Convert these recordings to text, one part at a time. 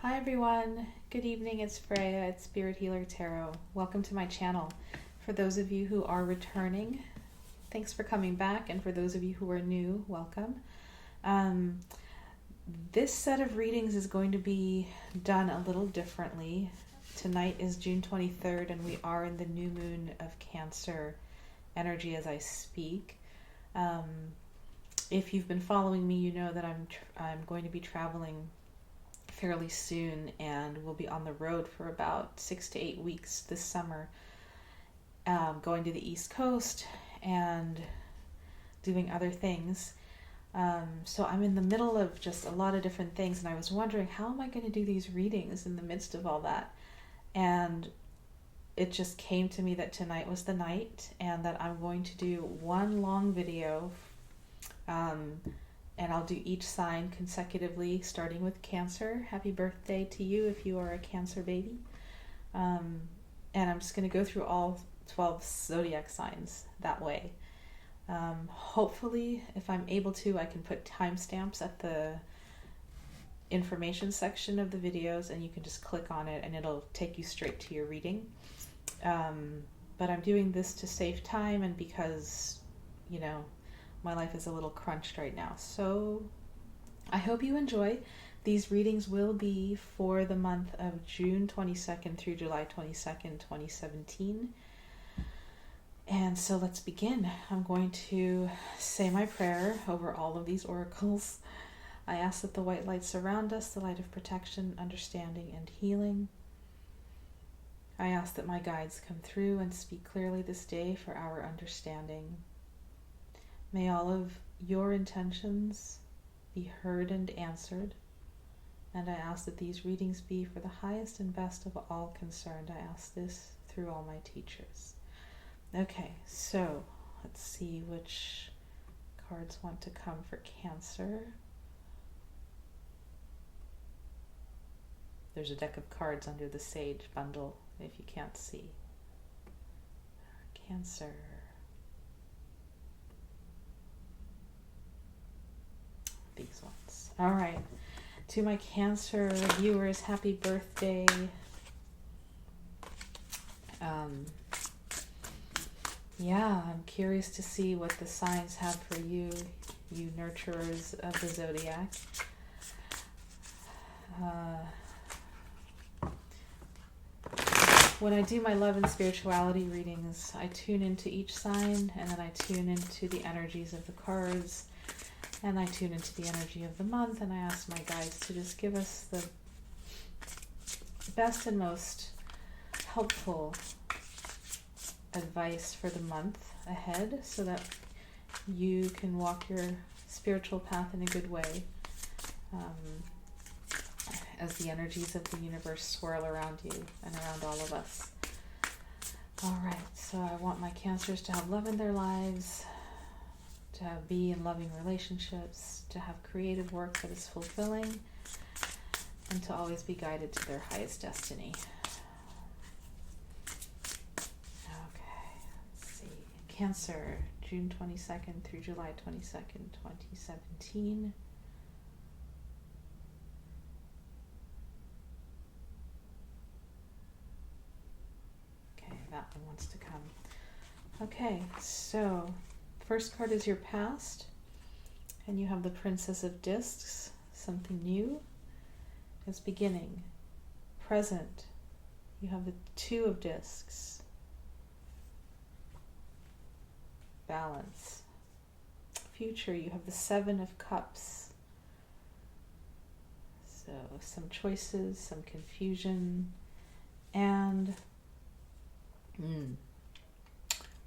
Hi everyone, good evening, it's Freya at Spirit Healer Tarot. Welcome to my channel. For those of you who are returning, thanks for coming back, and for those of you who are new, welcome. This set of readings is going to be done a little differently. Tonight is June 23rd and we are in the new moon of Cancer energy as I speak. If you've been following me, you know that I'm going to be traveling fairly soon, and we'll be on the road for about 6 to 8 weeks this summer, going to the East Coast and doing other things. So I'm in the middle of just a lot of different things, and I was wondering, how am I going to do these readings in the midst of all that? And it just came to me that tonight was the night, and that I'm going to do one long video, and I'll do each sign consecutively, starting with Cancer. Happy birthday to you if you are a Cancer baby. And I'm just going to go through all 12 zodiac signs that way. Hopefully, if I'm able to, I can put timestamps at the information section of the videos, and you can just click on it and it'll take you straight to your reading. But I'm doing this to save time, and because, you know, my life is a little crunched right now. So I hope you enjoy. These readings will be for the month of June 22nd through July 22nd, 2017. And so let's begin. I'm going to say my prayer over all of these oracles. I ask that the white light surround us, the light of protection, understanding, and healing. I ask that my guides come through and speak clearly this day for our understanding. May all of your intentions be heard and answered, and I ask that these readings be for the highest and best of all concerned. I ask this through all my teachers. Okay, so let's see which cards want to come for Cancer. There's a deck of cards under the Sage bundle, if you can't see. Cancer. These ones. All right. To my Cancer viewers, happy birthday. Yeah, I'm curious to see what the signs have for you, you nurturers of the zodiac. When I do my love and spirituality readings, I tune into each sign, and then I tune into the energies of the cards, and I tune into the energy of the month, and I ask my guides to just give us the best and most helpful advice for the month ahead, so that you can walk your spiritual path in a good way, as the energies of the universe swirl around you and around all of us. All right, so I want my Cancers to have love in their lives, to be in loving relationships, to have creative work that is fulfilling, and to always be guided to their highest destiny. Okay, let's see. Cancer, June 22nd through July 22nd, 2017. Okay, that one wants to come. Okay, so first card is your past, and you have the Princess of Discs. Something new is beginning. Present, you have the Two of Discs. Balance. Future, you have the Seven of Cups. So some choices, some confusion, and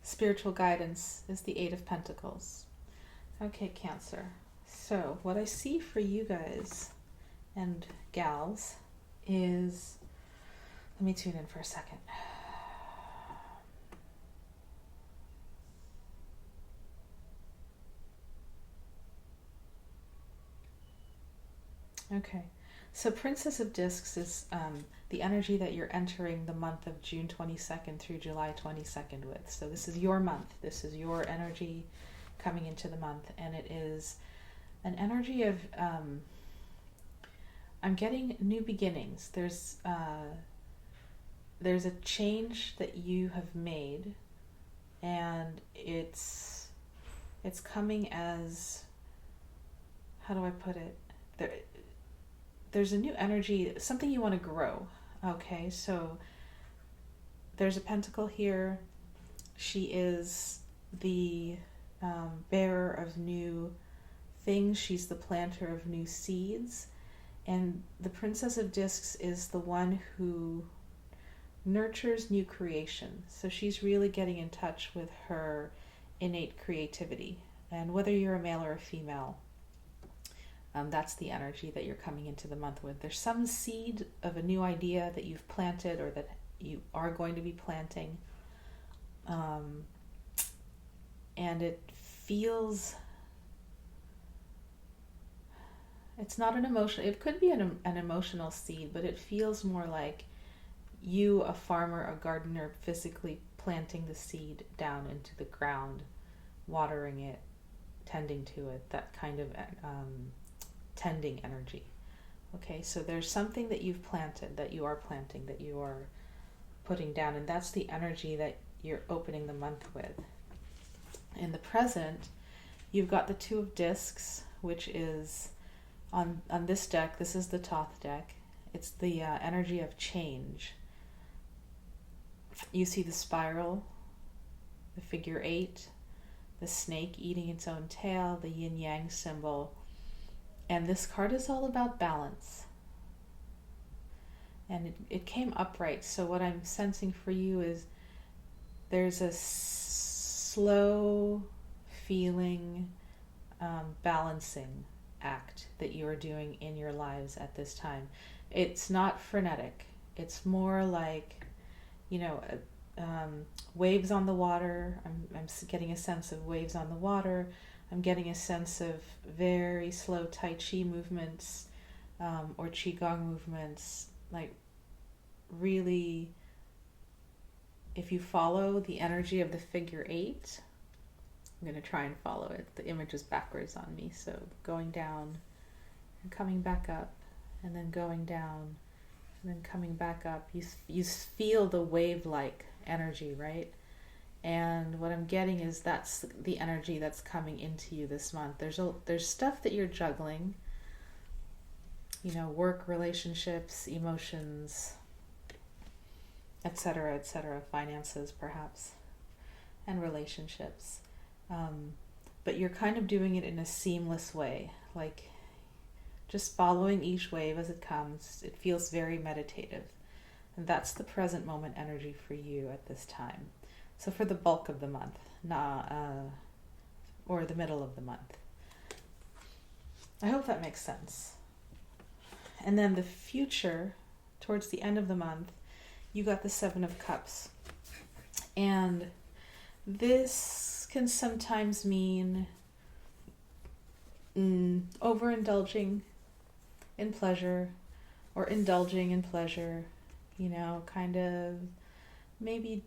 spiritual guidance is the Eight of Pentacles. Okay, Cancer. So what I see for you guys and gals is, let me tune in for a second. Okay, so Princess of Discs is the energy that you're entering the month of June 22nd through July 22nd with. So this is your month. This is your energy coming into the month, and it is an energy of I'm getting new beginnings. There's a change that you have made, and it's coming as, how do I put it? There's a new energy, something you want to grow. Okay, so there's a pentacle here. She is the bearer of new things. She's the planter of new seeds. And the Princess of Discs is the one who nurtures new creation. So she's really getting in touch with her innate creativity. And whether you're a male or a female, that's the energy that you're coming into the month with. There's some seed of a new idea that you've planted or that you are going to be planting. And it feels, it's not an emotion, it could be an emotional seed, but it feels more like you, a farmer, a gardener, physically planting the seed down into the ground, watering it, tending to it, that kind of tending energy. Okay, so there's something that you've planted, that you are planting, that you are putting down, and that's the energy that you're opening the month with. In the present, you've got the Two of Discs, which is on this deck. This is the Thoth deck. It's the energy of change. You see the spiral, the figure 8, the snake eating its own tail, the yin-yang symbol. And this card is all about balance. And it came upright. So what I'm sensing for you is there's a slow feeling balancing act that you are doing in your lives at this time. It's not frenetic. It's more like, waves on the water. I'm getting a sense of waves on the water. I'm getting a sense of very slow Tai Chi movements or Qigong movements. Like, really, if you follow the energy of the figure 8, I'm going to try and follow it. The image is backwards on me, so going down and coming back up, and then going down, and then coming back up. You feel the wave-like energy, right? And what I'm getting is that's the energy that's coming into you this month. There's stuff that you're juggling, work, relationships, emotions, etc., finances perhaps, and relationships. But you're kind of doing it in a seamless way, like just following each wave as it comes. It feels very meditative. And that's the present moment energy for you at this time. So for the bulk of the month, or the middle of the month. I hope that makes sense. And then the future, towards the end of the month, you got the Seven of Cups. And this can sometimes mean overindulging in pleasure, or indulging in pleasure, kind of maybe,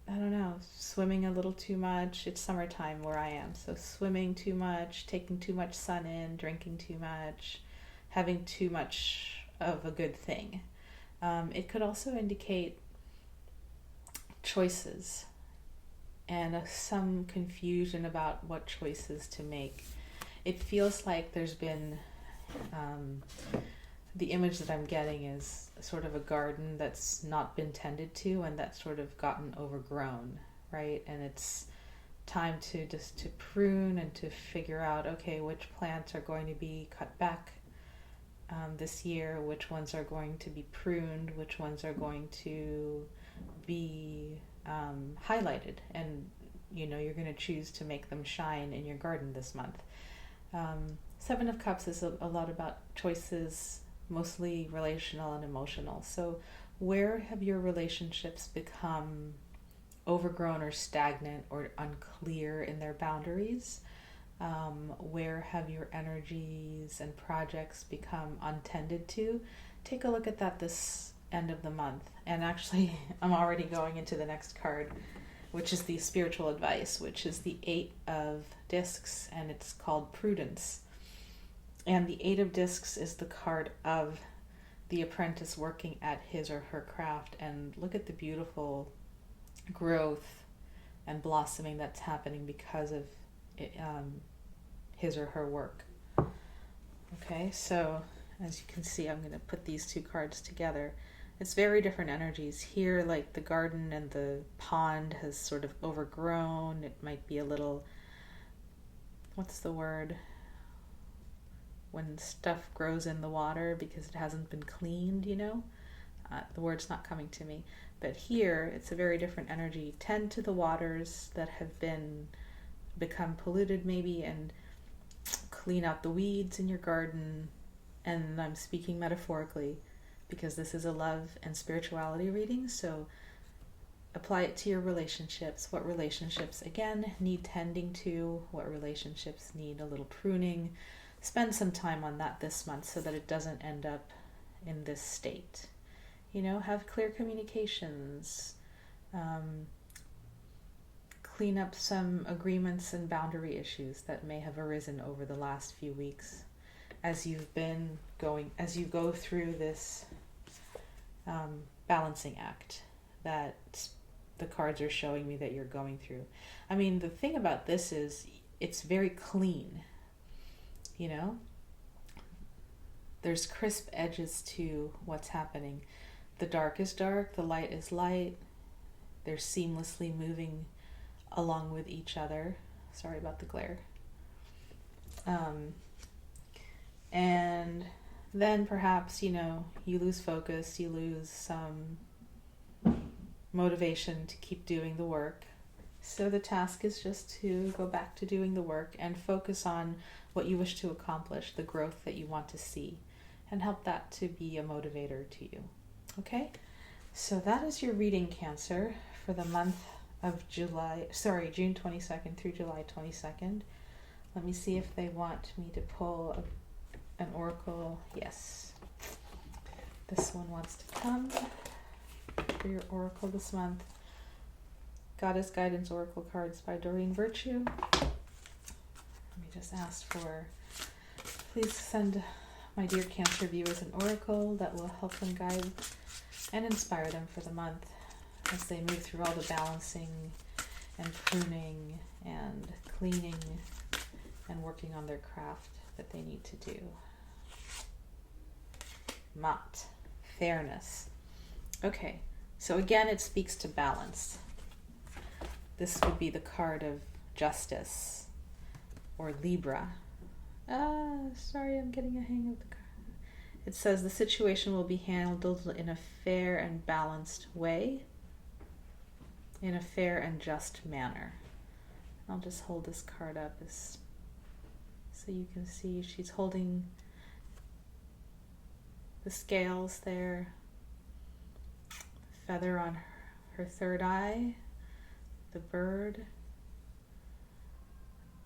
I don't know, swimming a little too much. It's summertime where I am, so swimming too much, taking too much sun in, drinking too much, having too much of a good thing. It could also indicate choices and some confusion about what choices to make. It feels like there's been, the image that I'm getting is sort of a garden that's not been tended to and that's sort of gotten overgrown, right? And it's time to prune and to figure out, okay, which plants are going to be cut back this year, which ones are going to be pruned, which ones are going to be highlighted, and you're going to choose to make them shine in your garden this month. Seven of Cups is a lot about choices, mostly relational and emotional. So where have your relationships become overgrown or stagnant or unclear in their boundaries? Where have your energies and projects become untended to? Take a look at that this end of the month. And actually, I'm already going into the next card, which is the spiritual advice, which is the 8 of Discs, and it's called Prudence. And the Eight of Discs is the card of the apprentice working at his or her craft. And look at the beautiful growth and blossoming that's happening because of it, his or her work. Okay, so as you can see, I'm going to put these two cards together. It's very different energies. Here, like the garden and the pond has sort of overgrown. It might be a little, what's the word? When stuff grows in the water because it hasn't been cleaned, you know? The word's not coming to me. But here, it's a very different energy. Tend to the waters that have become polluted maybe, and clean out the weeds in your garden. And I'm speaking metaphorically, because this is a love and spirituality reading, so apply it to your relationships. What relationships, again, need tending to? What relationships need a little pruning? Spend some time on that this month so that it doesn't end up in this state. You know, have clear communications. Clean up some agreements and boundary issues that may have arisen over the last few weeks as you go through this balancing act that the cards are showing me that you're going through. I mean, the thing about this is it's very clean, you know? There's crisp edges to what's happening. The dark is dark, the light is light. They're seamlessly moving along with each other. Sorry about the glare. And then perhaps, you know, you lose focus, you lose some motivation to keep doing the work. So the task is just to go back to doing the work and focus on what you wish to accomplish, the growth that you want to see, and help that to be a motivator to you. Okay? So that is your reading, Cancer, for the month of June 22nd through July 22nd. Let me see if they want me to pull an oracle. Yes. This one wants to come for your oracle this month. Goddess Guidance Oracle cards by Doreen Virtue. Let me just ask for, please send my dear Cancer viewers an oracle that will help them guide and inspire them for the month as they move through all the balancing and pruning and cleaning and working on their craft that they need to do. Mat, fairness. Okay, so again, it speaks to balance. This would be the card of Justice or Libra. Sorry, I'm getting a hang of the card. It says the situation will be handled in a fair and balanced way, in a fair and just manner. I'll just hold this card up so you can see she's holding the scales there, the feather on her third eye, the bird.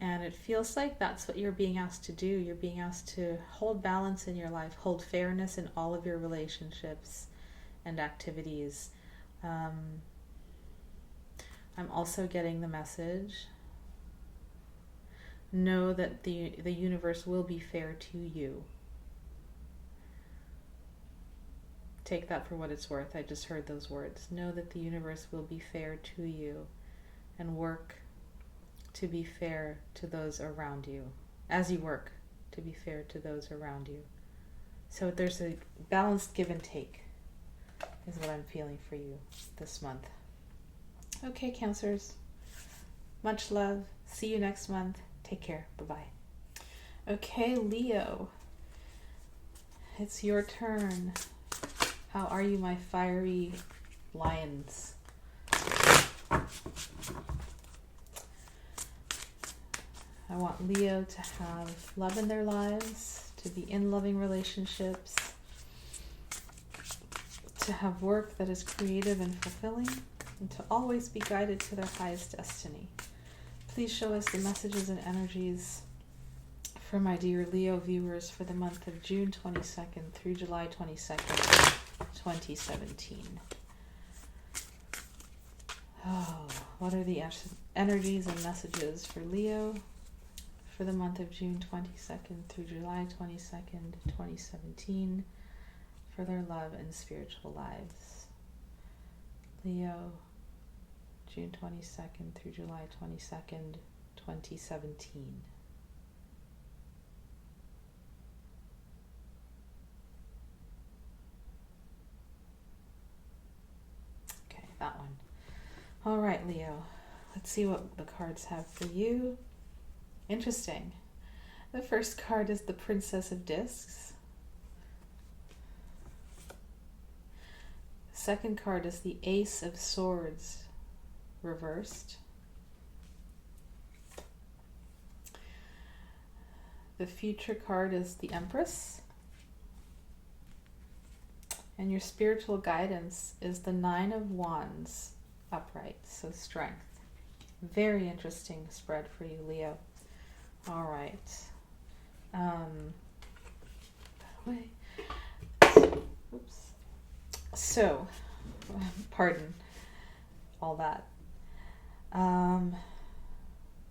And it feels like that's what you're being asked to do. You're being asked to hold balance in your life, hold fairness in all of your relationships and activities. I'm also getting the message. Know that the universe will be fair to you. Take that for what it's worth. I just heard those words. Know that the universe will be fair to you, and work to be fair to those around you, as you work to be fair to those around you. So there's a balanced give and take is what I'm feeling for you this month. Okay, Cancers. Much love. See you next month. Take care. Bye-bye. Okay, Leo. It's your turn. How are you, my fiery lions? I want Leo to have love in their lives, to be in loving relationships, to have work that is creative and fulfilling, and to always be guided to their highest destiny. Please show us the messages and energies for my dear Leo viewers for the month of June 22nd through July 22nd, 2017. Oh, what are the energies and messages for Leo for the month of June 22nd through July 22nd, 2017, for their love and spiritual lives. Leo, June 22nd through July 22nd, 2017. Okay, that one. All right, Leo. Let's see what the cards have for you. Interesting. The first card is the Princess of Discs. The second card is the Ace of Swords reversed. The future card is the Empress. And your spiritual guidance is the Nine of Wands upright, so strength. Very interesting spread for you, Leo. All right. Oops. So, pardon all that.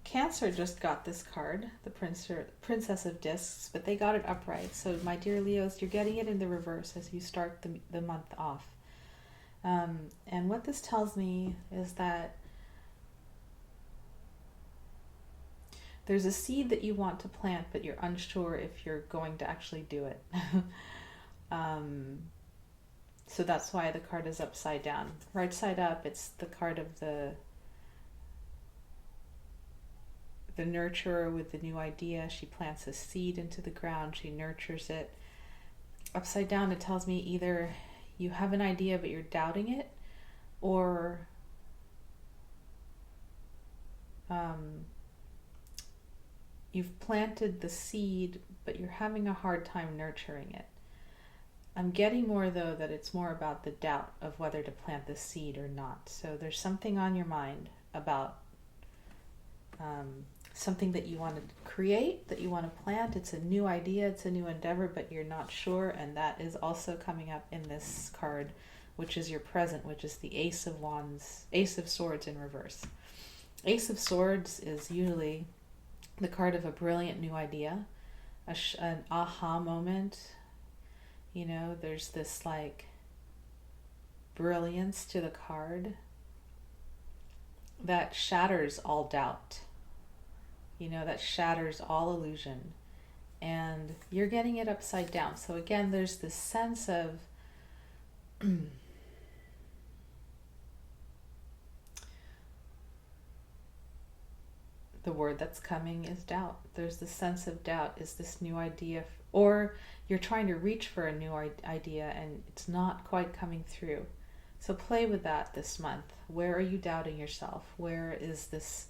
Cancer just got this card, the Princess of Discs, but they got it upright. So, my dear Leos, you're getting it in the reverse as you start the month off. And what this tells me is that there's a seed that you want to plant, but you're unsure if you're going to actually do it. So that's why the card is upside down. Right side up, it's the card of the nurturer with the new idea. She plants a seed into the ground, she nurtures it. Upside down, it tells me either you have an idea but you're doubting it, or you've planted the seed but you're having a hard time nurturing it. I'm getting more, though, that it's more about the doubt of whether to plant the seed or not. So there's something on your mind about something that you want to create, that you want to plant. It's a new idea, it's a new endeavor, but you're not sure. And that is also coming up in this card, which is your present, which is the Ace of Wands, Ace of Swords in reverse. Ace of Swords is usually the card of a brilliant new idea, an aha moment. You know, there's this like brilliance to the card that shatters all doubt. You know, that shatters all illusion. And you're getting it upside down. So again, there's this sense of the word that's coming is doubt. There's the sense of doubt. Is this new idea, or you're trying to reach for a new idea and it's not quite coming through. So play with that this month. Where are you doubting yourself? Where is this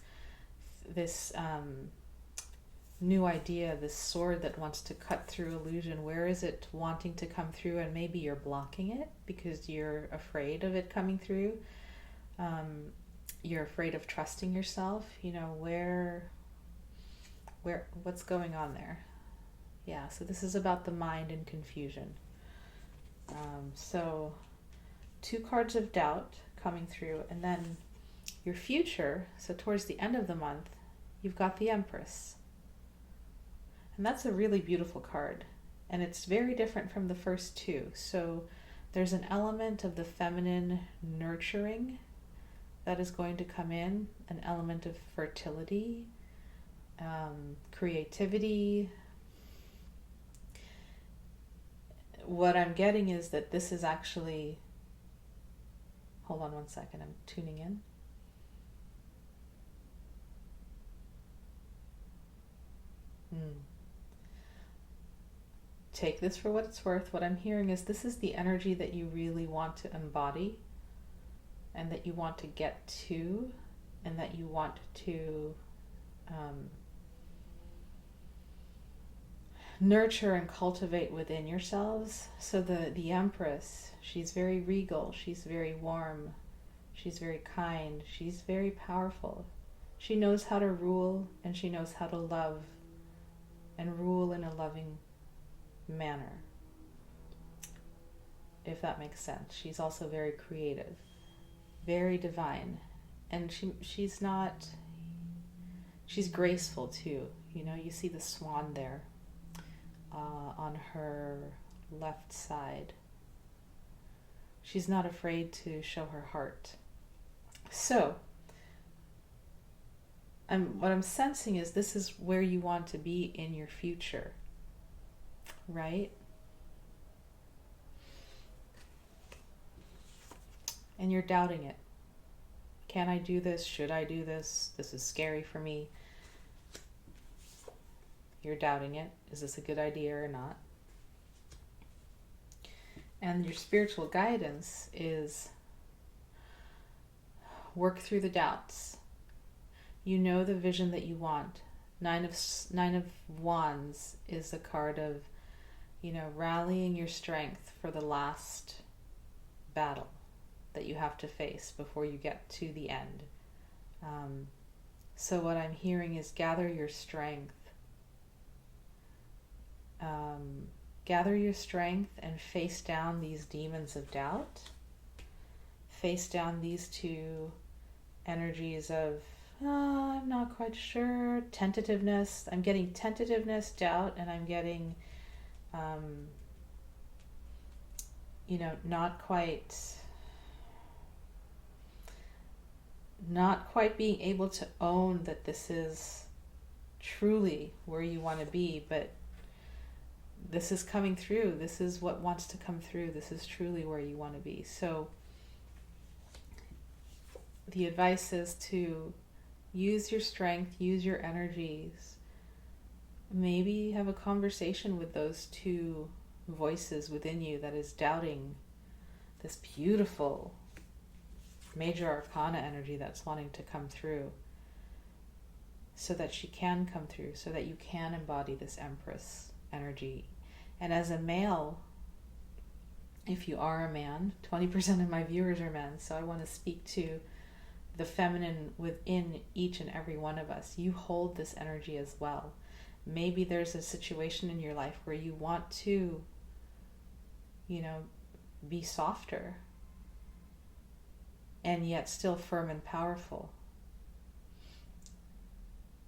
new idea, this sword that wants to cut through illusion? Where is it wanting to come through, and maybe you're blocking it because you're afraid of it coming through? You're afraid of trusting yourself. You know, what's going on there? Yeah, so this is about the mind and confusion. So 2 cards of doubt coming through, and then your future. So towards the end of the month, you've got the Empress. And that's a really beautiful card. And it's very different from the first 2. So there's an element of the feminine nurturing that is going to come in, an element of fertility, creativity. What I'm getting is that this is actually, hold on one second, I'm tuning in. Take this for what it's worth. What I'm hearing is this is the energy that you really want to embody, and that you want to get to, and that you want to nurture and cultivate within yourselves. So the Empress, she's very regal, she's very warm, she's very kind, she's very powerful. She knows how to rule, and she knows how to love and rule in a loving manner, if that makes sense. She's also very creative, very divine, and she's not She's graceful too. You know, you see the swan there on her left side. She's not afraid to show her heart. So, what I'm sensing is this is where you want to be in your future, right? And you're doubting it. Can I do this? Should I do this? This is scary for me. You're doubting it. Is this a good idea or not? And your spiritual guidance is work through the doubts. You know the vision that you want. Nine of Wands is a card of, you know, rallying your strength for the last battle that you have to face before you get to the end. So what I'm hearing is gather your strength. Gather your strength and face down these demons of doubt. Face down these two energies of, I'm not quite sure, tentativeness. I'm getting tentativeness, doubt, and I'm getting, you know, not quite being able to own that this is truly where you want to be, but this is coming through. This is what wants to come through. This is truly where you want to be. So the advice is to use your strength, use your energies. Maybe have a conversation with those two voices within you that is doubting this beautiful major arcana energy that's wanting to come through, so that she can come through, so that you can embody this Empress energy. And as a male, if you are a man, 20% of my viewers are men, so I want to speak to the feminine within each and every one of us. You hold this energy as well. Maybe there's a situation in your life where you want to, you know, be softer and yet still firm and powerful,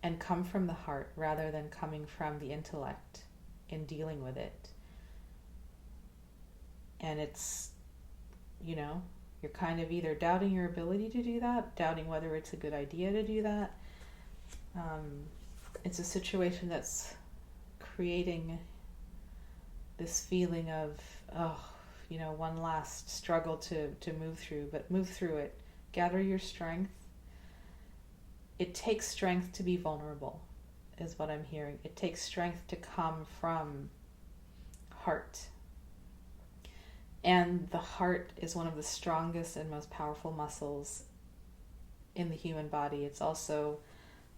and come from the heart rather than coming from the intellect in dealing with it. And it's, you know, you're kind of either doubting your ability to do that, doubting whether it's a good idea to do that. It's a situation that's creating this feeling of, oh, you know, one last struggle to move through, but move through it. Gather your strength. It takes strength to be vulnerable, is what I'm hearing. It takes strength to come from heart. And the heart is one of the strongest and most powerful muscles in the human body. It's also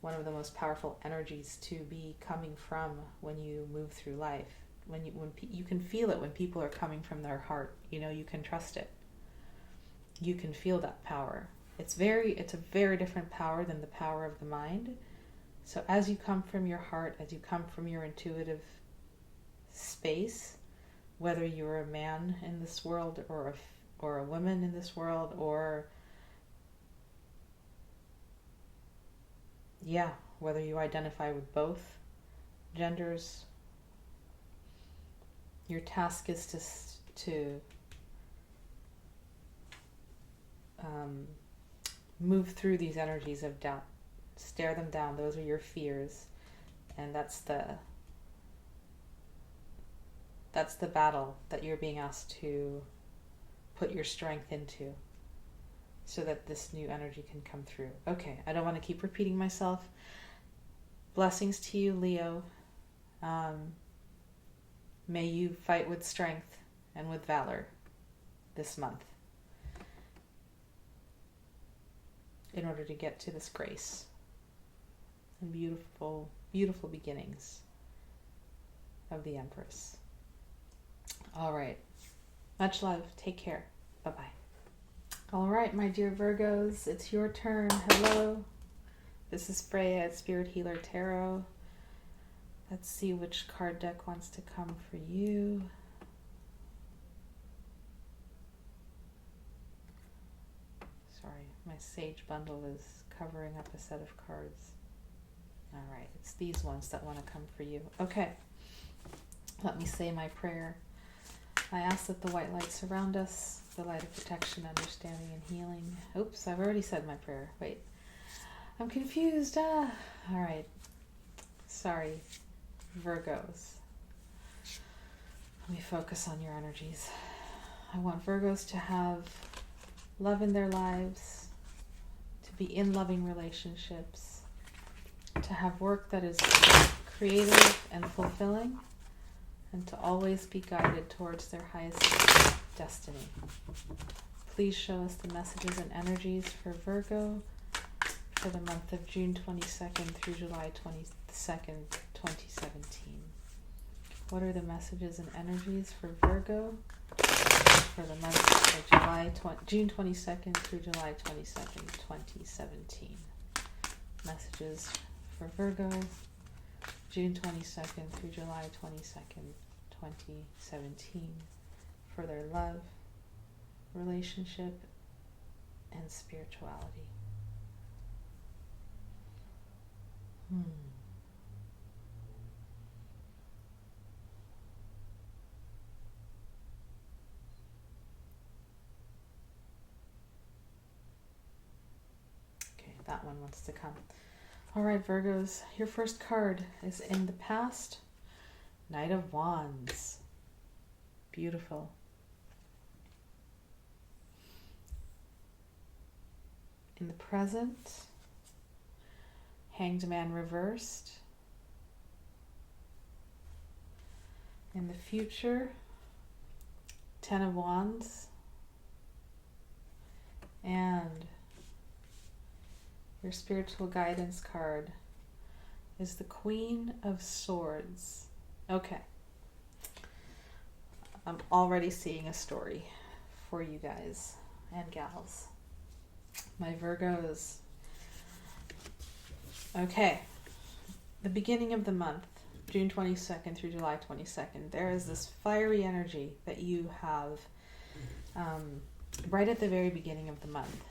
one of the most powerful energies to be coming from when you move through life. When you can feel it when people are coming from their heart. You know, you can trust it. You can feel that power. It's a very different power than the power of the mind. So as you come from your heart, as you come from your intuitive space, whether you're a man in this world or a woman in this world, or whether you identify with both genders, your task is to move through these energies of doubt. Stare them down. Those are your fears, and that's the battle that you're being asked to put your strength into, so that this new energy can come through. Okay, I don't want to keep repeating myself. Blessings to you, Leo. May you fight with strength and with valor this month in order to get to this grace and beautiful, beautiful beginnings of the Empress. All right. Much love. Take care. Bye-bye. All right, my dear Virgos, it's your turn. Hello. This is Freya at Spirit Healer Tarot. Let's see which card deck wants to come for you. Sorry, my Sage bundle is covering up a set of cards. All right, it's these ones that want to come for you. Okay, let me say my prayer. I ask that the white light surround us, the light of protection, understanding, and healing. Oops, I've already said my prayer. Wait, I'm confused. All right, sorry, Virgos. Let me focus on your energies. I want Virgos to have love in their lives, to be in loving relationships, to have work that is creative and fulfilling, and to always be guided towards their highest destiny. Please show us the messages and energies for Virgo for the month of June 22nd through July 22nd, 2017. What are the messages and energies for Virgo for the month of June 22nd through July 22nd, 2017? Messages for Virgo, June 22nd through July 22nd, 2017, for their love, relationship, and spirituality. Okay, that one wants to come. All right, Virgos, your first card is in the past, Knight of Wands. Beautiful. In the present, Hanged Man reversed. In the future, Ten of Wands. And your spiritual guidance card is the Queen of Swords. Okay. I'm already seeing a story for you guys and gals. My Virgos. Okay. The beginning of the month, June 22nd through July 22nd, there is this fiery energy that you have right at the very beginning of the month.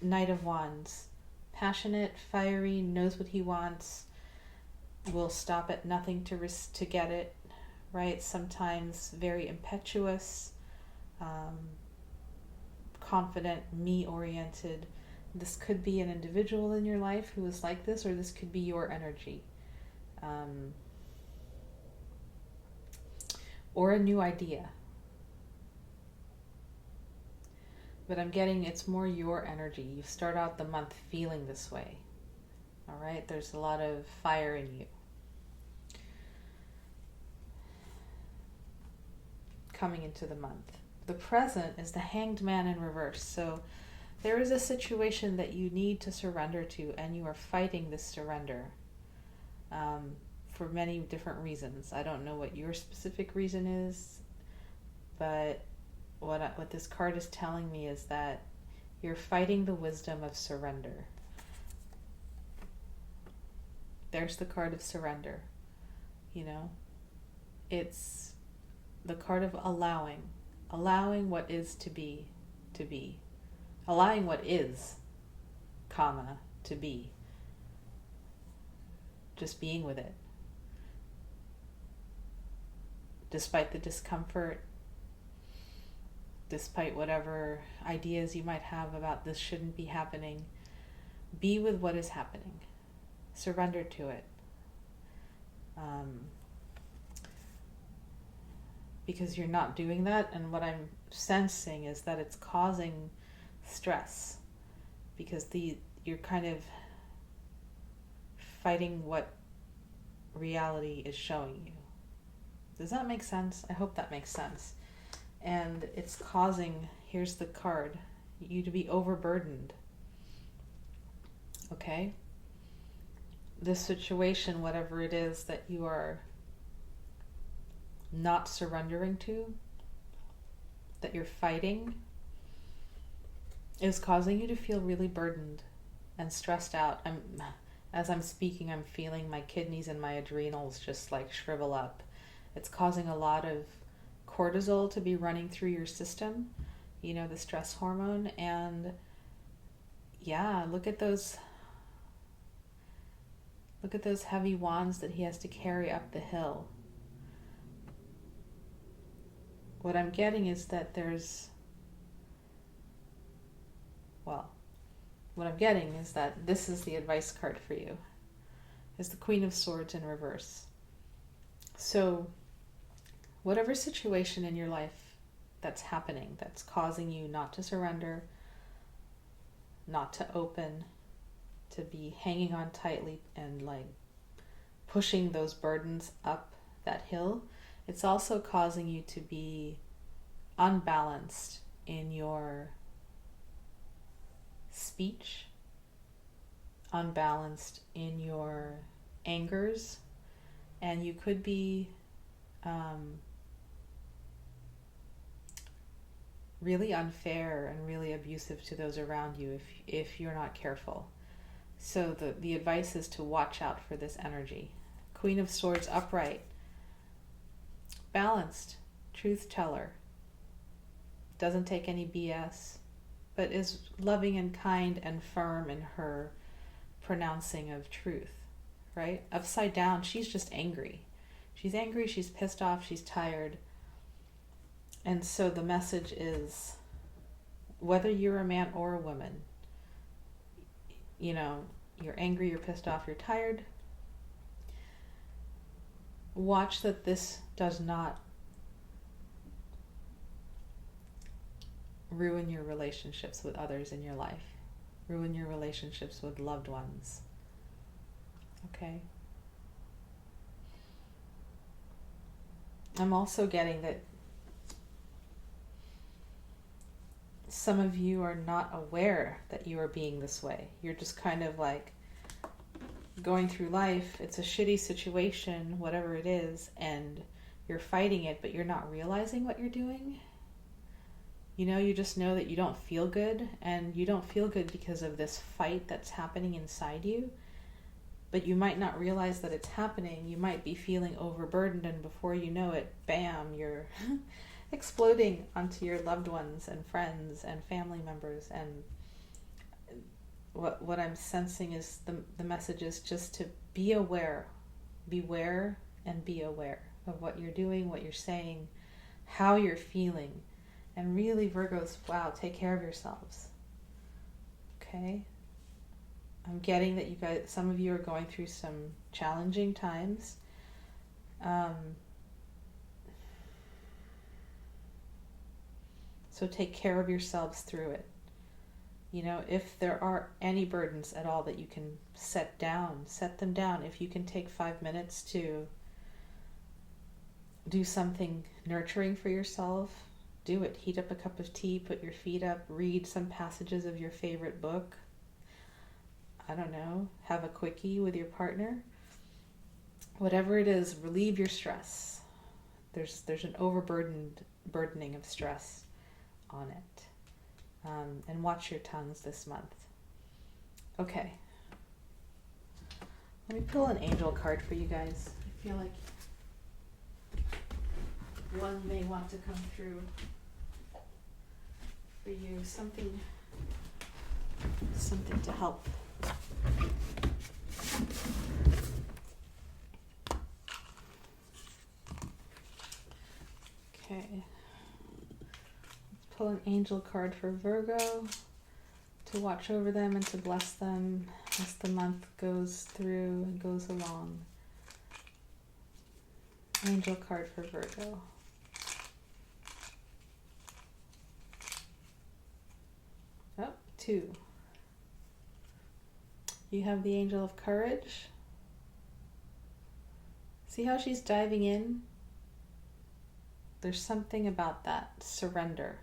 Knight of Wands. Passionate, fiery, knows what he wants, will stop at nothing to get it, right? Sometimes very impetuous, confident, me-oriented. This could be an individual in your life who is like this, or this could be your energy. Or a new idea. But I'm getting it's more your energy. You start out the month feeling this way. All right? There's a lot of fire in you. Coming into the month. The present is the Hanged Man in reverse. So there is a situation that you need to surrender to, and you are fighting this surrender for many different reasons. I don't know what your specific reason is, but what this card is telling me is that you're fighting the wisdom of surrender. There's the card of surrender. You know, it's the card of allowing what is to be, allowing what is, to be, just being with it, despite the discomfort, despite whatever ideas you might have about this shouldn't be happening. Be with what is happening. Surrender to it. Because you're not doing that, and what I'm sensing is that it's causing stress, because you're kind of fighting what reality is showing you. Does that make sense? I hope that makes sense. And it's causing, here's the card, you to be overburdened. Okay? This situation, whatever it is that you are not surrendering to, that you're fighting, is causing you to feel really burdened and stressed out. As I'm speaking, I'm feeling my kidneys and my adrenals just like shrivel up. It's causing a lot of cortisol to be running through your system, you know, the stress hormone. And yeah, look at those Look at those heavy wands that he has to carry up the hill. What I'm getting is that what I'm getting is that this is the advice card for you. Is the Queen of Swords in reverse. So, whatever situation in your life that's happening, that's causing you not to surrender, not to open, to be hanging on tightly and like pushing those burdens up that hill, it's also causing you to be unbalanced in your speech, unbalanced in your angers, and you could be really unfair and really abusive to those around you if you're not careful. So the advice is to watch out for this energy. Queen of Swords upright, balanced, truth teller, doesn't take any BS, but is loving and kind and firm in her pronouncing of truth, right? Upside down, she's just angry. She's angry, she's pissed off, she's tired. And so the message is, whether you're a man or a woman, you know, you're angry, you're pissed off, you're tired, watch that this does not ruin your relationships with others in your life, ruin your relationships with loved ones. Okay? I'm also getting that some of you are not aware that you are being this way. You're just kind of like going through life. It's a shitty situation, whatever it is, and you're fighting it, but you're not realizing what you're doing. You know, you just know that you don't feel good, and you don't feel good because of this fight that's happening inside you. But you might not realize that it's happening. You might be feeling overburdened, and before you know it, bam, you're exploding onto your loved ones and friends and family members. And what I'm sensing is the message is just to be aware. Beware and be aware of what you're doing, what you're saying, how you're feeling. And really, Virgos, wow, take care of yourselves. Okay? I'm getting that you guys, some of you are going through some challenging times. So take care of yourselves through it. You know, if there are any burdens at all that you can set them down. If you can take 5 minutes to do something nurturing for yourself, do it. Heat up a cup of tea, put your feet up, read some passages of your favorite book. I don't know, have a quickie with your partner. Whatever it is, relieve your stress. There's an burdening of stress on it. And watch your tongues this month. Okay. Let me pull an angel card for you guys. I feel like one may want to come through for you. Something to help. Okay. Let's pull an angel card for Virgo to watch over them and to bless them as the month goes through and goes along. Angel card for Virgo. Oh, 2. You have the Angel of Courage. See how she's diving in? There's something about that. Surrender.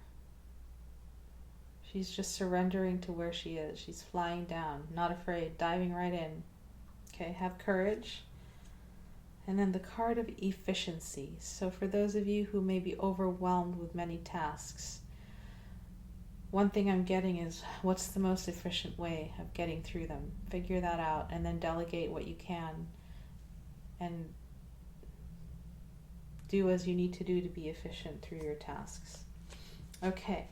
She's just surrendering to where she is. She's flying down, not afraid, diving right in. Okay, have courage. And then the card of efficiency. So for those of you who may be overwhelmed with many tasks, one thing I'm getting is, what's the most efficient way of getting through them? Figure that out, and then delegate what you can, and do as you need to do to be efficient through your tasks. Okay.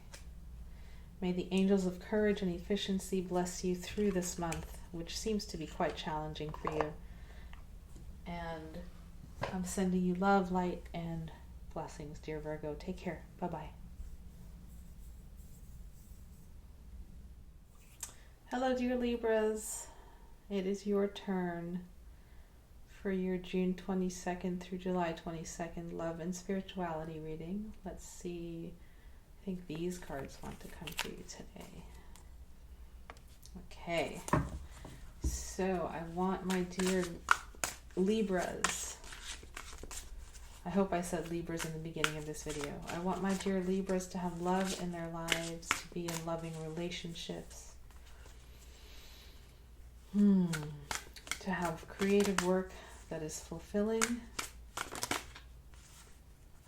May the angels of courage and efficiency bless you through this month, which seems to be quite challenging for you. And I'm sending you love, light, and blessings, dear Virgo. Take care. Bye-bye. Hello, dear Libras. It is your turn for your June 22nd through July 22nd love and spirituality reading. Let's see. I think these cards want to come to you today. Okay. So I want my dear Libras. I hope I said Libras in the beginning of this video. I want my dear Libras to have love in their lives, to be in loving relationships, to have creative work that is fulfilling,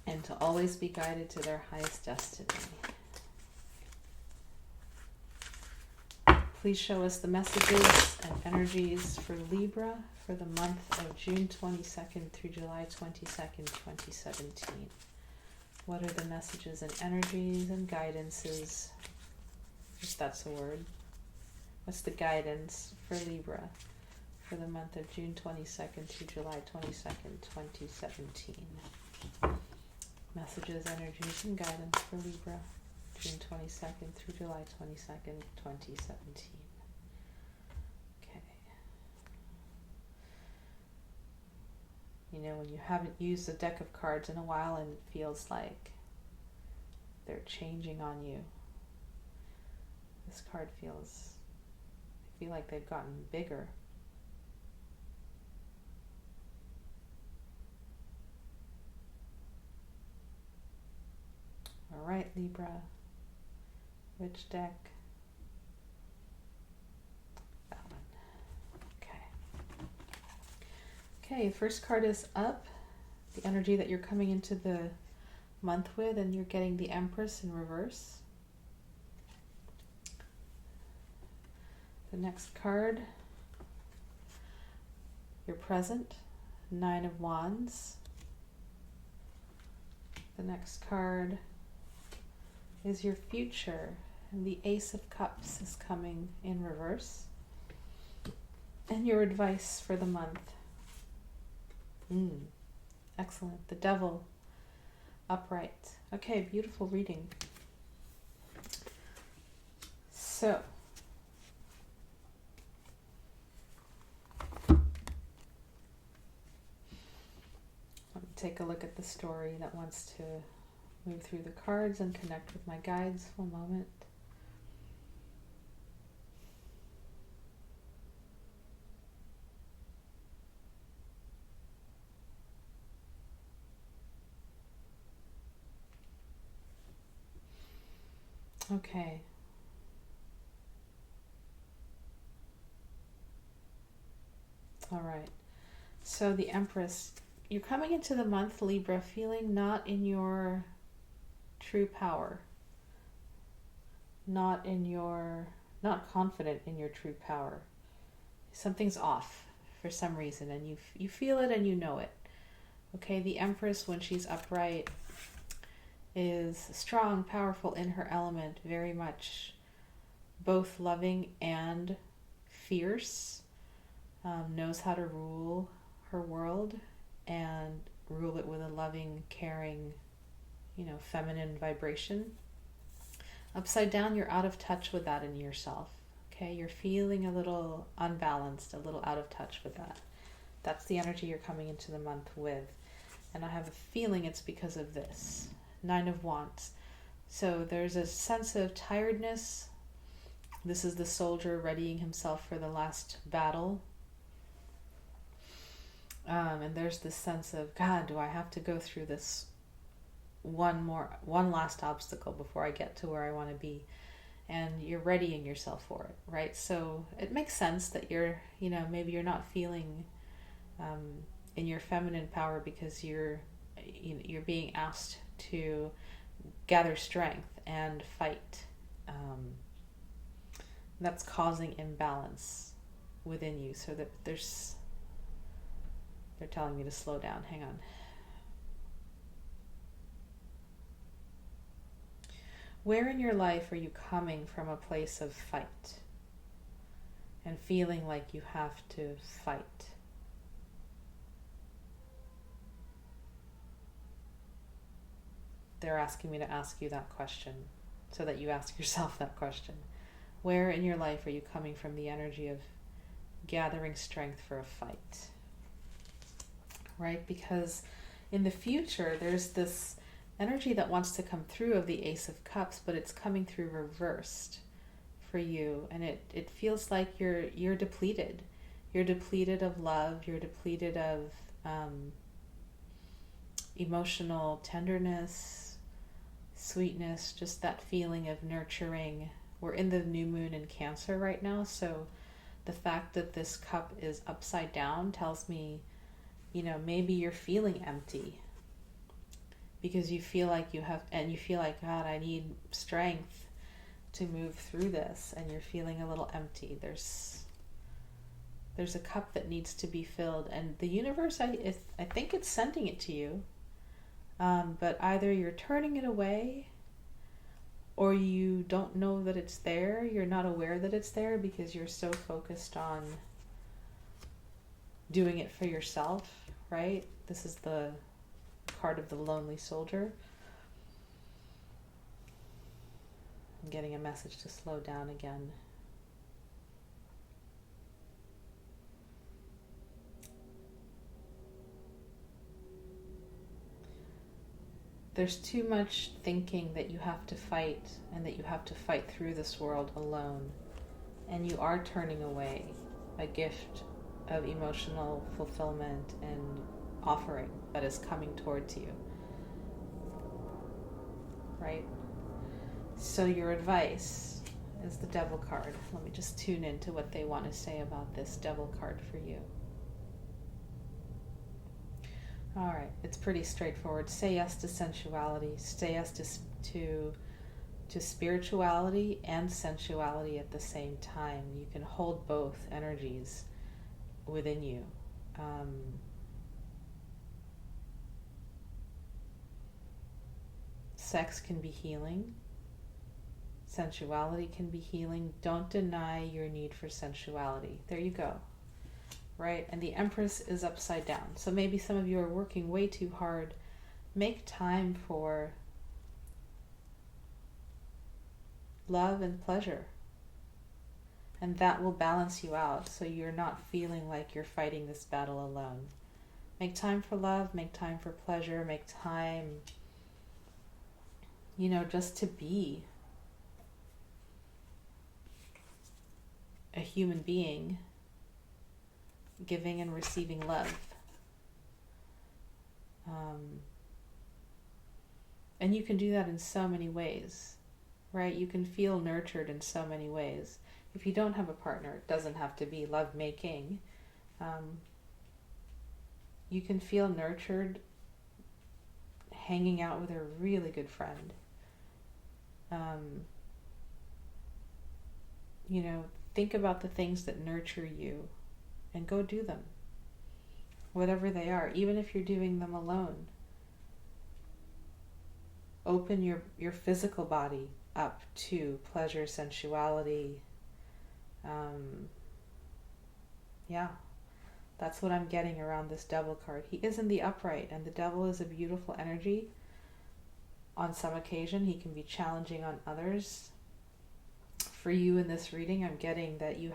and to always be guided to their highest destiny. Please show us the messages and energies for Libra for the month of June 22nd through July 22nd, 2017. What are the messages and energies and guidances, if that's a word? What's the guidance for Libra for the month of June 22nd through July 22nd, 2017? Messages, energies, and guidance for Libra, June 22nd through July 22nd, 2017. Okay. You know, when you haven't used a deck of cards in a while and it feels like they're changing on you, this card feels, I feel like they've gotten bigger. All right, Libra. Which deck? That one. Okay. Okay, first card is up. The energy that you're coming into the month with, and you're getting the Empress in reverse. The next card, your present, Nine of Wands. The next card is your future, and the Ace of Cups is coming in reverse. And your advice for the month. Excellent. The Devil, upright. Okay, beautiful reading. So, take a look at the story that wants to move through the cards and connect with my guides. One moment. Okay. All right. So the Empress, you're coming into the month, Libra, feeling not in your true power, not confident in your true power. Something's off for some reason, and you feel it and you know it. Okay, the Empress, when she's upright, is strong, powerful in her element, very much both loving and fierce, knows how to rule her world and rule it with a loving, caring, feminine vibration. Upside down, you're out of touch with that in yourself. Okay, you're feeling a little unbalanced, a little out of touch with that. That's the energy you're coming into the month with. And I have a feeling it's because of this. Nine of Wands. So there's a sense of tiredness. This is the soldier readying himself for the last battle. And there's this sense of, God, do I have to go through this one last obstacle before I get to where I want to be? And you're readying yourself for it, right? So it makes sense that you're, maybe you're not feeling in your feminine power because you're being asked to gather strength and fight. That's causing imbalance within you, so that they're telling me to slow down. Hang on. Where in your life are you coming from a place of fight and feeling like you have to fight? they're asking me to ask you that question so that you ask yourself that question. Where in your life are you coming from the energy of gathering strength for a fight? Right? Because in the future, there's this energy that wants to come through of the Ace of Cups, but it's coming through reversed for you. And it feels like you're depleted. You're depleted of love. You're depleted of emotional tenderness, sweetness, just that feeling of nurturing. We're in the new moon in Cancer right now, so the fact that this cup is upside down tells me, maybe you're feeling empty because you feel like God, I need strength to move through this, and you're feeling a little empty. There's a cup that needs to be filled, and the universe, I think it's sending it to you, but either you're turning it away or you don't know that it's there. You're not aware that it's there because you're so focused on doing it for yourself, right? This is the card of the lonely soldier. I'm getting a message to slow down again. There's too much thinking that you have to fight and that you have to fight through this world alone. And you are turning away a gift of emotional fulfillment and offering that is coming towards you. Right? So your advice is the Devil card. Let me just tune into what they want to say about this Devil card for you. All right, it's pretty straightforward. Say yes to sensuality. Say yes to spirituality and sensuality at the same time. You can hold both energies within you. Sex can be healing. Sensuality can be healing. Don't deny your need for sensuality. There you go. Right? And the Empress is upside down. So maybe some of you are working way too hard. Make time for love and pleasure. And that will balance you out so you're not feeling like you're fighting this battle alone. Make time for love, make time for pleasure, make time, just to be a human being, giving and receiving love. And you can do that in so many ways, right? You can feel nurtured in so many ways. If you don't have a partner, it doesn't have to be love making. You can feel nurtured hanging out with a really good friend. Think about the things that nurture you and go do them, whatever they are, even if you're doing them alone. Open your physical body up to pleasure, sensuality. That's what I'm getting around this Devil card. He is in the upright, and the Devil is a beautiful energy. On some occasion, he can be challenging on others. For you in this reading, I'm getting that you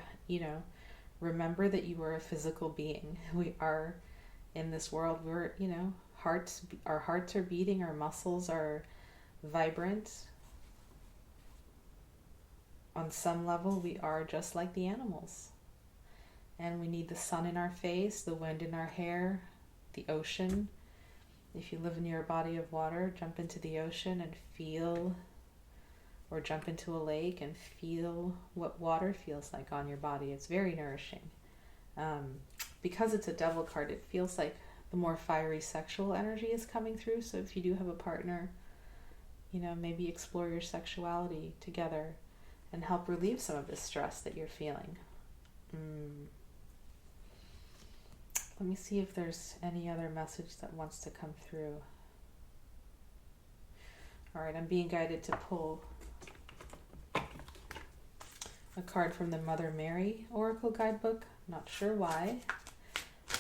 remember that you are a physical being. We are in this world. We're, our hearts are beating, our muscles are vibrant. On some level, we are just like the animals. And we need the sun in our face, the wind in our hair, the ocean. If you live near a body of water, jump into the ocean and feel, or jump into a lake and feel what water feels like on your body. It's very nourishing. Because it's a Devil card, it feels like the more fiery sexual energy is coming through. So if you do have a partner, maybe explore your sexuality together and help relieve some of the stress that you're feeling. Let me see if there's any other message that wants to come through. All right, I'm being guided to pull a card from the Mother Mary Oracle Guidebook. Not sure why,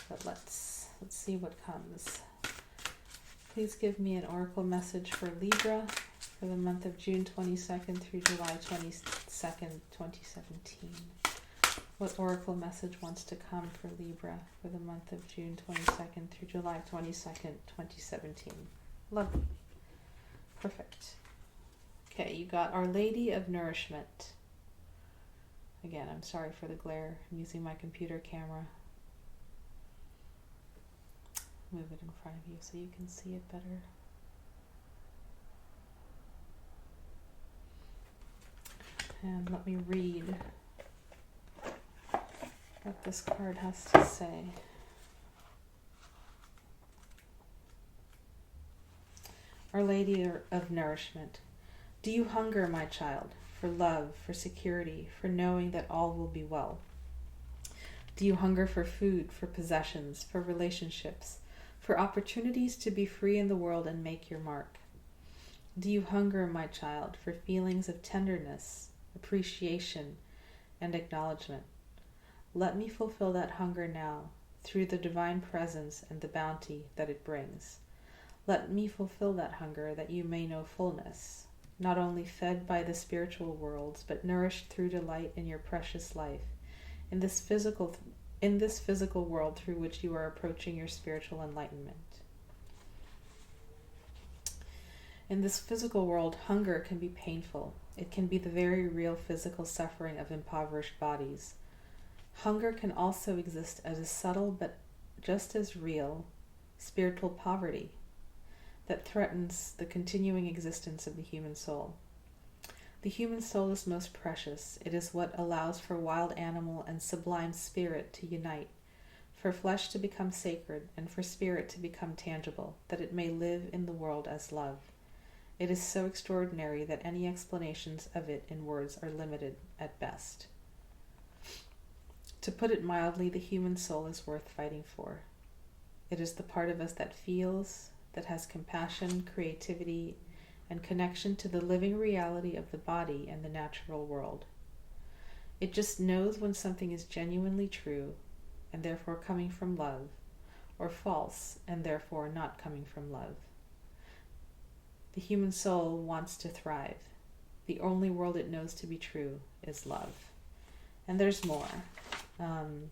but let's see what comes. Please give me an oracle message for Libra for the month of June 22nd through July 22nd, 2017. What oracle message wants to come for Libra for the month of June 22nd through July 22nd, 2017? Lovely. Perfect. Okay, you got Our Lady of Nourishment. Again, I'm sorry for the glare. I'm using my computer camera. Move it in front of you so you can see it better. And let me read what this card has to say. Our Lady of Nourishment. Do you hunger, my child, for love, for security, for knowing that all will be well? Do you hunger for food, for possessions, for relationships, for opportunities to be free in the world and make your mark? Do you hunger, my child, for feelings of tenderness, appreciation, and acknowledgement? Let me fulfill that hunger now, through the divine presence and the bounty that it brings. Let me fulfill that hunger that you may know fullness, not only fed by the spiritual worlds, but nourished through delight in your precious life, in this physical world through which you are approaching your spiritual enlightenment. In this physical world, hunger can be painful. It can be the very real physical suffering of impoverished bodies. Hunger can also exist as a subtle but just as real spiritual poverty that threatens the continuing existence of the human soul. The human soul is most precious. It is what allows for wild animal and sublime spirit to unite, for flesh to become sacred, and for spirit to become tangible, that it may live in the world as love. It is so extraordinary that any explanations of it in words are limited at best. To put it mildly, the human soul is worth fighting for. It is the part of us that feels, that has compassion, creativity, and connection to the living reality of the body and the natural world. It just knows when something is genuinely true, and therefore coming from love, or false, and therefore not coming from love. The human soul wants to thrive. The only world it knows to be true is love. And there's more. And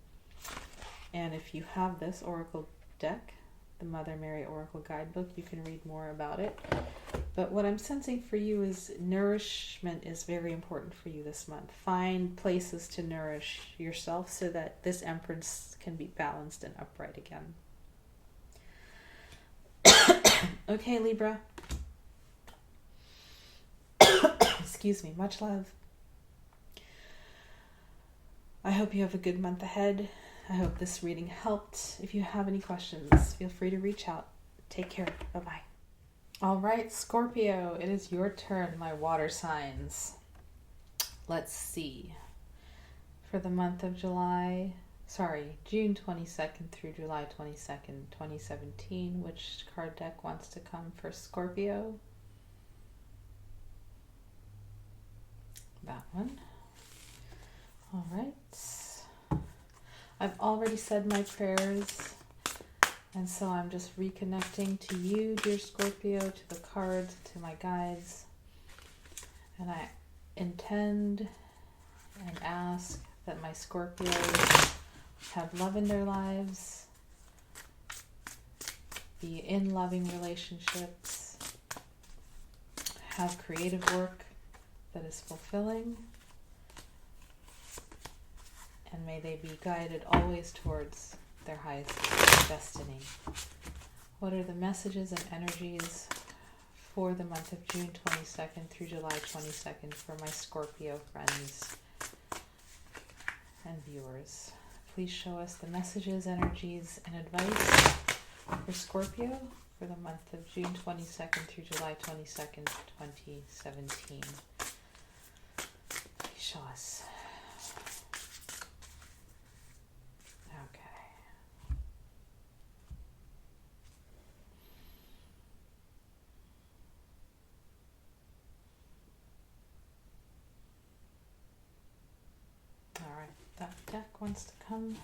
if you have this oracle deck, the Mother Mary Oracle Guidebook, you can read more about it. But what I'm sensing for you is nourishment is very important for you this month. Find places to nourish yourself so that this Empress can be balanced and upright again. Okay, Libra. Excuse me, much love. I hope you have a good month ahead. I hope this reading helped. If you have any questions, feel free to reach out. Take care. Bye-bye. All right, Scorpio, it is your turn, my water signs. Let's see. For the month of June 22nd through July 22nd, 2017, which card deck wants to come for Scorpio? That one. All right. I've already said my prayers, and so I'm just reconnecting to you, dear Scorpio, to the cards, to my guides. And I intend and ask that my Scorpios have love in their lives, be in loving relationships, have creative work that is fulfilling, and may they be guided always towards their highest destiny. What are the messages and energies for the month of June 22nd through July 22nd for my Scorpio friends and viewers? Please show us the messages, energies, and advice for Scorpio for the month of June 22nd through July 22nd, 2017. Please show us. That deck wants to come.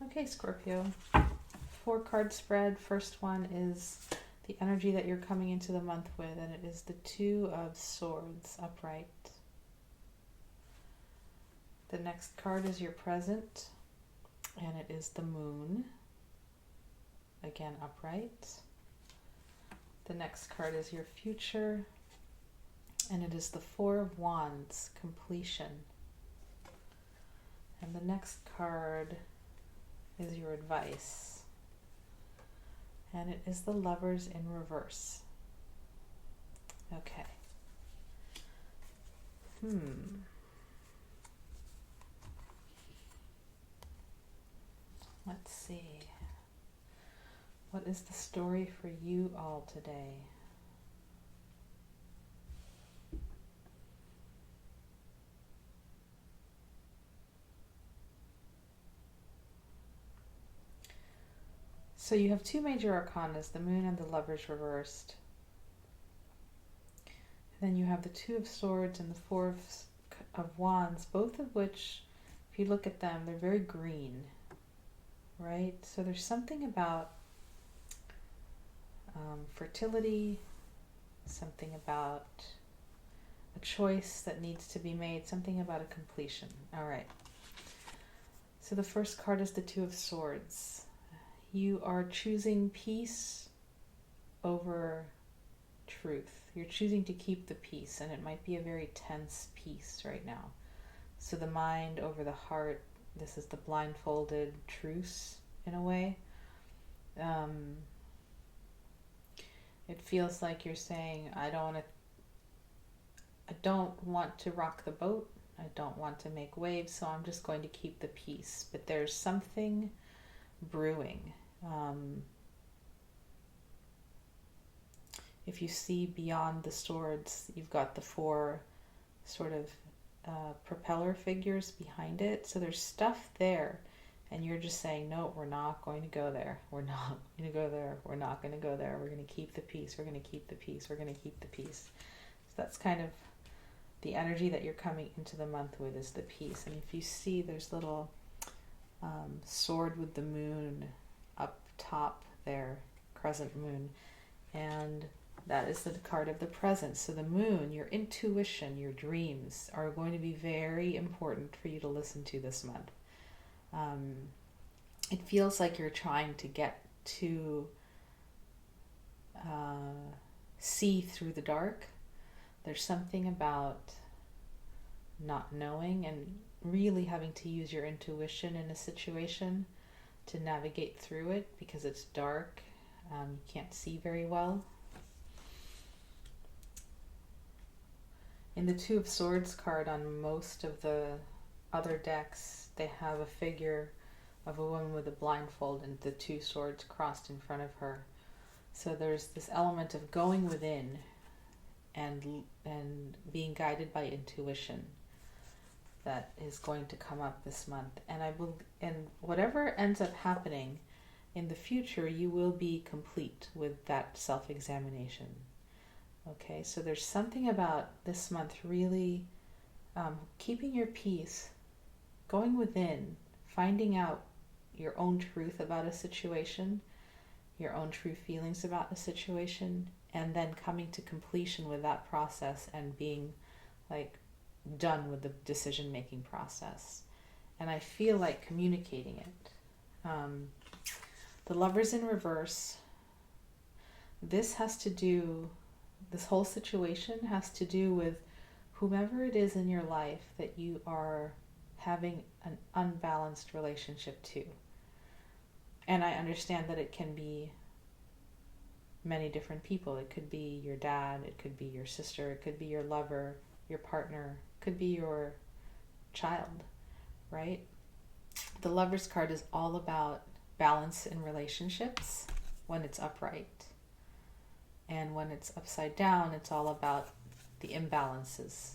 Okay, Scorpio. 4-card spread. First one is the energy that you're coming into the month with, and it is the Two of Swords upright. The next card is your present, and it is the Moon, again upright. The next card is your future, and it is the Four of Wands, completion. And the next card is your advice, and it is the Lovers in reverse. Okay. Let's see. What is the story for you all today? So you have two major arcanas, the Moon and the Lovers reversed. And then you have the Two of Swords and the Four of Wands, both of which, if you look at them, they're very green, right? So there's something about fertility, something about a choice that needs to be made, something about a completion. All right. So the first card is the Two of Swords. You are choosing peace over truth. You're choosing to keep the peace, and it might be a very tense peace right now. So the mind over the heart, this is the blindfolded truce in a way. It feels like you're saying, I don't want to rock the boat. I don't want to make waves, so I'm just going to keep the peace. But there's something brewing. If you see beyond the swords, you've got the four sort of propeller figures behind it. So there's stuff there, and you're just saying, no, we're not going to go there. We're not going to go there. We're not going to go there. We're going to keep the peace. We're going to keep the peace. We're going to keep the peace. So that's kind of the energy that you're coming into the month with, is the peace. And if you see, there's little sword with the moon up top there, crescent moon, and that is the card of the present. So the moon, your intuition, your dreams are going to be very important for you to listen to this month. It feels like you're trying to get to see through the dark. There's something about not knowing and really having to use your intuition in a situation to navigate through it, because it's dark. You can't see very well. In the Two of Swords card on most of the other decks, they have a figure of a woman with a blindfold and the two swords crossed in front of her. So there's this element of going within and being guided by intuition that is going to come up this month. And whatever ends up happening in the future, you will be complete with that self-examination. Okay, so there's something about this month really keeping your peace, going within, finding out your own truth about a situation, your own true feelings about a situation, and then coming to completion with that process and being like done with the decision-making process. And I feel like communicating it. The Lovers in reverse, this whole situation has to do with whomever it is in your life that you are having an unbalanced relationship to. And I understand that it can be many different people. It could be your dad, it could be your sister, it could be your lover, your partner, it could be your child, right? The Lovers card is all about balance in relationships when it's upright. And when it's upside down, it's all about the imbalances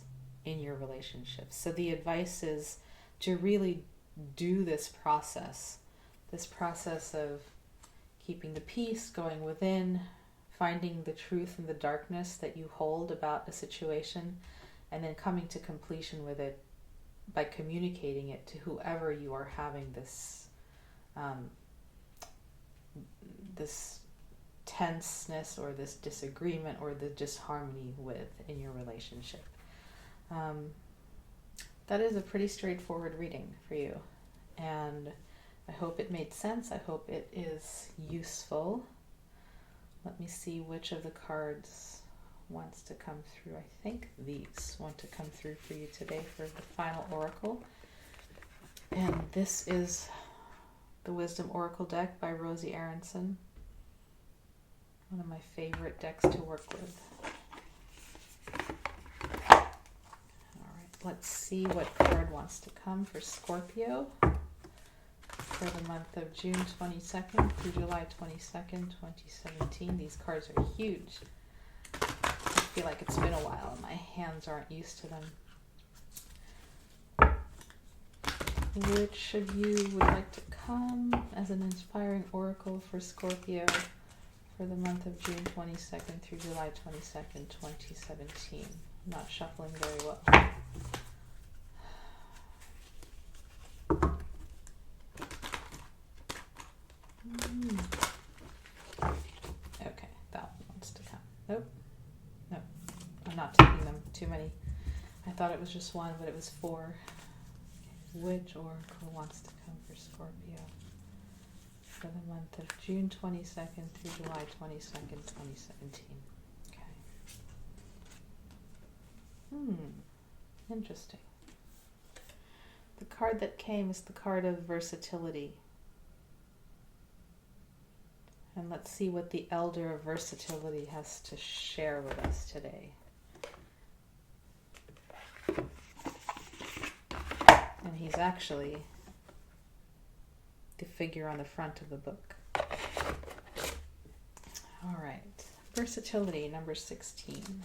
in your relationships. So the advice is to really do this process of keeping the peace, going within, finding the truth in the darkness that you hold about a situation, and then coming to completion with it by communicating it to whoever you are having this tenseness or this disagreement or the disharmony with in your relationship. That is a pretty straightforward reading for you, and I hope it made sense. I hope it is useful. Let me see which of the cards wants to come through. I think these want to come through for you today for the final oracle. And this is the Wisdom Oracle deck by Rosie Aronson. One of my favorite decks to work with. Let's see what card wants to come for Scorpio for the month of June 22nd through July 22nd, 2017. These cards are huge. I feel like it's been a while and my hands aren't used to them. Which of you would like to come as an inspiring oracle for Scorpio for the month of June 22nd through July 22nd, 2017? I'm not shuffling very well. Okay, that one wants to come. Nope. I'm not taking them. Too many. I thought it was just one, but it was 4. Which oracle wants to come for Scorpio for the month of June 22nd through July 22nd, 2017? Interesting. The card that came is the card of versatility. And let's see what the Elder of Versatility has to share with us today. And he's actually the figure on the front of the book. All right. Versatility, number 16.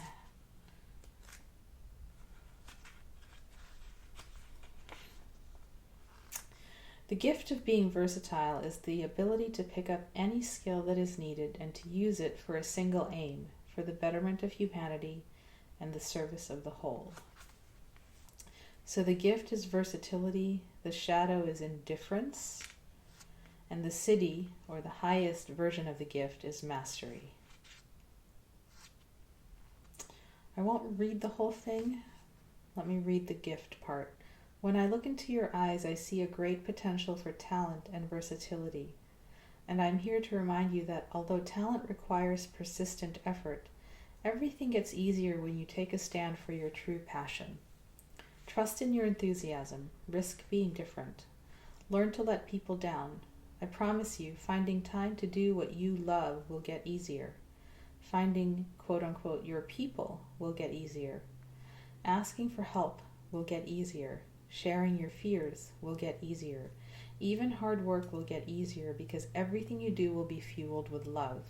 The gift of being versatile is the ability to pick up any skill that is needed and to use it for a single aim, for the betterment of humanity and the service of the whole. So the gift is versatility, the shadow is indifference, and the siddhi, or the highest version of the gift, is mastery. I won't read the whole thing. Let me read the gift part. When I look into your eyes, I see a great potential for talent and versatility. And I'm here to remind you that although talent requires persistent effort, everything gets easier when you take a stand for your true passion. Trust in your enthusiasm. Risk being different. Learn to let people down. I promise you, finding time to do what you love will get easier. Finding, quote-unquote, your people will get easier. Asking for help will get easier. Sharing your fears will get easier. Even hard work will get easier because everything you do will be fueled with love.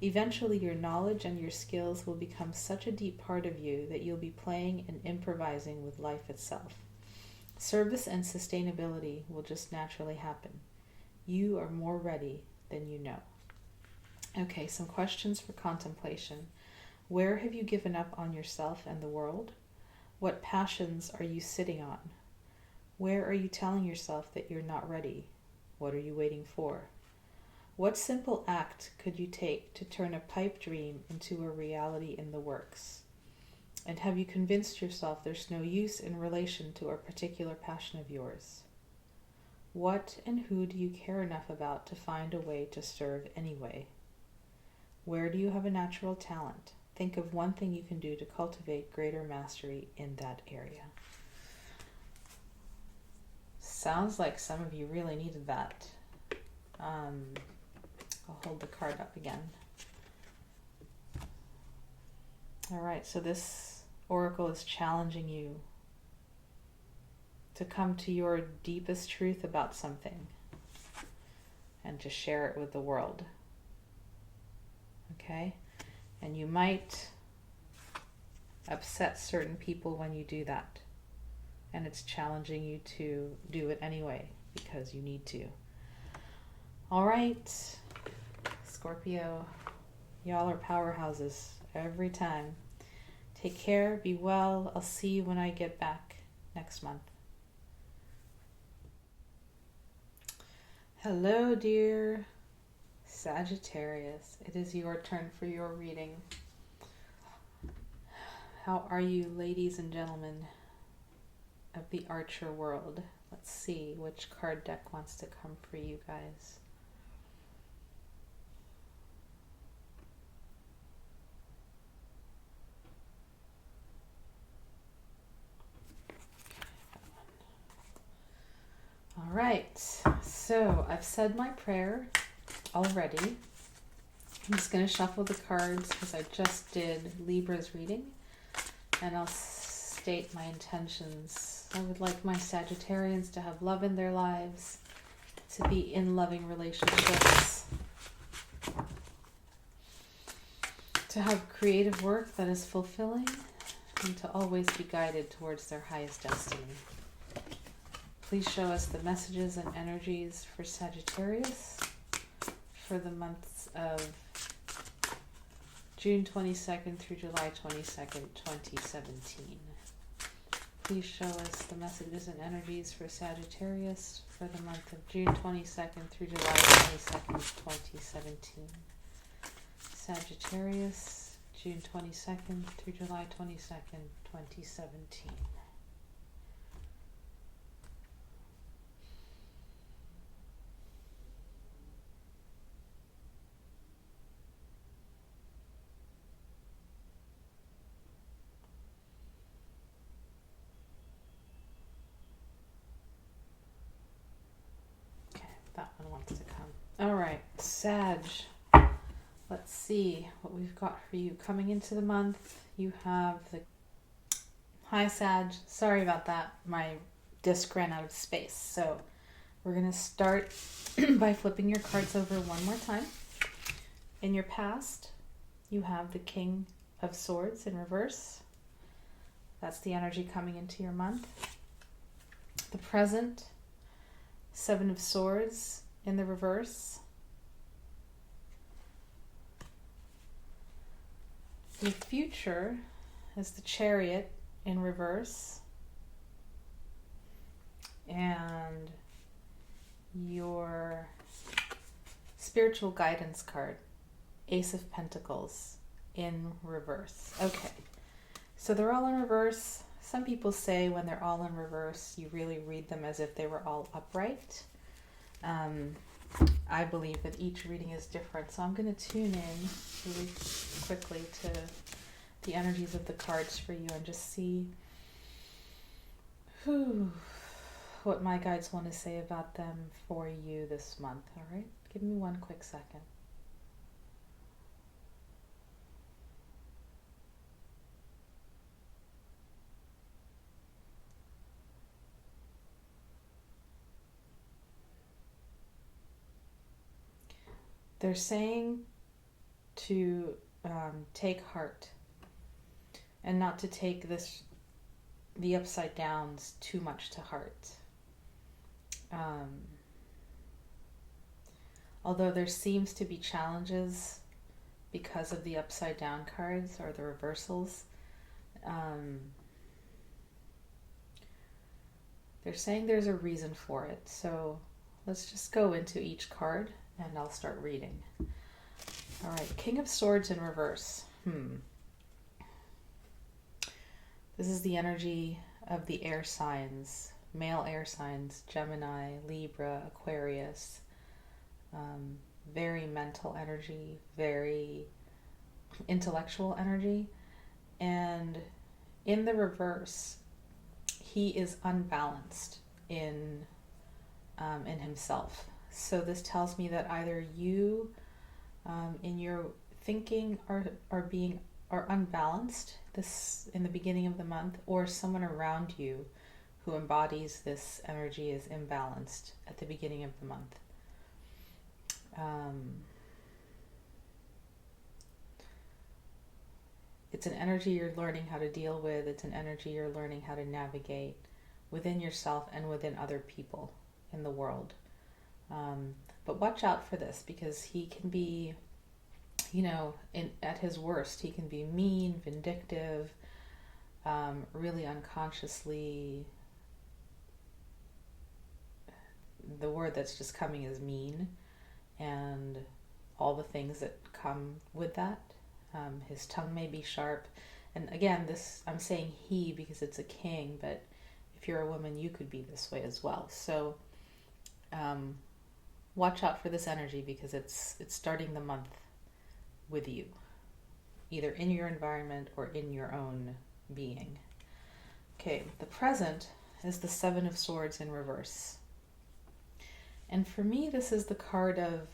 Eventually, your knowledge and your skills will become such a deep part of you that you'll be playing and improvising with life itself. Service and sustainability will just naturally happen. You are more ready than you know. Okay, some questions for contemplation. Where have you given up on yourself and the world? What passions are you sitting on? Where are you telling yourself that you're not ready? What are you waiting for? What simple act could you take to turn a pipe dream into a reality in the works? And have you convinced yourself there's no use in relation to a particular passion of yours? What and who do you care enough about to find a way to serve anyway? Where do you have a natural talent? Think of one thing you can do to cultivate greater mastery in that area. Sounds like some of you really needed that. I'll hold the card up again. All right, so this oracle is challenging you to come to your deepest truth about something and to share it with the world. Okay? And you might upset certain people when you do that. And it's challenging you to do it anyway because you need to. All right, Scorpio, y'all are powerhouses every time. Take care, be well. I'll see you when I get back next month. Hello, dear Sagittarius, it is your turn for your reading. How are you, ladies and gentlemen of the Archer world? Let's see which card deck wants to come for you guys. All right, so I've said my prayer already. I'm just going to shuffle the cards because I just did Libra's reading, and I'll state my intentions. I would like my Sagittarians to have love in their lives, to be in loving relationships, to have creative work that is fulfilling, and to always be guided towards their highest destiny. Please show us the messages and energies for Sagittarius for the months of June 22nd through July 22nd, 2017. Please show us the messages and energies for Sagittarius for the month of June 22nd through July 22nd, 2017. Sagittarius, June 22nd through July 22nd, 2017. That one wants to come. All right, Sag. Let's see what we've got for you coming into the month. You have the... Hi, Sag. Sorry about that. My disc ran out of space. So we're going to start by flipping your cards over one more time. In your past, you have the King of Swords in reverse. That's the energy coming into your month. The present, Seven of Swords in the reverse. The future is the Chariot in reverse. And your spiritual guidance card, Ace of Pentacles in reverse. Okay, so they're all in reverse. Some people say when they're all in reverse, you really read them as if they were all upright. I believe that each reading is different, so I'm going to tune in really quickly to the energies of the cards for you and just see what my guides want to say about them for you this month. All right? Give me one quick second. They're saying to take heart and not to take the upside downs too much to heart. Although there seems to be challenges because of the upside down cards or the reversals, they're saying there's a reason for it. So let's just go into each card and I'll start reading. All right, King of Swords in reverse. This is the energy of the air signs, male air signs, Gemini, Libra, Aquarius. Very mental energy, very intellectual energy. And in the reverse, he is unbalanced in himself. So this tells me that either you in your thinking are unbalanced this in the beginning of the month, or someone around you who embodies this energy is imbalanced at the beginning of the month. It's an energy you're learning how to deal with. It's an energy you're learning how to navigate within yourself and within other people in the world. But watch out for this, because he can be, at his worst, he can be mean, vindictive, really unconsciously. The word that's just coming is mean, and all the things that come with that. His tongue may be sharp. And again, I'm saying he because it's a king, but if you're a woman, you could be this way as well. So watch out for this energy because it's starting the month with you, either in your environment or in your own being. Okay, the present is the Seven of Swords in reverse. And for me, this is the card of,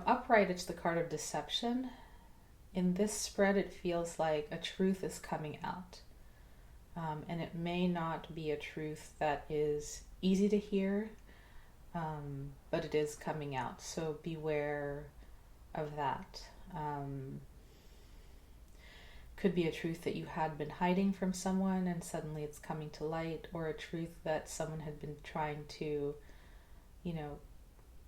upright, it's the card of deception. In this spread, it feels like a truth is coming out. And it may not be a truth that is easy to hear, but it is coming out. So beware of that. Could be a truth that you had been hiding from someone and suddenly it's coming to light, or a truth that someone had been trying to,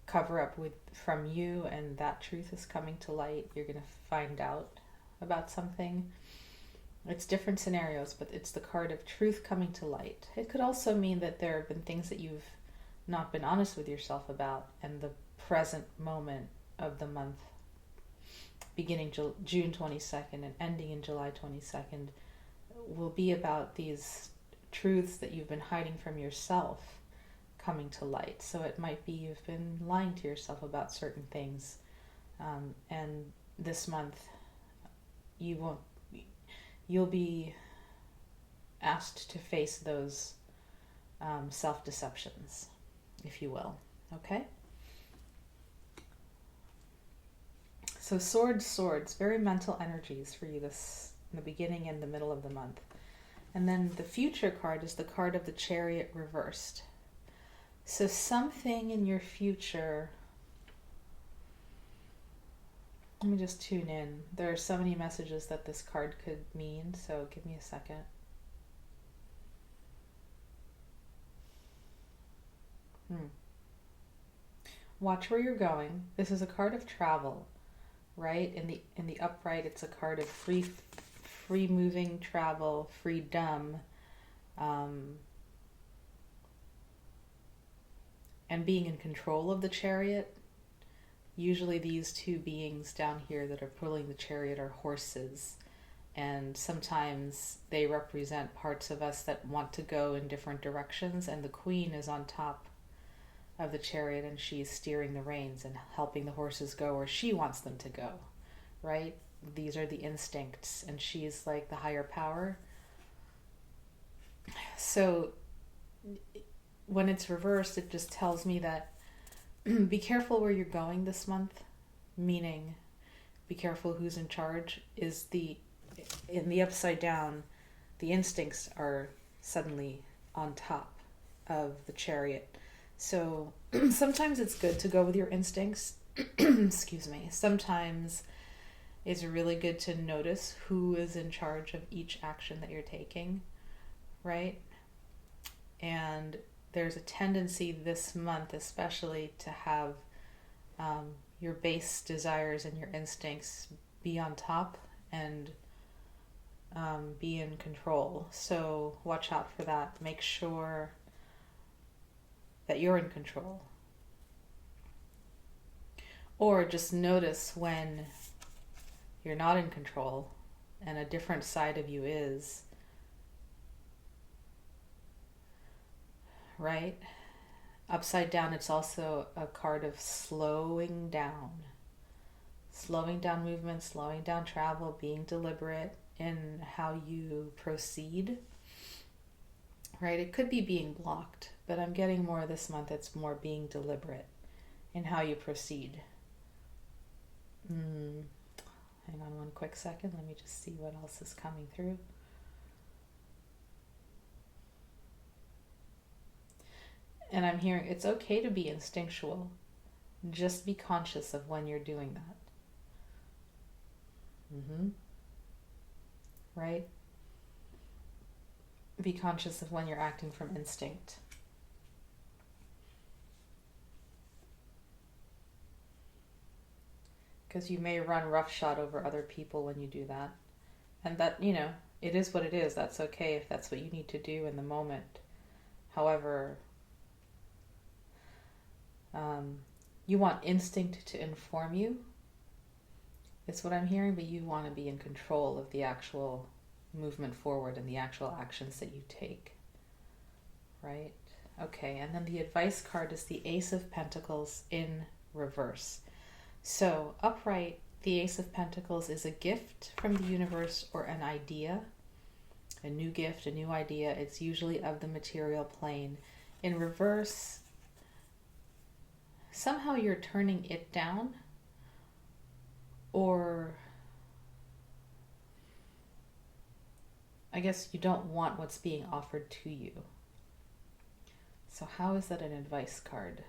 cover up from you, and that truth is coming to light. You're going to find out about something. It's different scenarios, but it's the card of truth coming to light. It could also mean that there have been things that you've not been honest with yourself about, and the present moment of the month, beginning June 22nd and ending in July 22nd, will be about these truths that you've been hiding from yourself coming to light. So it might be you've been lying to yourself about certain things, and this month you'll be asked to face those self-deceptions, if you will. Okay? So swords, very mental energies for you this in the beginning and the middle of the month. And then the future card is the card of the Chariot reversed. So something in your future, let me just tune in. There are so many messages that this card could mean, so give me a second. Watch where you're going. This is a card of travel, right? In the upright, it's a card of free moving travel, freedom, and being in control of the chariot. Usually these two beings down here that are pulling the chariot are horses, and sometimes they represent parts of us that want to go in different directions, and the queen is on top of the chariot and she's steering the reins and helping the horses go where she wants them to go, right? These are the instincts, and she's like the higher power. So when it's reversed, it just tells me that be careful where you're going this month, meaning be careful who's in charge. In the upside down, the instincts are suddenly on top of the chariot. So sometimes it's good to go with your instincts. Excuse me. Sometimes it's really good to notice who is in charge of each action that you're taking, right? And there's a tendency this month especially to have your base desires and your instincts be on top and be in control. So watch out for that. Make sure that you're in control. Or just notice when you're not in control and a different side of you is. Right? Upside down, it's also a card of slowing down. Slowing down movement, slowing down travel, being deliberate in how you proceed. Right? It could be being blocked, but I'm getting more this month, it's more being deliberate in how you proceed. Hang on one quick second. Let me just see what else is coming through. And I'm hearing it's okay to be instinctual. Just be conscious of when you're doing that. Right? Be conscious of when you're acting from instinct. Because you may run roughshod over other people when you do that. And that, it is what it is. That's okay if that's what you need to do in the moment. However, You want instinct to inform you. It's what I'm hearing, but you want to be in control of the actual movement forward and the actual actions that you take. Right? Okay, and then the advice card is the Ace of Pentacles in reverse. So, upright, the Ace of Pentacles is a gift from the universe or an idea, a new gift, a new idea. It's usually of the material plane. In reverse, somehow you're turning it down, or I guess you don't want what's being offered to you. So how is that an advice card?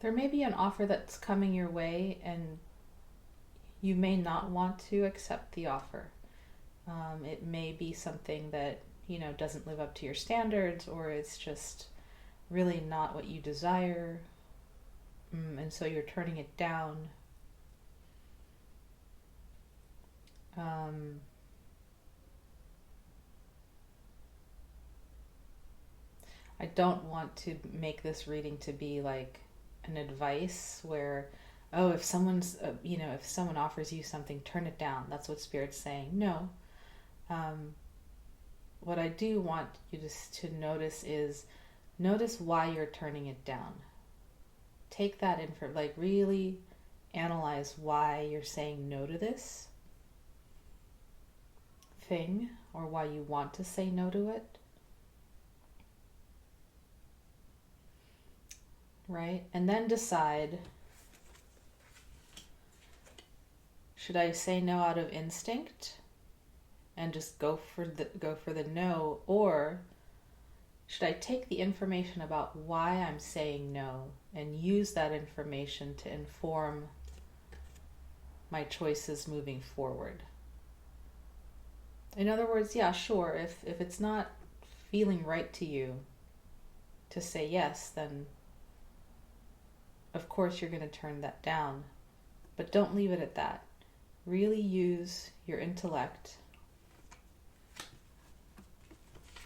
There may be an offer that's coming your way and you may not want to accept the offer. It may be something that, doesn't live up to your standards, or it's just really not what you desire. And so you're turning it down. I don't want to make this reading to be like an advice where, oh, if someone's, if someone offers you something, turn it down. That's what Spirit's saying. No. What I do want you to notice is, notice why you're turning it down. Take that in for, really analyze why you're saying no to this thing, or why you want to say no to it. Right? And then decide, should I say no out of instinct and just go for the no, or should I take the information about why I'm saying no and use that information to inform my choices moving forward? In other words, yeah, sure, if it's not feeling right to you to say yes, then of course you're going to turn that down. But don't leave it at that. Really use your intellect,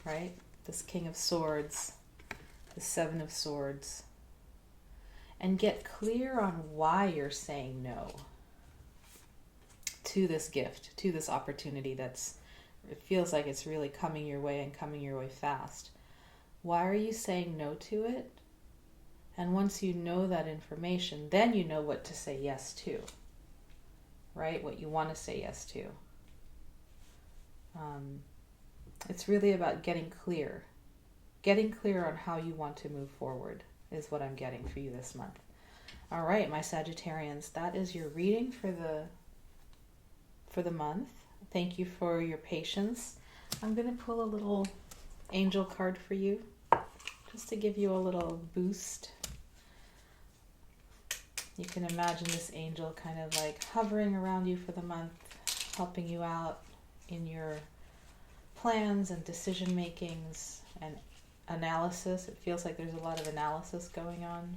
right? This King of Swords, the Seven of Swords, and get clear on why you're saying no to this gift, to this opportunity it feels like it's really coming your way and coming your way fast. Why are you saying no to it? And once you know that information, then you know what to say yes to, right? What you want to say yes to. It's really about getting clear. Getting clear on how you want to move forward is what I'm getting for you this month. All right, my Sagittarians, that is your reading for the month. Thank you for your patience. I'm going to pull a little angel card for you, just to give you a little boost. You can imagine this angel kind of like hovering around you for the month, helping you out in your plans and decision makings and analysis. It feels like there's a lot of analysis going on.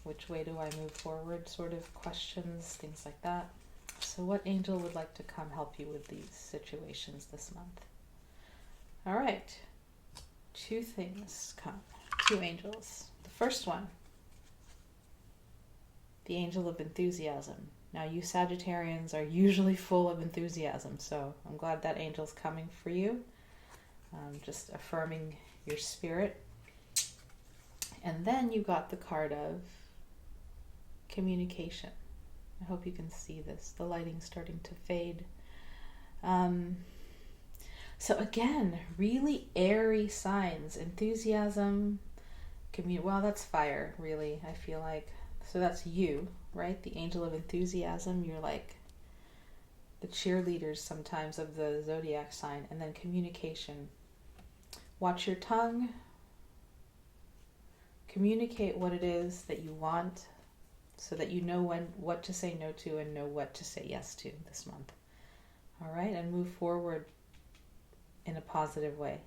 Which way do I move forward? Sort of questions, things like that. So what angel would like to come help you with these situations this month? All right. Two things come. Two angels. The first one, the angel of enthusiasm. Now, you Sagittarians are usually full of enthusiasm, so I'm glad that angel's coming for you. Just affirming your spirit. And then you got the card of communication. I hope you can see this. The lighting's starting to fade. So again, really airy signs. Enthusiasm, well, that's fire, really, I feel like. So that's you, right? The angel of enthusiasm. You're like the cheerleaders sometimes of the zodiac sign. And then communication. Watch your tongue. Communicate what it is that you want, so that you know what to say no to and know what to say yes to this month. All right, and move forward in a positive way.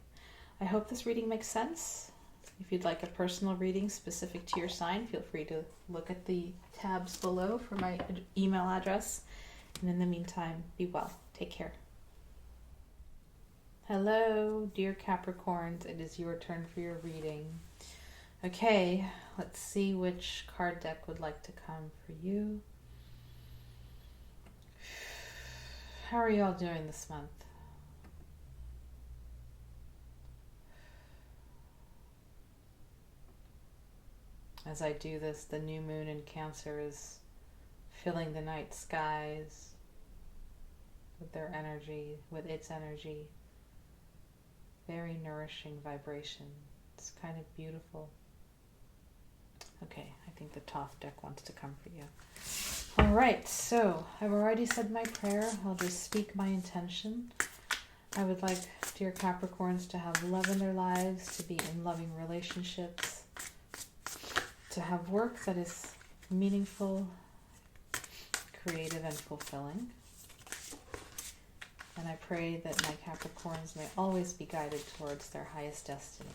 I hope this reading makes sense. If you'd like a personal reading specific to your sign, feel free to look at the tabs below for my email address. And in the meantime, be well. Take care. Hello, dear Capricorns. It is your turn for your reading. Okay, let's see which card deck would like to come for you. How are y'all doing this month? As I do this, the new moon in Cancer is filling the night skies with their energy, with its energy. Very nourishing vibration. It's kind of beautiful. Okay, I think the Toph deck wants to come for you. All right, so I've already said my prayer. I'll just speak my intention. I would like dear Capricorns to have love in their lives, to be in loving relationships, to have work that is meaningful, creative, and fulfilling. And I pray that my Capricorns may always be guided towards their highest destiny.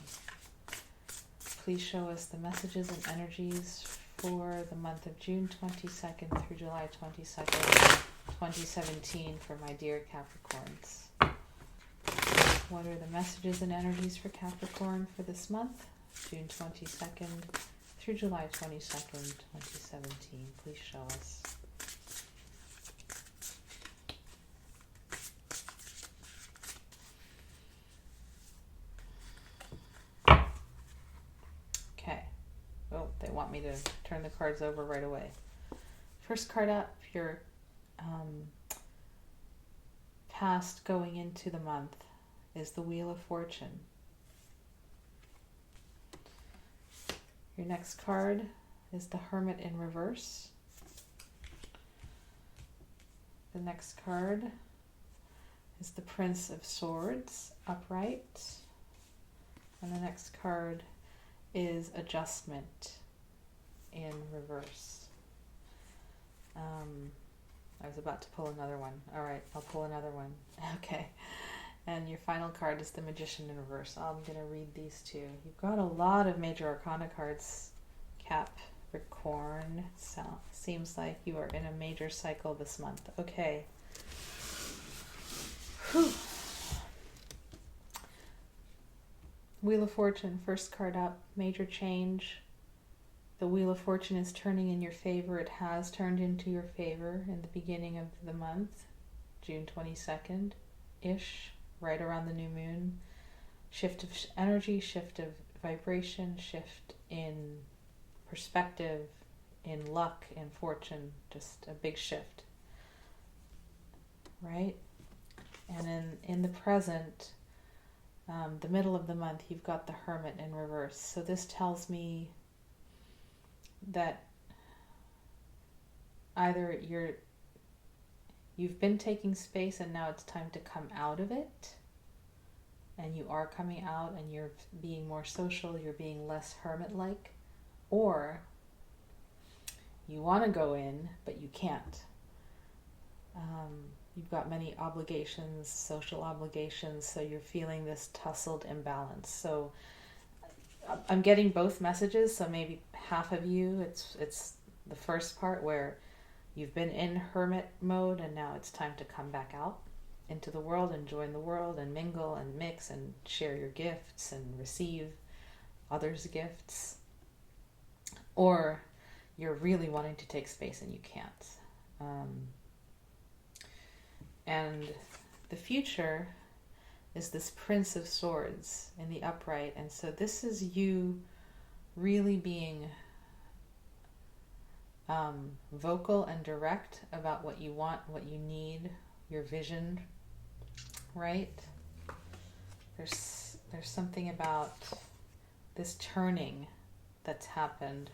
Please show us the messages and energies for the month of June 22nd through July 22nd, 2017 for my dear Capricorns. What are the messages and energies for Capricorn for this month, June 22nd through July 22nd, 2017? Please show us. Okay. Oh, they want me to turn the cards over right away. First card up, your past going into the month is the Wheel of Fortune. Your next card is the Hermit in reverse. The next card is the Prince of Swords upright. And the next card is Adjustment in reverse. I was about to pull another one. All right, I'll pull another one. Okay. And your final card is the Magician in reverse. I'm going to read these two. You've got a lot of major arcana cards, Capricorn. So seems like you are in a major cycle this month. Okay. Whew. Wheel of Fortune, first card up, major change. The Wheel of Fortune is turning in your favor. It has turned into your favor in the beginning of the month, June 22nd-ish, right around the new moon. Shift of energy, shift of vibration, shift in perspective, in luck, in fortune, just a big shift, right? And in the present, the middle of the month, you've got the Hermit in reverse. So this tells me that either you've been taking space and now it's time to come out of it, and you are coming out and you're being more social, you're being less hermit-like, or you want to go in but you can't. You've got many obligations, social obligations, so you're feeling this tussled imbalance. So I'm getting both messages, so maybe half of you, it's the first part where you've been in hermit mode and now it's time to come back out into the world and join the world and mingle and mix and share your gifts and receive others' gifts. Or you're really wanting to take space and you can't. And the future is this Prince of Swords in the upright. And so this is you really being vocal and direct about what you want, what you need, your vision, right? There's something about this turning that's happened.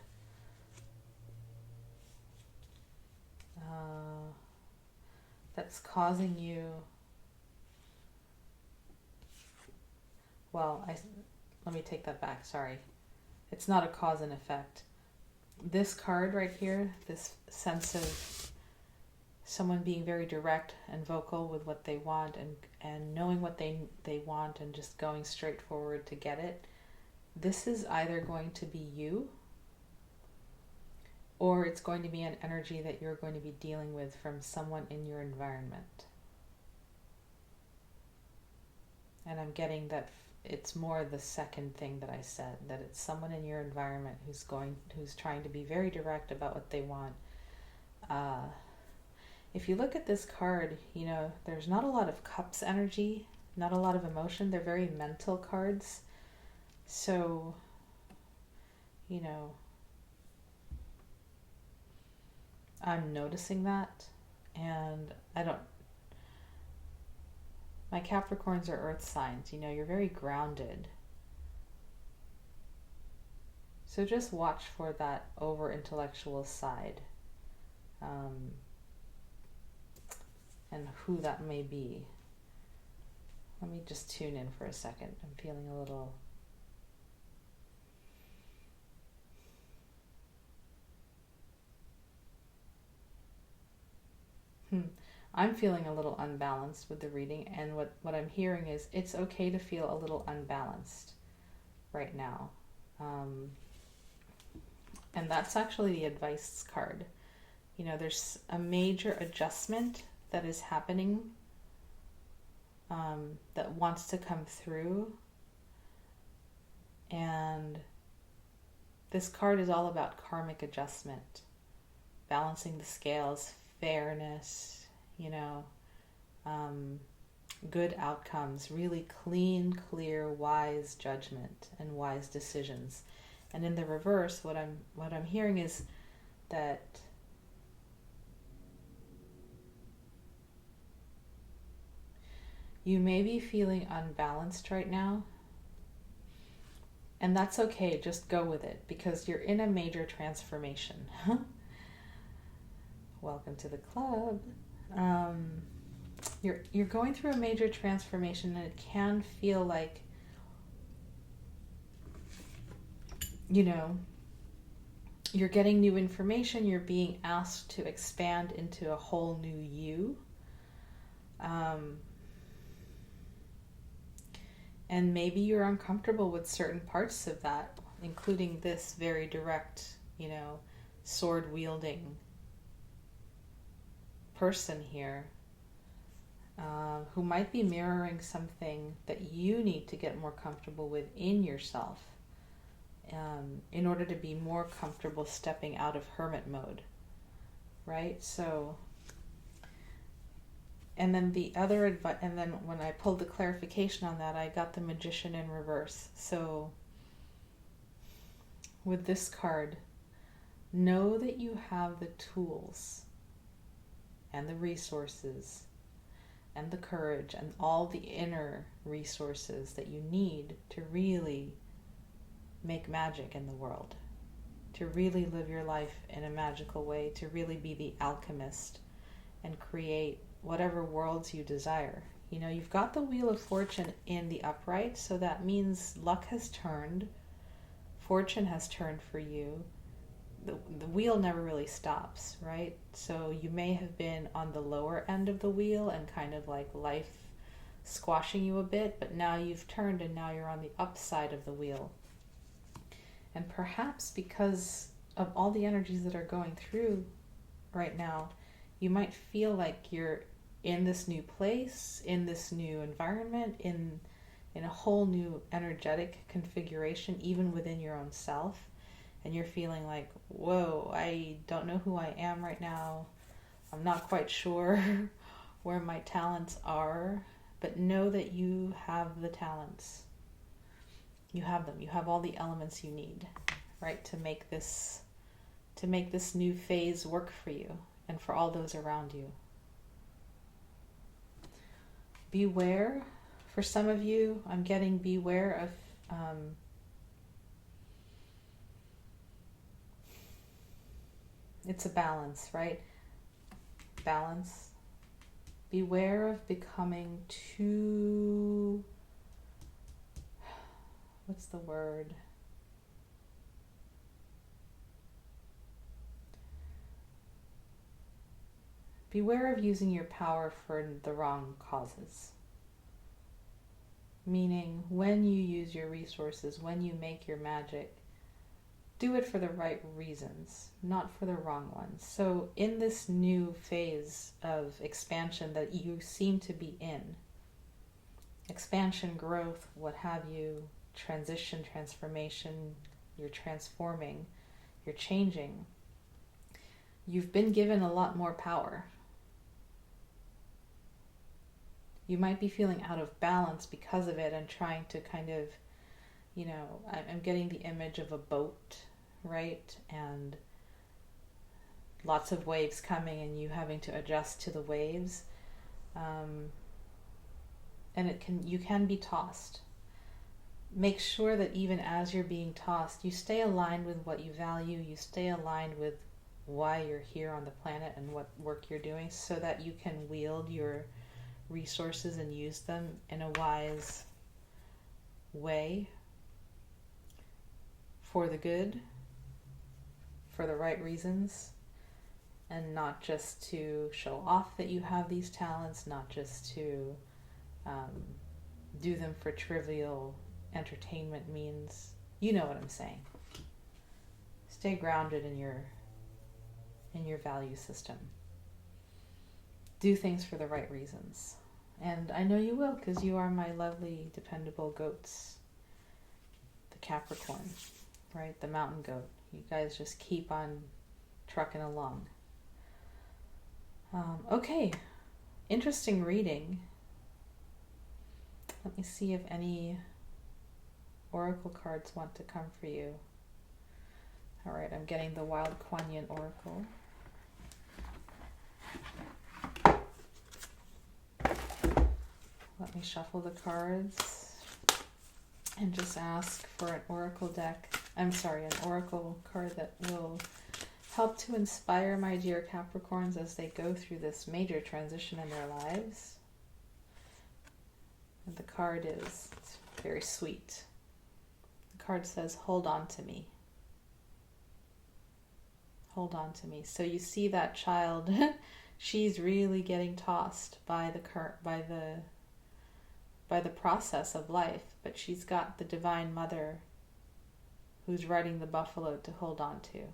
That's causing you, well, let me take that back, sorry. It's not a cause and effect. This card right here, this sense of someone being very direct and vocal with what they want and knowing what they want and just going straight forward to get it, this is either going to be you, or it's going to be an energy that you're going to be dealing with from someone in your environment. And I'm getting that it's more the second thing that I said, that it's someone in your environment who's trying to be very direct about what they want. If you look at this card, you know, there's not a lot of cups energy, not a lot of emotion. They're very mental cards. So, you know, I'm noticing that, and my Capricorns are earth signs, you know, you're very grounded. So just watch for that over intellectual side, and who that may be. Let me just tune in for a second. I'm feeling a little... I'm feeling a little unbalanced with the reading, and what I'm hearing is it's okay to feel a little unbalanced right now. And that's actually the advice card. You know, there's a major adjustment that is happening, that wants to come through. And this card is all about karmic adjustment, balancing the scales, fairness, you know, good outcomes, really clean, clear, wise judgment and wise decisions. And in the reverse, what I'm hearing is that you may be feeling unbalanced right now. And that's okay, just go with it, because you're in a major transformation. Welcome to the club. You're going through a major transformation, and it can feel like, you know, you're getting new information, you're being asked to expand into a whole new you. And maybe you're uncomfortable with certain parts of that, including this very direct, you know, sword-wielding person here, who might be mirroring something that you need to get more comfortable with in yourself, in order to be more comfortable stepping out of hermit mode, right? So, and then and then when I pulled the clarification on that, I got the Magician in reverse. So with this card, know that you have the tools and the resources and the courage and all the inner resources that you need to really make magic in the world, to really live your life in a magical way, to really be the alchemist and create whatever worlds you desire. You know, you've got the Wheel of Fortune in the upright, so that means luck has turned, fortune has turned for you. The wheel never really stops, right? So you may have been on the lower end of the wheel and kind of like life squashing you a bit, but now you've turned and now you're on the upside of the wheel. And perhaps because of all the energies that are going through right now, you might feel like you're in this new place, in this new environment, in a whole new energetic configuration, even within your own self. And you're feeling like, whoa, I don't know who I am right now. I'm not quite sure where my talents are, but know that you have the talents. You have them. You have all the elements you need, right, to make this new phase work for you and for all those around you. Beware. For some of you, I'm getting beware of it's a balance, right? Balance. Beware of becoming too, what's the word? Beware of using your power for the wrong causes. Meaning, when you use your resources, when you make your magic, do it for the right reasons, not for the wrong ones. So in this new phase of expansion that you seem to be in, expansion, growth, what have you, transition, transformation, you're transforming, you're changing. You've been given a lot more power. You might be feeling out of balance because of it and trying to kind of, I'm getting the image of a boat, right? And lots of waves coming and you having to adjust to the waves. And you can be tossed. Make sure that even as you're being tossed, you stay aligned with what you value, you stay aligned with why you're here on the planet and what work you're doing, so that you can wield your resources and use them in a wise way for the good, for the right reasons, and not just to show off that you have these talents, not just to do them for trivial entertainment means. You know what I'm saying. Stay grounded in your value system. Do things for the right reasons. And I know you will, because you are my lovely, dependable goats. The Capricorn, right? The mountain goat. You guys just keep on trucking along. Okay. Interesting reading. Let me see if any oracle cards want to come for you. All right, I'm getting the Wild Kuan Yin Oracle. Let me shuffle the cards and just ask for an oracle an oracle card that will help to inspire my dear Capricorns as they go through this major transition in their lives. And the card is very sweet. The card says, "Hold on to me." Hold on to me. So you see that child, she's really getting tossed by the process of life, but she's got the Divine Mother who's riding the buffalo to hold on to.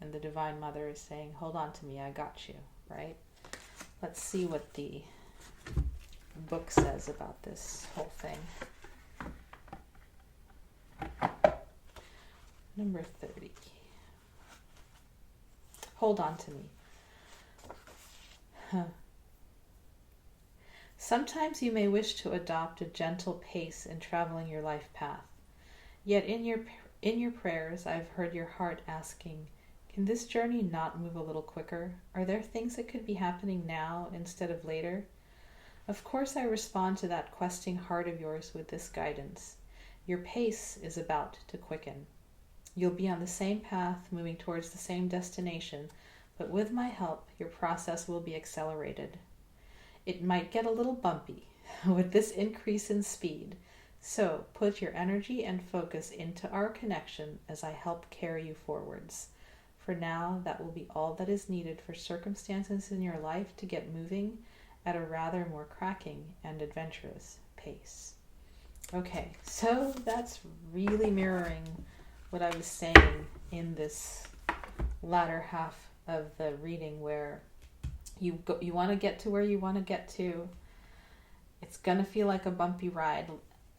And the Divine Mother is saying, "Hold on to me, I got you," right? Let's see what the book says about this whole thing. Number 30. Hold on to me. Sometimes you may wish to adopt a gentle pace in traveling your life path. Yet in your prayers, I've heard your heart asking, "Can this journey not move a little quicker? Are there things that could be happening now instead of later?" Of course, I respond to that questing heart of yours with this guidance. Your pace is about to quicken. You'll be on the same path, moving towards the same destination, but with my help, your process will be accelerated. It might get a little bumpy with this increase in speed, so put your energy and focus into our connection as I help carry you forwards. For now, that will be all that is needed for circumstances in your life to get moving at a rather more cracking and adventurous pace. Okay, so that's really mirroring what I was saying in this latter half of the reading, where you want to get to where you want to get to. It's going to feel like a bumpy ride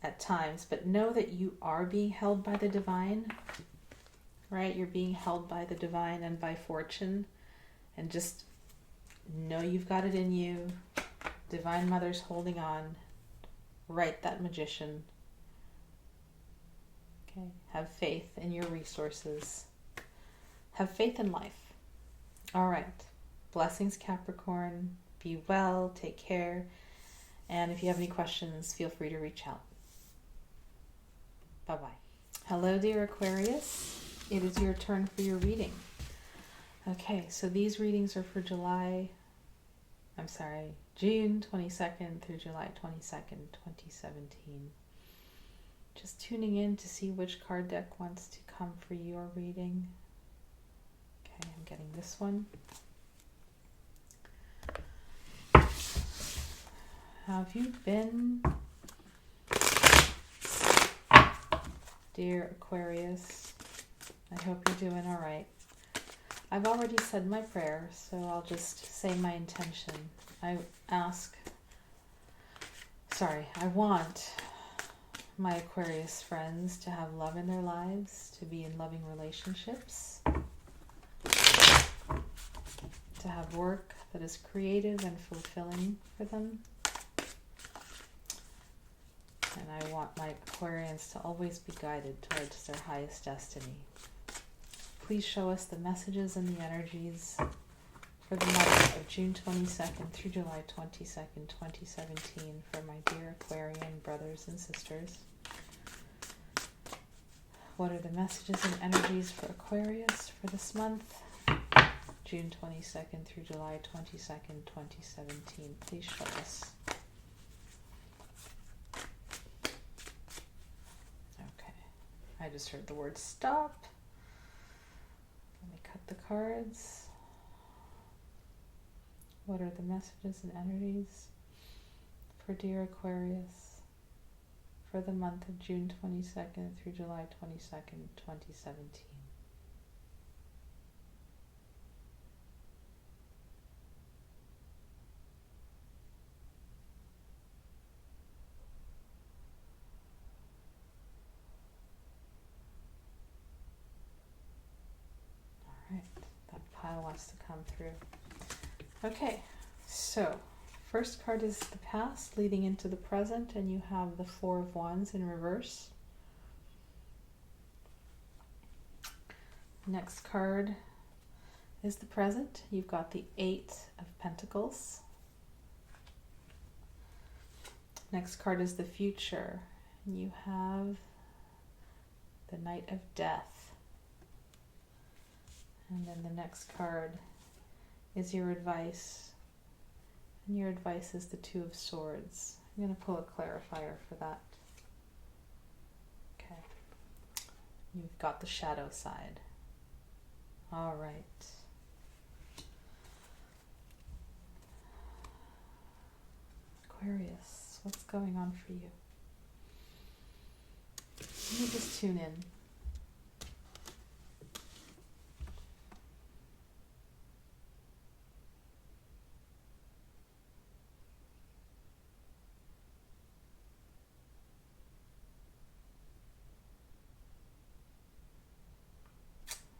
at times, but know that you are being held by the divine, right? You're being held by the divine and by fortune, and just know you've got it in you. Divine Mother's holding on. Right, that magician. Okay, have faith in your resources. Have faith in life. All right. Blessings, Capricorn. Be well. Take care. And if you have any questions, feel free to reach out. Bye-bye. Hello, dear Aquarius. It is your turn for your reading. Okay, so these readings are for June 22nd through July 22nd, 2017. Just tuning in to see which card deck wants to come for your reading. Okay, I'm getting this one. How have you been, dear Aquarius? I hope you're doing all right. I've already said my prayer, so I'll just say my intention. I ask I want my Aquarius friends to have love in their lives, to be in loving relationships, to have work that is creative and fulfilling for them. And I want my Aquarians to always be guided towards their highest destiny. Please show us the messages and the energies for the month of June 22nd through July 22nd, 2017 for my dear Aquarian brothers and sisters. What are the messages and energies for Aquarius for this month? June 22nd through July 22nd, 2017. Please show us. Okay. I just heard the word stop. Let me cut the cards. What are the messages and energies for dear Aquarius for the month of June 22nd through July 22nd, 2017? All right, that pile wants to come through. Okay, so first card is the past leading into the present, and you have the Four of Wands in reverse. Next card is the present. You've got the Eight of Pentacles. Next card is the future, and you have the Knight of Death. And then the next card is your advice, and your advice is the Two of Swords. I'm going to pull a clarifier for that. Okay. You've got the shadow side. All right. Aquarius, what's going on for you? Let me just tune in.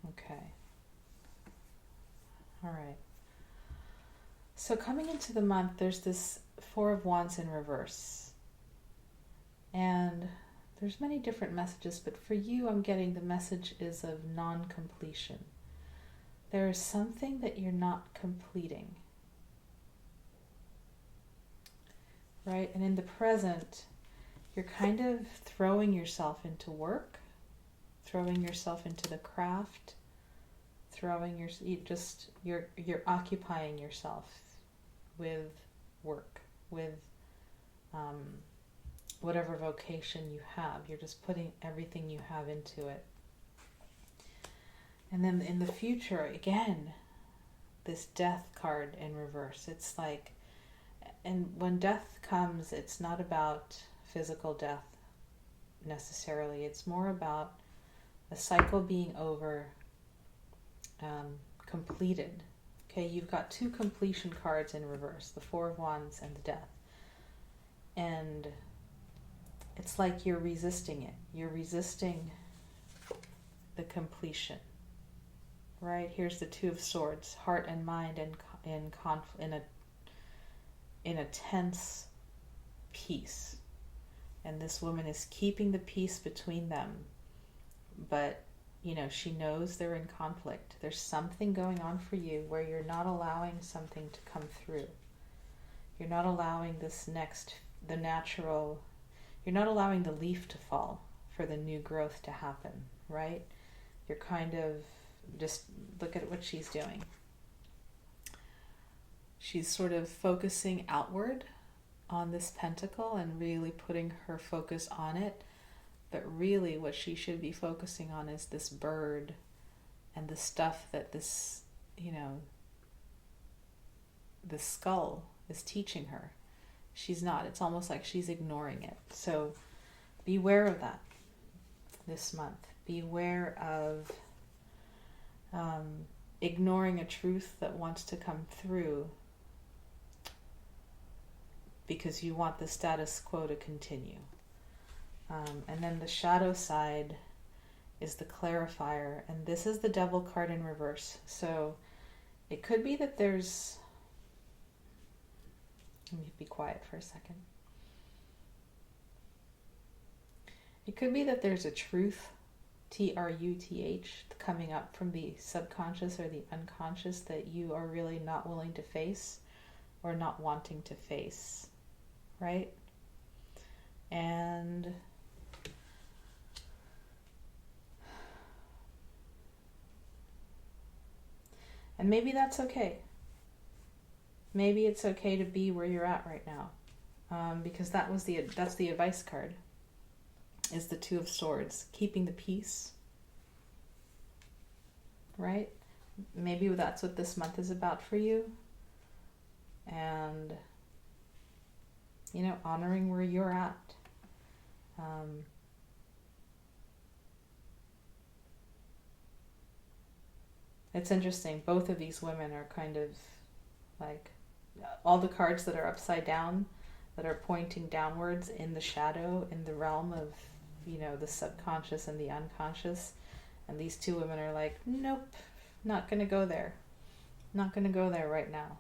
Okay. All right. So coming into the month, there's this Four of Wands in reverse. And there's many different messages, but for you, I'm getting the message is of non-completion. There is something that you're not completing. Right? And in the present, you're kind of throwing yourself into work, throwing yourself into the craft, you're occupying yourself with work, with whatever vocation you have. You're just putting everything you have into it. And then in the future, again, this Death card in reverse. It's like, and when death comes, it's not about physical death necessarily. It's more about a cycle being over, completed. Okay, you've got two completion cards in reverse, the Four of Wands and the Death. And it's like you're resisting it. You're resisting the completion. Right? Here's the Two of Swords, heart and mind in a tense peace. And this woman is keeping the peace between them. But you know, she knows they're in conflict. There's something going on for you where you're not allowing something to come through. You're not allowing you're not allowing the leaf to fall for the new growth to happen, right? You're kind of, just look at what she's doing. She's sort of focusing outward on this pentacle and really putting her focus on it. But really what she should be focusing on is this bird and the stuff that this, the skull is teaching her. She's not. It's almost like she's ignoring it. So beware of that this month. Beware of ignoring a truth that wants to come through because you want the status quo to continue. And then the shadow side is the clarifier, and this is the Devil card in reverse. So it could be that there's... Let me be quiet for a second. It could be that there's a truth, Truth, coming up from the subconscious or the unconscious that you are really not willing to face or not wanting to face, right? And maybe that's okay. Maybe it's okay to be where you're at right now, because that's the advice card, is the Two of Swords, keeping the peace, right? Maybe that's what this month is about for you, and honoring where you're at. It's interesting, both of these women are kind of like all the cards that are upside down, that are pointing downwards in the shadow, in the realm of, the subconscious and the unconscious. And these two women are like, nope, not going to go there. Not going to go there right now.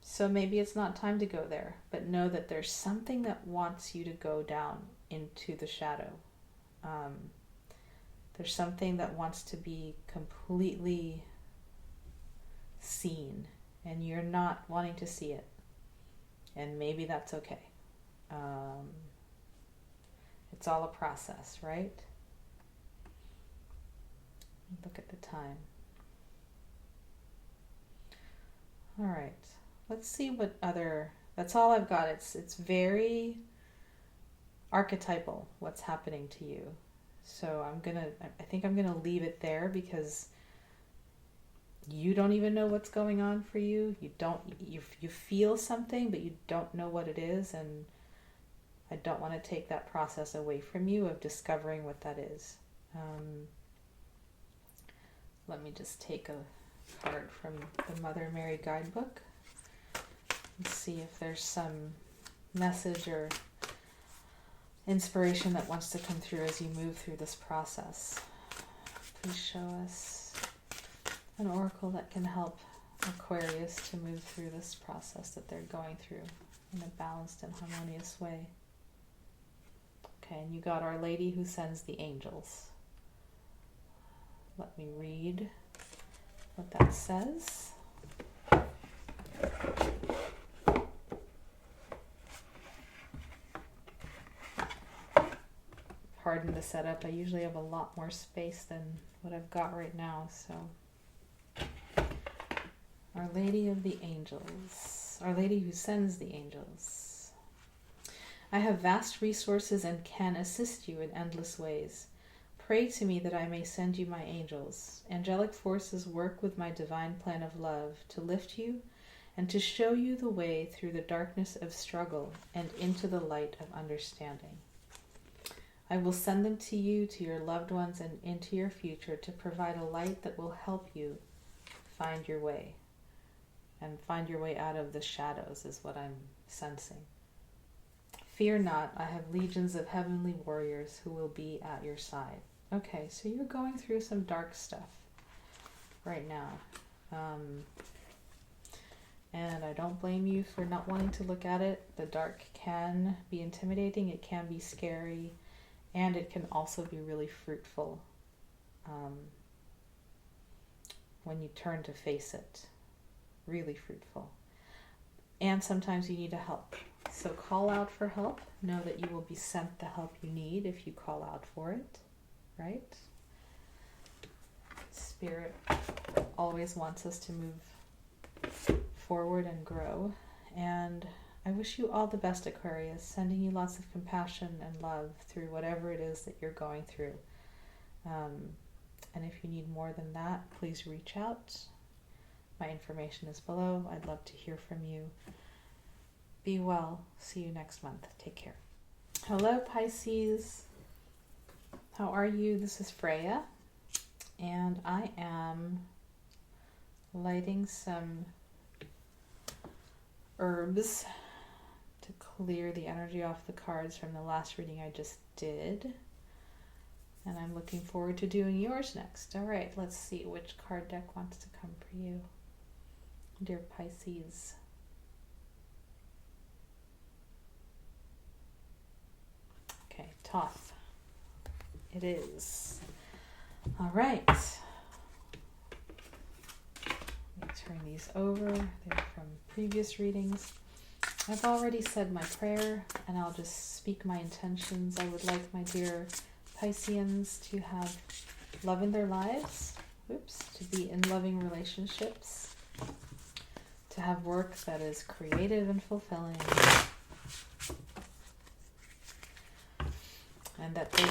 So maybe it's not time to go there, but know that there's something that wants you to go down into the shadow. There's something that wants to be completely seen, and you're not wanting to see it. And maybe that's okay. It's all a process, right? Look at the time. All right. Let's see what other... That's all I've got. It's very archetypal, what's happening to you. So I think I'm gonna leave it there, because you don't even know what's going on for you. You feel something, but you don't know what it is, and I don't want to take that process away from you of discovering what that is. Let me just take a card from the Mother Mary guidebook and see if there's some message or inspiration that wants to come through as you move through this process. Please show us an oracle that can help Aquarius to move through this process that they're going through in a balanced and harmonious way. Okay, and you got Our Lady who sends the angels. Let me read what that says. Pardon the setup. I usually have a lot more space than what I've got right now, so... Our Lady of the Angels. Our Lady who sends the angels. I have vast resources and can assist you in endless ways. Pray to me that I may send you my angels. Angelic forces work with my divine plan of love to lift you and to show you the way through the darkness of struggle and into the light of understanding. I will send them to you, to your loved ones, and into your future to provide a light that will help you find your way. And find your way out of the shadows is what I'm sensing. Fear not, I have legions of heavenly warriors who will be at your side. Okay, so you're going through some dark stuff right now. And I don't blame you for not wanting to look at it. The dark can be intimidating, it can be scary, and it can also be really fruitful when you turn to face it. Really fruitful. And sometimes you need help. So call out for help. Know that you will be sent the help you need if you call out for it. Right? Spirit always wants us to move forward and grow. And I wish you all the best, Aquarius. Sending you lots of compassion and love through whatever it is that you're going through. And if you need more than that, please reach out. My information is below. I'd love to hear from you. Be well. See you next month. Take care. Hello, Pisces. How are you? This is Freya, and I am lighting some herbs to clear the energy off the cards from the last reading I just did. And I'm looking forward to doing yours next. All right, let's see which card deck wants to come for you, dear Pisces. Okay, Thoth. It is. All right. Let me turn these over. They're from previous readings. I've already said my prayer, and I'll just speak my intentions. I would like my dear Pisceans to have love in their lives, to be in loving relationships, to have work that is creative and fulfilling, and that they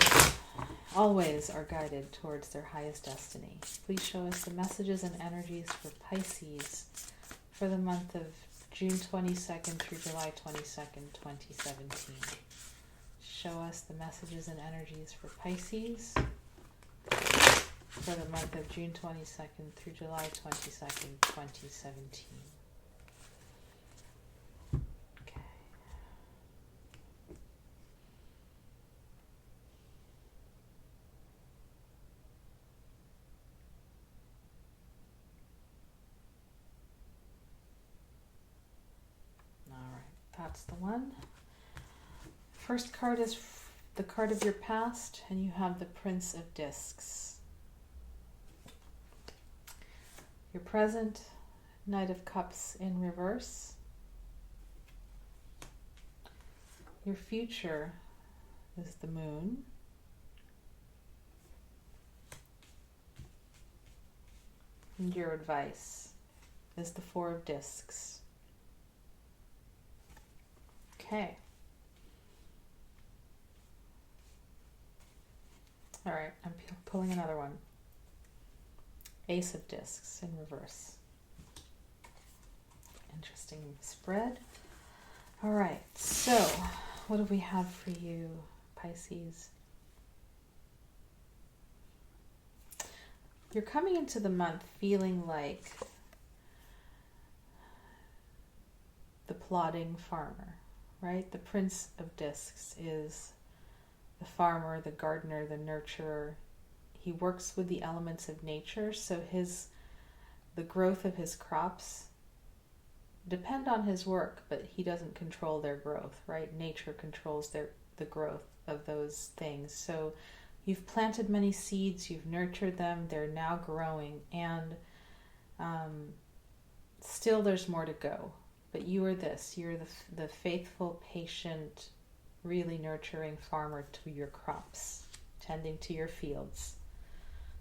always are guided towards their highest destiny. Please show us the messages and energies for Pisces for the month of June 22nd through July 22nd, 2017. Show us the messages and energies for Pisces for the month of June 22nd through July 22nd, 2017. Okay. All right, that's the one. First card is the card of your past, and you have the Prince of Discs. Your present, Knight of Cups in reverse. Your future is the Moon. And your advice is the Four of Discs. Okay. All right, I'm pulling another one. Ace of Discs in reverse. Interesting spread. All right, so what do we have for you, Pisces? You're coming into the month feeling like the plodding farmer, right? The Prince of Discs is the farmer, the gardener, the nurturer. He works with the elements of nature, so the growth of his crops depend on his work, but he doesn't control their growth, right? Nature controls the growth of those things. So you've planted many seeds, you've nurtured them, they're now growing, and still there's more to go. But you're the faithful, patient, really nurturing farmer to your crops, tending to your fields.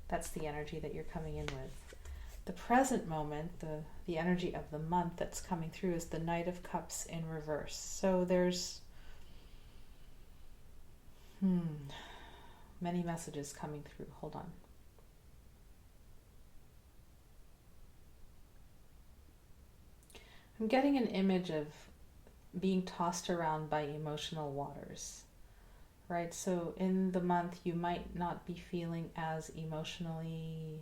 That's the energy that you're coming in with. The present moment, the energy of the month that's coming through is the Knight of Cups in reverse. So there's many messages coming through. Hold on. I'm getting an image of being tossed around by emotional waters, right? So in the month, you might not be feeling as emotionally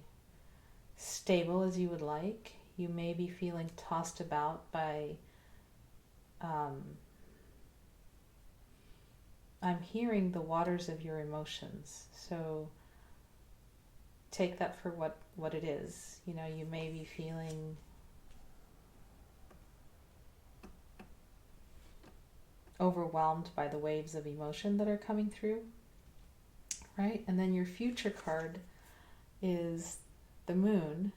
stable as you would like. You may be feeling tossed about by, I'm hearing the waters of your emotions. So take that for what it is. You know, you may be feeling overwhelmed by the waves of emotion that are coming through, right? And then your future card is the Moon.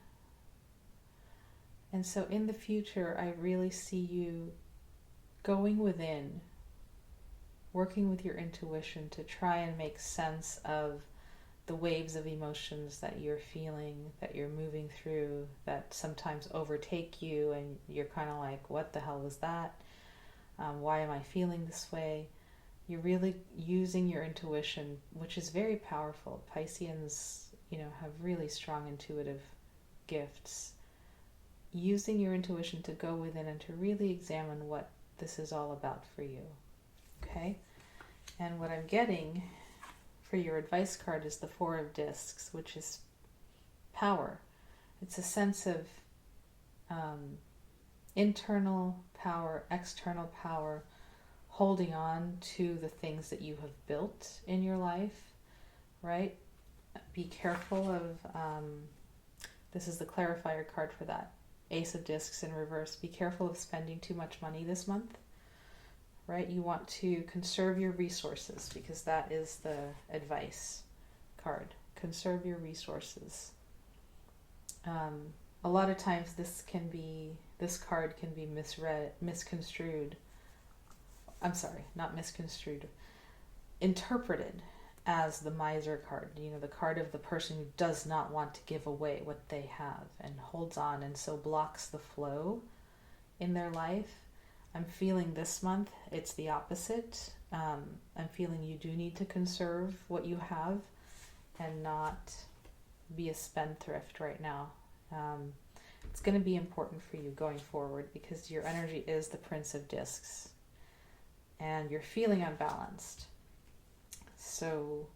And so in the future, I really see you going within, working with your intuition to try and make sense of the waves of emotions that you're feeling, that you're moving through, that sometimes overtake you and you're kind of like, what the hell was that? Why am I feeling this way? You're really using your intuition, which is very powerful. Pisceans, have really strong intuitive gifts. Using your intuition to go within and to really examine what this is all about for you. Okay? And what I'm getting for your advice card is the Four of Discs, which is power. It's a sense of internal power, external power, holding on to the things that you have built in your life, right? Be careful of, this is the clarifier card for that, Ace of Discs in reverse. Be careful of spending too much money this month, right? You want to conserve your resources because that is the advice card. Conserve your resources. A lot of times this card can be misconstrued. I'm sorry, not misconstrued. Interpreted as the miser card. You know, the card of the person who does not want to give away what they have and holds on and so blocks the flow in their life. I'm feeling this month it's the opposite. I'm feeling you do need to conserve what you have and not be a spendthrift right now. It's going to be important for you going forward because your energy is the Prince of Discs and you're feeling unbalanced. So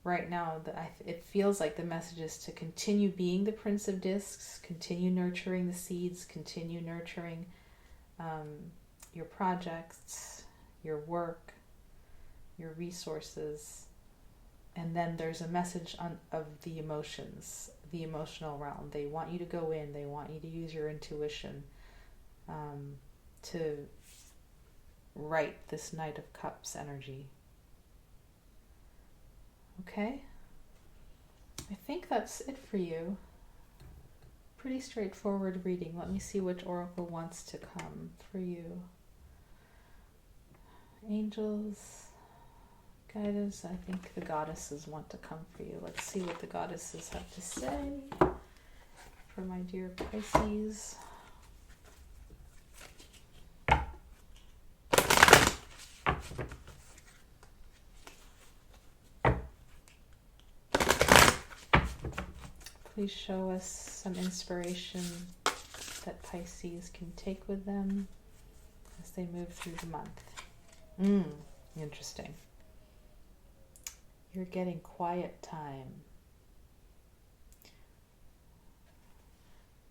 right now it feels like the message is to continue being the Prince of Discs, continue nurturing the seeds, continue nurturing your projects, your work, your resources. And then there's a message of the emotions, the emotional realm. They want you to go in. They want you to use your intuition to right this Knight of Cups energy. Okay? I think that's it for you. Pretty straightforward reading. Let me see which oracle wants to come for you. Angels, guidance. I think the goddesses want to come for you. Let's see what the goddesses have to say for my dear Pisces. Please show us some inspiration that Pisces can take with them as they move through the month. Interesting. You're getting quiet time.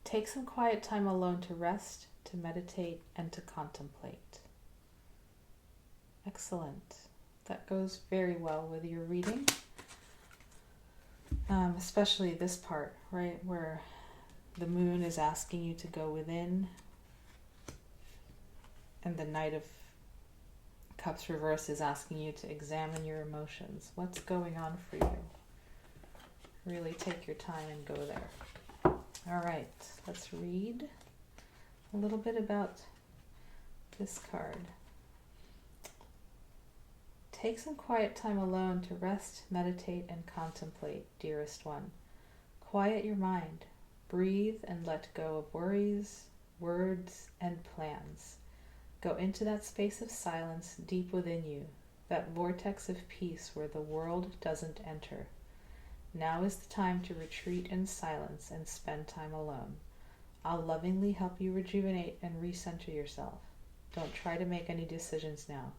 Take some quiet time alone to rest, to meditate, and to contemplate. Excellent. That goes very well with your reading. Especially this part, right, where the moon is asking you to go within and the Knight of Cups reverse is asking you to examine your emotions. What's going on for you? Really take your time and go there. All right, let's read a little bit about this card. Take some quiet time alone to rest, meditate, and contemplate, dearest one. Quiet your mind. Breathe and let go of worries, words, and plans. Go into that space of silence deep within you, that vortex of peace where the world doesn't enter. Now is the time to retreat in silence and spend time alone. I'll lovingly help you rejuvenate and recenter yourself. Don't try to make any decisions now.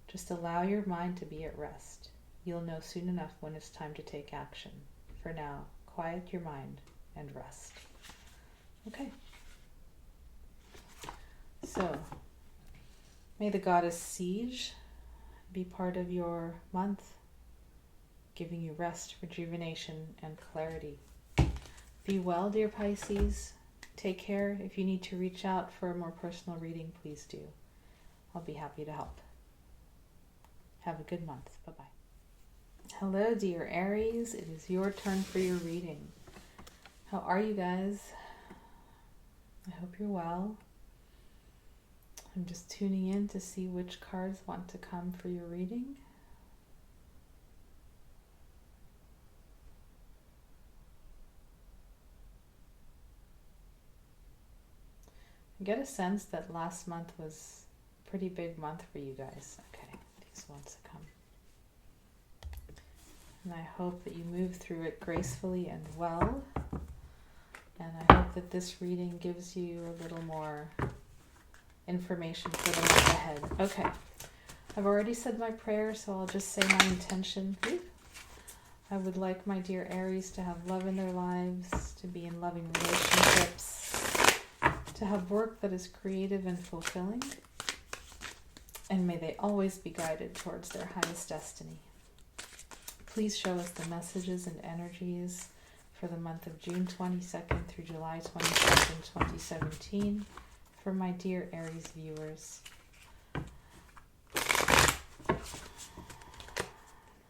Just allow your mind to be at rest. You'll know soon enough when it's time to take action. For now, quiet your mind and rest. Okay. So, may the goddess Siege be part of your month, giving you rest, rejuvenation, and clarity. Be well, dear Pisces. Take care. If you need to reach out for a more personal reading, please do. I'll be happy to help. Have a good month. Bye-bye. Hello, dear Aries. It is your turn for your reading. How are you guys? I hope you're well. I'm just tuning in to see which cards want to come for your reading. I get a sense that last month was a pretty big month for you guys. Okay, these ones to come. And I hope that you move through it gracefully and well. And I hope that this reading gives you a little more information for the month ahead. Okay, I've already said my prayer, so I'll just say my intention. I would like my dear Aries to have love in their lives, to be in loving relationships, to have work that is creative and fulfilling, And may they always be guided towards their highest destiny. Please show us the messages and energies for the month of June 22nd through July 22nd, 2017, for my dear Aries viewers.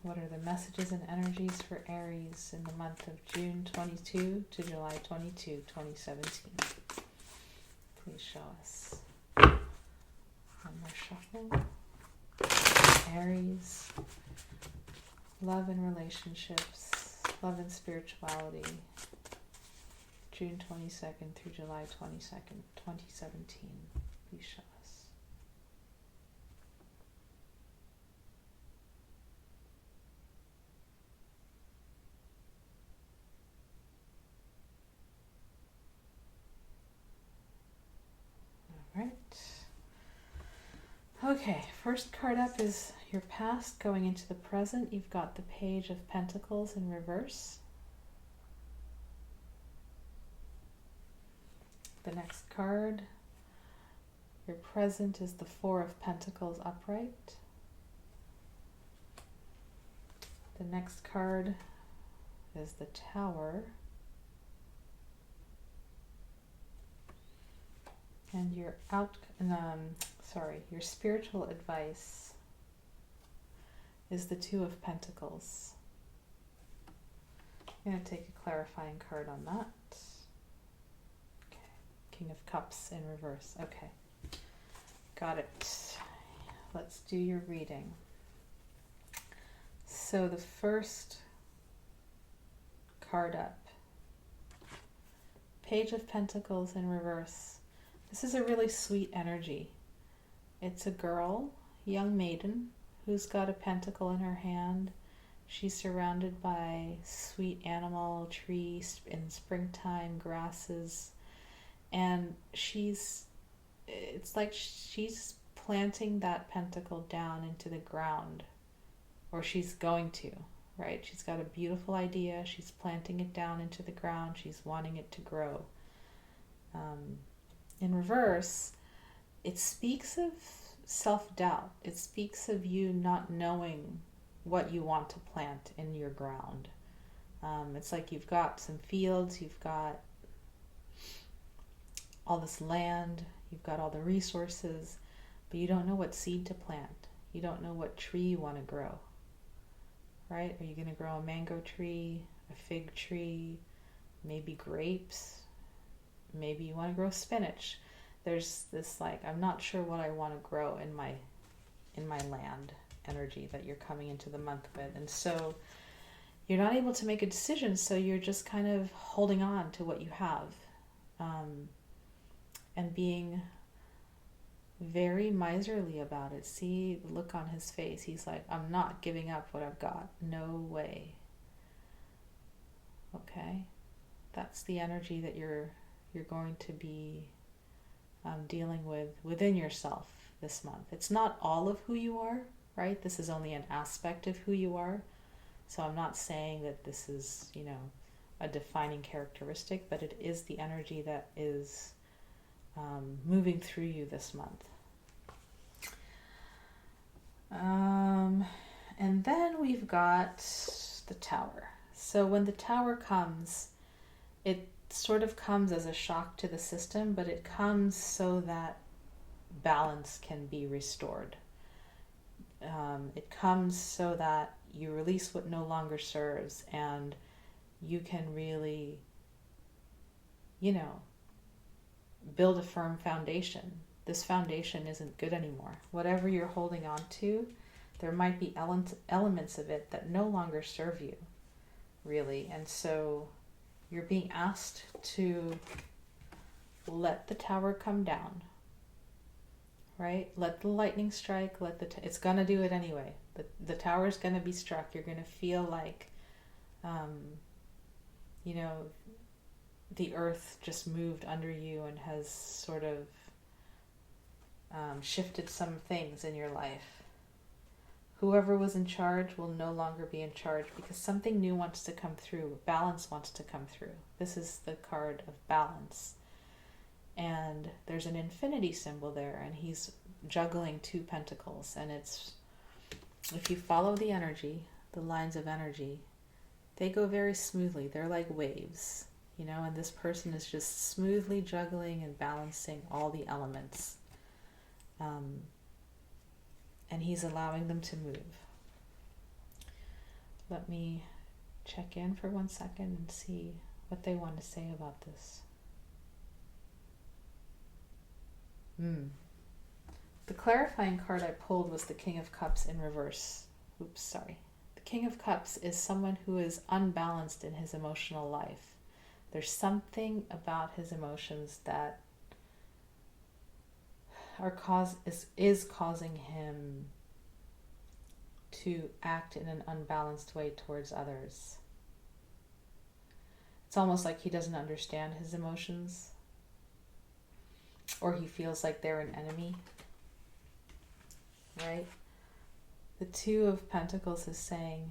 What are the messages and energies for Aries in the month of June 22 to July 22, 2017? Please show us. One more shuffle. Aries, love and relationships, love and spirituality, June 22nd through July 22nd, 2017. Please show us. All right. Okay, first card up is your past going into the present. You've got the Page of Pentacles in reverse. The next card, your present, is the Four of Pentacles upright. The next card is the Tower. And your your spiritual advice is the Two of Pentacles. I'm going to take a clarifying card on that. Okay. King of Cups in reverse. Okay. Got it. Let's do your reading. So the first card up, Page of Pentacles in reverse. This is a really sweet energy. It's a girl, young maiden, who's got a pentacle in her hand. She's surrounded by sweet animal, trees in springtime, grasses, and it's like she's planting that pentacle down into the ground, or she's going to, right? She's got a beautiful idea. She's planting it down into the ground. She's wanting it to grow. In reverse, it speaks of self-doubt. It speaks of you not knowing what you want to plant in your ground. It's like you've got some fields, you've got all this land, you've got all the resources, but you don't know what seed to plant. You don't know what tree you want to grow, right? Are you going to grow a mango tree, a fig tree, maybe grapes? Maybe you want to grow spinach. There's this I'm not sure what I want to grow in my land energy that you're coming into the month with. And so you're not able to make a decision, so you're just kind of holding on to what you have, and being very miserly about it. See the look on his face. He's like, I'm not giving up what I've got. No way. Okay? That's the energy that you're going to be dealing with within yourself this month. It's not all of who you are, right? This is only an aspect of who you are. So I'm not saying that this is, a defining characteristic, but it is the energy that is moving through you this month. And then we've got the Tower. So when the Tower comes, it sort of comes as a shock to the system, but it comes so that balance can be restored. It comes so that you release what no longer serves, and you can really, build a firm foundation. This foundation isn't good anymore. Whatever you're holding on to, there might be elements of it that no longer serve you, really. And so you're being asked to let the Tower come down, right? Let the lightning strike, it's going to do it anyway. The Tower's going to be struck. You're going to feel like, the earth just moved under you and has sort of shifted some things in your life. Whoever was in charge will no longer be in charge because something new wants to come through. Balance wants to come through. This is the card of balance. And there's an infinity symbol there, and he's juggling 2 pentacles, and it's, if you follow the energy, the lines of energy, they go very smoothly. They're like waves, you know, and this person is just smoothly juggling and balancing all the elements. And he's allowing them to move. Let me check in for 1 second and see what they want to say about this. The clarifying card I pulled was the King of Cups in reverse. Oops, sorry. The King of Cups is someone who is unbalanced in his emotional life. There's something about his emotions that is causing him to act in an unbalanced way towards others. It's almost like he doesn't understand his emotions, or he feels like they're an enemy, right? The 2 of Pentacles is saying,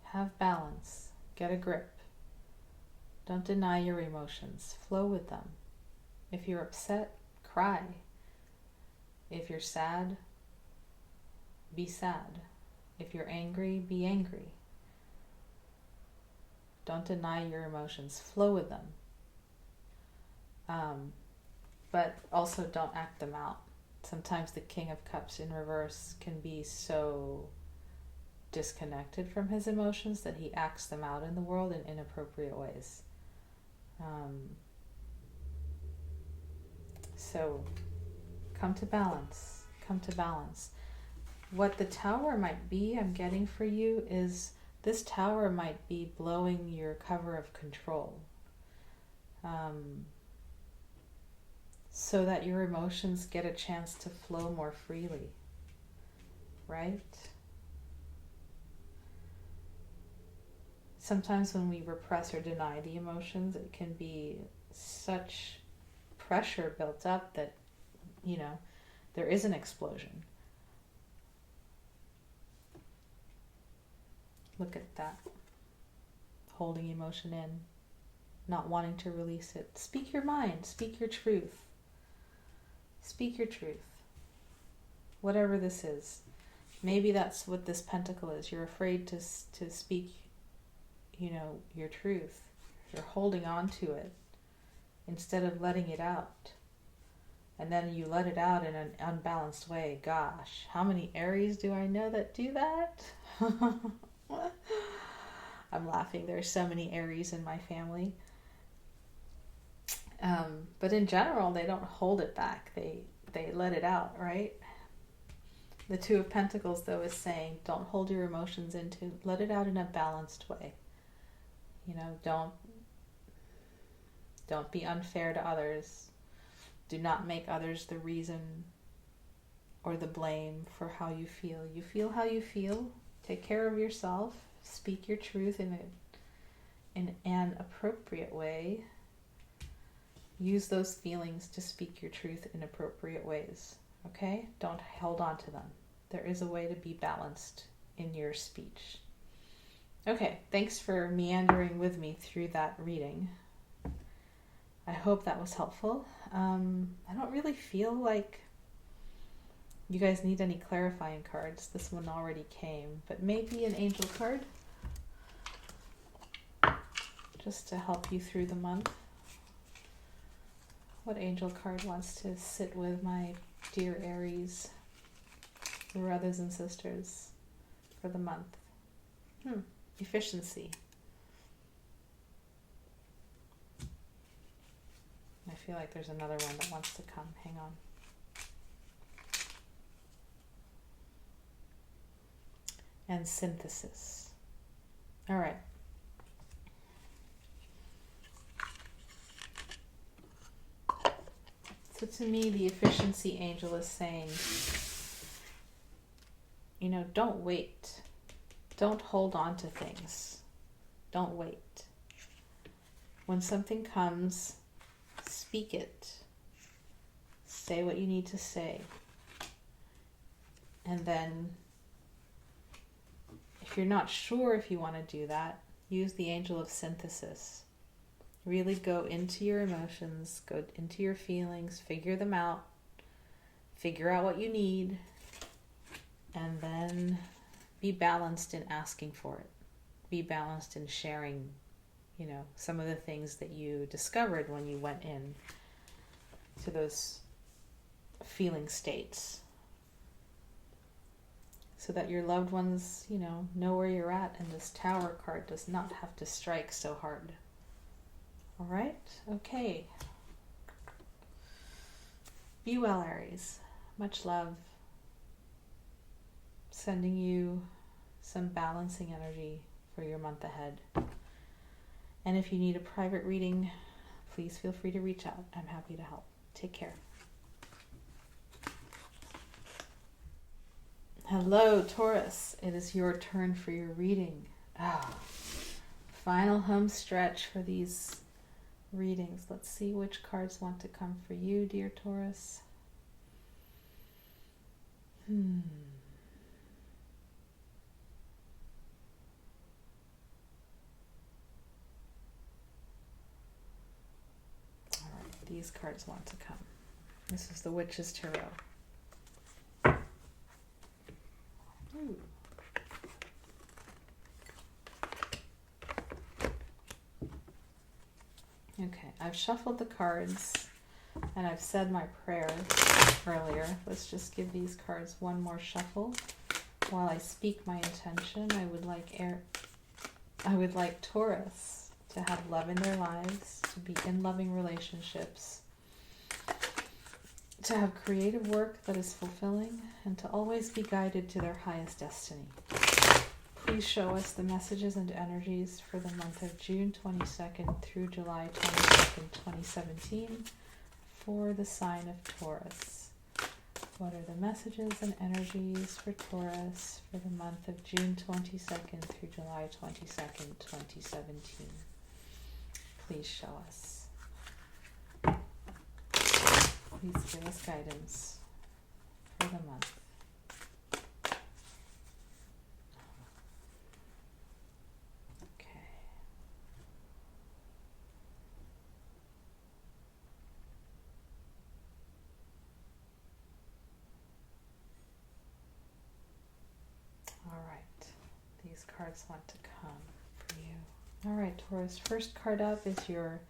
have balance, get a grip. Don't deny your emotions, flow with them. If you're upset, cry. If you're sad, be sad. If you're angry, be angry. Don't deny your emotions, flow with them. But also don't act them out. Sometimes the King of Cups in reverse can be so disconnected from his emotions that he acts them out in the world in inappropriate ways. So come to balance. Come to balance. What the Tower might be, I'm getting for you, is this Tower might be blowing your cover of control. So that your emotions get a chance to flow more freely, right? Sometimes when we repress or deny the emotions, it can be such pressure built up that, you know, there is an explosion. Look at that. Holding emotion in, not wanting to release it. Speak your mind, speak your truth. Speak your truth. Whatever this is. Maybe that's what this pentacle is. You're afraid to speak, you know, your truth. You're holding on to it instead of letting it out. And then you let it out in an unbalanced way. Gosh, how many Aries do I know that do that? I'm laughing. There's so many Aries in my family. But in general, they don't hold it back. They let it out, right? The 2 of Pentacles, though, is saying, don't hold your emotions into, let it out in a balanced way. You know, don't be unfair to others. Do not make others the reason or the blame for how you feel. You feel how you feel. Take care of yourself. Speak your truth in an appropriate way. Use those feelings to speak your truth in appropriate ways. Okay? Don't hold on to them. There is a way to be balanced in your speech. Okay, thanks for meandering with me through that reading. I hope that was helpful. I don't really feel like you guys need any clarifying cards. This one already came, but maybe an angel card just to help you through the month. What angel card wants to sit with my dear Aries, brothers and sisters, for the month? Efficiency. I feel like there's another one that wants to come. Hang on. And synthesis. All right. So to me, the efficiency angel is saying, you know, don't wait. Don't hold on to things. Don't wait. When something comes, speak it. Say what you need to say. And then, if you're not sure if you want to do that, use the angel of synthesis. Really go into your emotions, go into your feelings, figure them out, figure out what you need, and then be balanced in asking for it. Be balanced in sharing, some of the things that you discovered when you went in to those feeling states, so that your loved ones, know where you're at, and this Tower card does not have to strike so hard. All right? Okay. Be well, Aries. Much love. Sending you some balancing energy for your month ahead. And if you need a private reading, please feel free to reach out. I'm happy to help. Take care. Hello, Taurus. It is your turn for your reading. Final home stretch for these readings. Let's see which cards want to come for you, dear Taurus. All right, these cards want to come. This is the Witch's Tarot. Ooh. Okay, I've shuffled the cards and I've said my prayer earlier. Let's just give these cards one more shuffle while I speak my intention. I would like Taurus to have love in their lives, to be in loving relationships, to have creative work that is fulfilling, and to always be guided to their highest destiny. Please show us the messages and energies for the month of June 22nd through July 22nd, 2017 for the sign of Taurus. What are the messages and energies for Taurus for the month of June 22nd through July 22nd, 2017? Please show us. Please give us guidance for the month. These cards want to come for you. All right, Taurus, first card up is your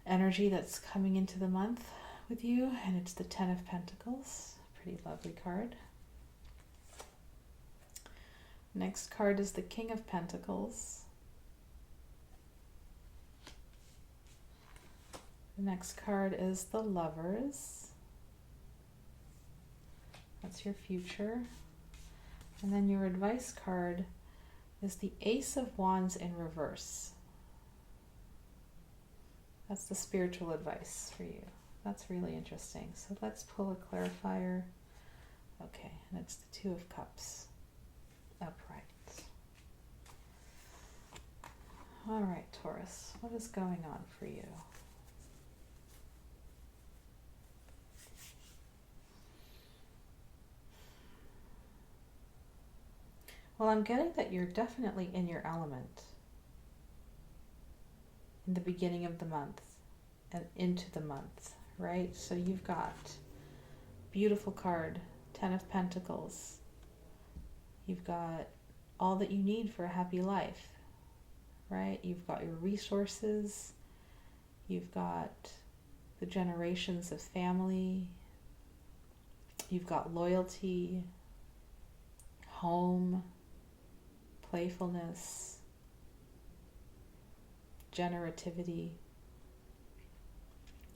energy that's coming into the month with you, and it's the Ten of Pentacles. Pretty lovely card. Next card is the King of Pentacles. The next card is the Lovers. That's your future. And then your advice card is the Ace of Wands in reverse. That's the spiritual advice for you. That's really interesting. So let's pull a clarifier. Okay, and it's the Two of Cups upright. All right, Taurus, what is going on for you? Well, I'm getting that you're definitely in your element in the beginning of the month and into the month, right? So you've got beautiful card, Ten of Pentacles. You've got all that you need for a happy life, right? You've got your resources. You've got the generations of family. You've got loyalty, home, playfulness, generativity,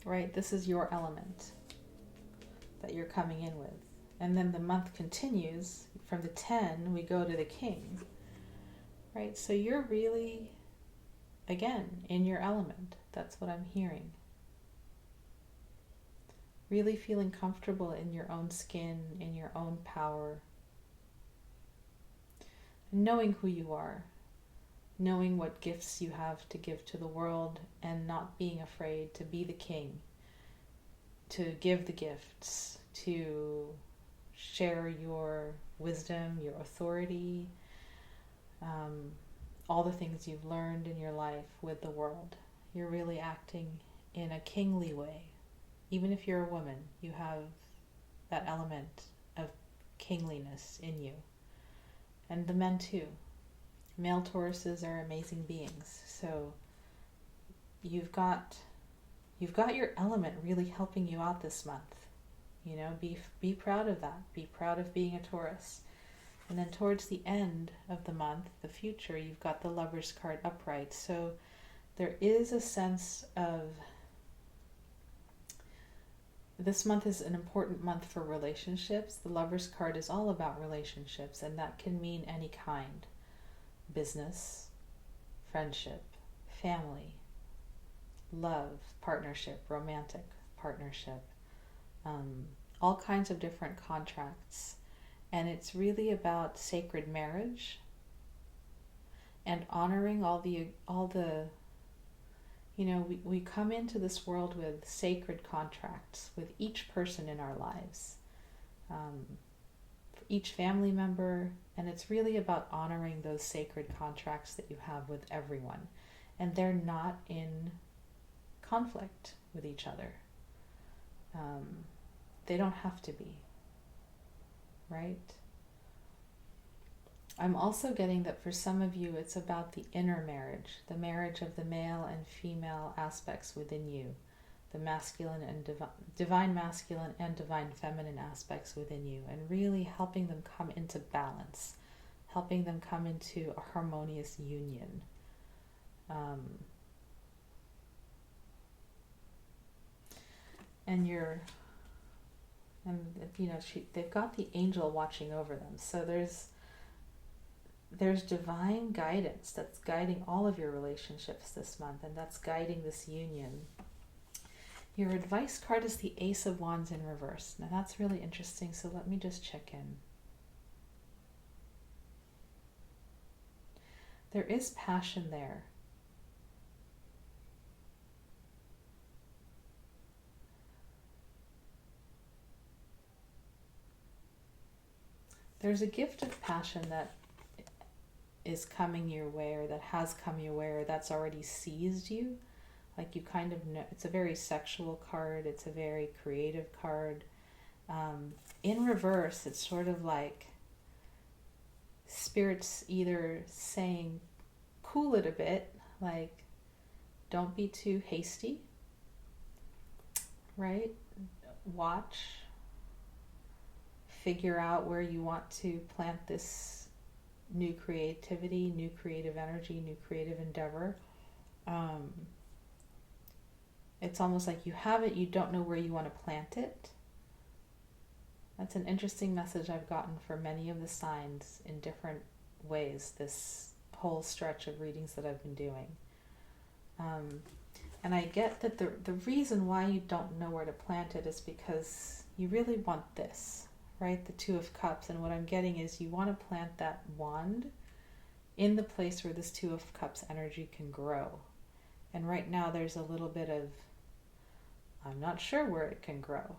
right? This is your element that you're coming in with. And then the month continues. From the 10, we go to the King, right? So you're really, again, in your element. That's what I'm hearing. Really feeling comfortable in your own skin, in your own power. Knowing who you are, knowing what gifts you have to give to the world, and not being afraid to be the king, to give the gifts, to share your wisdom, your authority, all the things you've learned in your life with the world. You're really acting in a kingly way. Even if you're a woman, you have that element of kingliness in you. And the men too. Male Tauruses are amazing beings. So you've got your element really helping you out this month. You know, be proud of that. Be proud of being a Taurus. And then towards the end of the month, the future, you've got the Lover's card upright. So there is a sense of this month is an important month for relationships. The Lover's card is all about relationships, and that can mean any kind. Business, friendship, family, love, partnership, romantic partnership, all kinds of different contracts. And it's really about sacred marriage and honoring all the you know, we come into this world with sacred contracts with each person in our lives, for each family member, and it's really about honoring those sacred contracts that you have with everyone. And they're not in conflict with each other. They don't have to be, right? I'm also getting that for some of you, it's about the inner marriage, the marriage of the male and female aspects within you, the masculine and divine masculine and divine feminine aspects within you, and really helping them come into balance, helping them come into a harmonious union. They've got the angel watching over them. So there's divine guidance that's guiding all of your relationships this month, and that's guiding this union. Your advice card is the Ace of Wands in reverse. Now that's really interesting, so let me just check in. There is passion there. There's a gift of passion that is coming your way, or that has come your way, or that's already seized you. Like you kind of know, it's a very sexual card, it's a very creative card. In reverse, it's sort of like Spirit's either saying, cool it a bit, like don't be too hasty, right? Watch. Figure out where you want to plant this new creativity, new creative energy, new creative endeavor. It's almost like you have it, you don't know where you want to plant it. That's an interesting message I've gotten for many of the signs in different ways this whole stretch of readings that I've been doing. And I get that the reason why you don't know where to plant it is because you really want this. Right, the Two of Cups, and what I'm getting is you want to plant that wand in the place where this Two of Cups energy can grow. And right now there's a little bit of, I'm not sure where it can grow,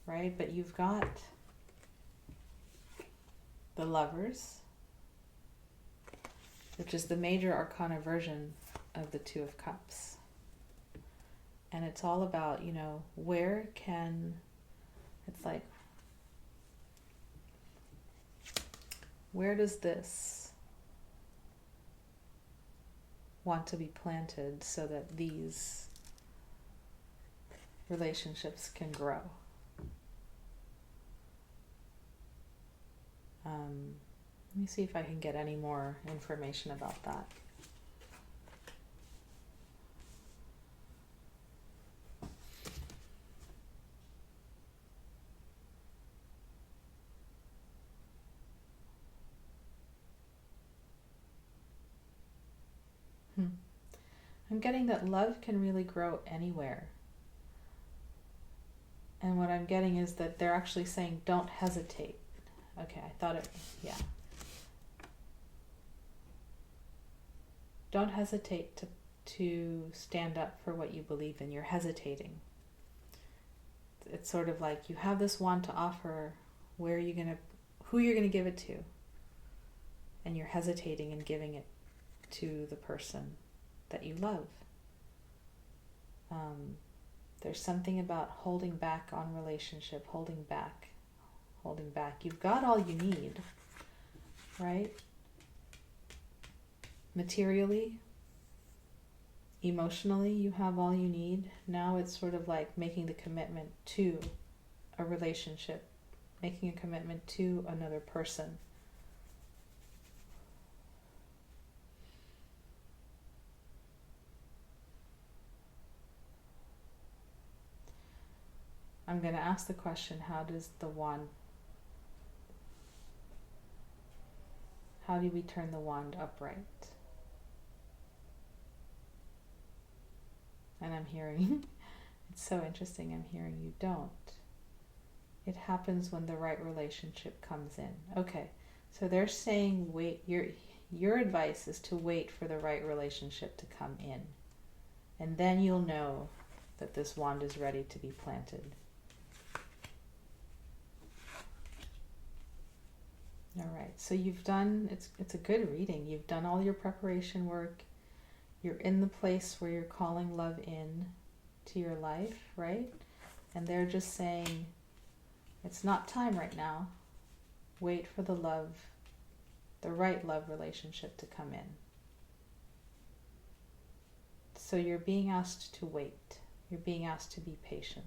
right? But you've got the Lovers, which is the major arcana version of the Two of Cups. And it's all about, you know, where does this want to be planted so that these relationships can grow? Let me see if I can get any more information about that. I'm getting that love can really grow anywhere. And what I'm getting is that they're actually saying, don't hesitate. Okay, I thought it, yeah. Don't hesitate to stand up for what you believe in. You're hesitating. It's sort of like you have this wand to offer, who you're going to give it to. And you're hesitating in giving it to the person that you love. There's something about holding back on relationship, holding back. You've got all you need, right? Materially, emotionally, you have all you need. Now it's sort of like making the commitment to a relationship, making a commitment to another person. I'm going to ask the question, how do we turn the wand upright? And I'm hearing, it's so interesting, I'm hearing you don't. It happens when the right relationship comes in. Okay, so they're saying wait, your advice is to wait for the right relationship to come in. And then you'll know that this wand is ready to be planted. All right, so you've done, it's a good reading. You've done all your preparation work. You're in the place where you're calling love in to your life, right? And they're just saying, it's not time right now. Wait for the right love relationship to come in. So you're being asked to wait. You're being asked to be patient.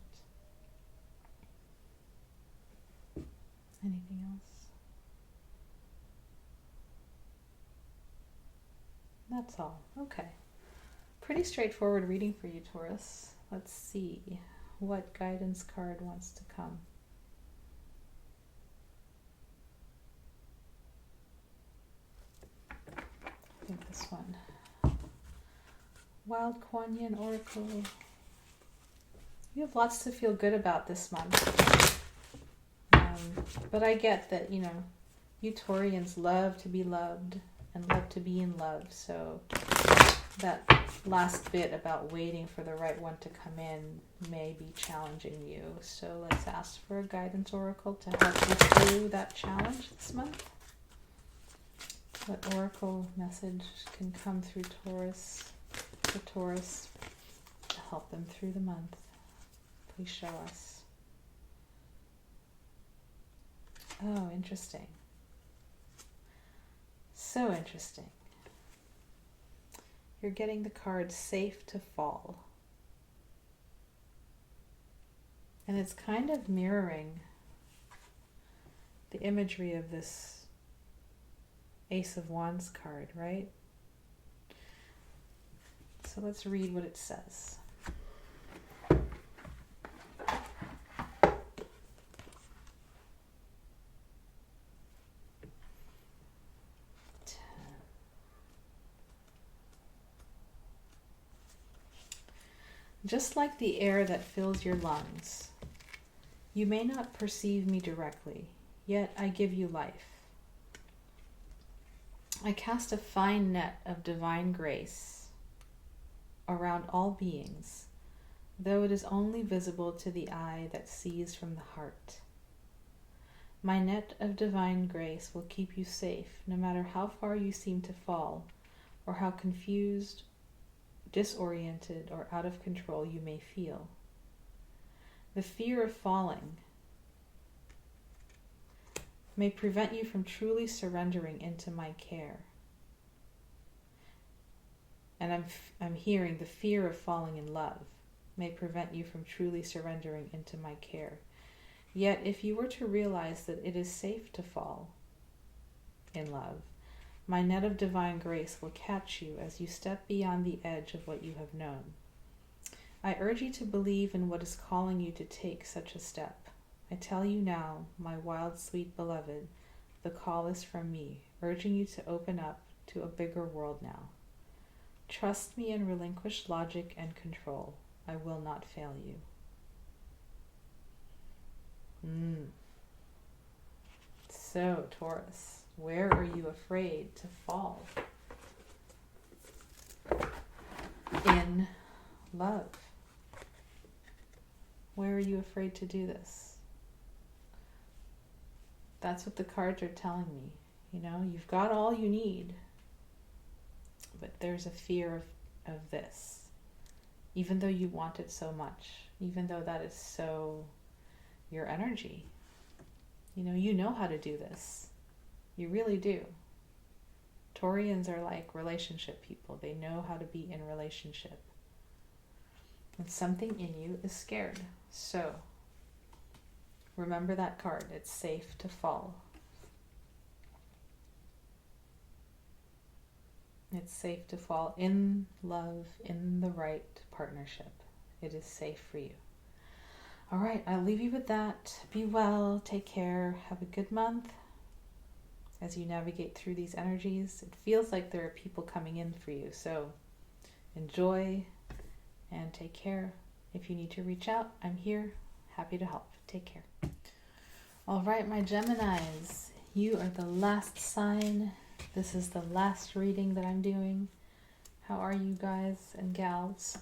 Anything else? That's all. Okay. Pretty straightforward reading for you, Taurus. Let's see what guidance card wants to come. I think this one. Wild Kuan Yin Oracle. You have lots to feel good about this month. But I get that, you Taurians love to be loved and love to be in love. So that last bit about waiting for the right one to come in may be challenging you. So let's ask for a guidance oracle to help you through that challenge this month. What oracle message can come through Taurus, for Taurus, to help them through the month? Please show us. Oh, interesting. So interesting. You're getting the card Safe to Fall. And it's kind of mirroring the imagery of this Ace of Wands card, right? So let's read what it says. Just like the air that fills your lungs, you may not perceive me directly, yet I give you life. I cast a fine net of divine grace around all beings, though it is only visible to the eye that sees from the heart. My net of divine grace will keep you safe, no matter how far you seem to fall, or how confused, disoriented, or out of control you may feel. The fear of falling may prevent you from truly surrendering into my care. And I'm hearing the fear of falling in love may prevent you from truly surrendering into my care. Yet if you were to realize that it is safe to fall in love, my net of divine grace will catch you as you step beyond the edge of what you have known. I urge you to believe in what is calling you to take such a step. I tell you now, my wild, sweet beloved, the call is from me, urging you to open up to a bigger world now. Trust me and relinquish logic and control. I will not fail you. So, Taurus, where are you afraid to fall? In love. Where are you afraid to do this? That's what the cards are telling me. You've got all you need. but there's a fear of this. Even though you want it so much, even though that is so your energy. You know how to do this. You really do. Taurians are like relationship people. They know how to be in relationship. And something in you is scared. So, remember that card. It's safe to fall. It's safe to fall in love, in the right partnership. It is safe for you. All right, I'll leave you with that. Be well, take care, have a good month as you navigate through these energies. It feels like there are people coming in for you, so enjoy and take care. If you need to reach out, I'm here, happy to help. Take care. All right, my Geminis, you are the last sign. This is the last reading that I'm doing. How are you guys and gals?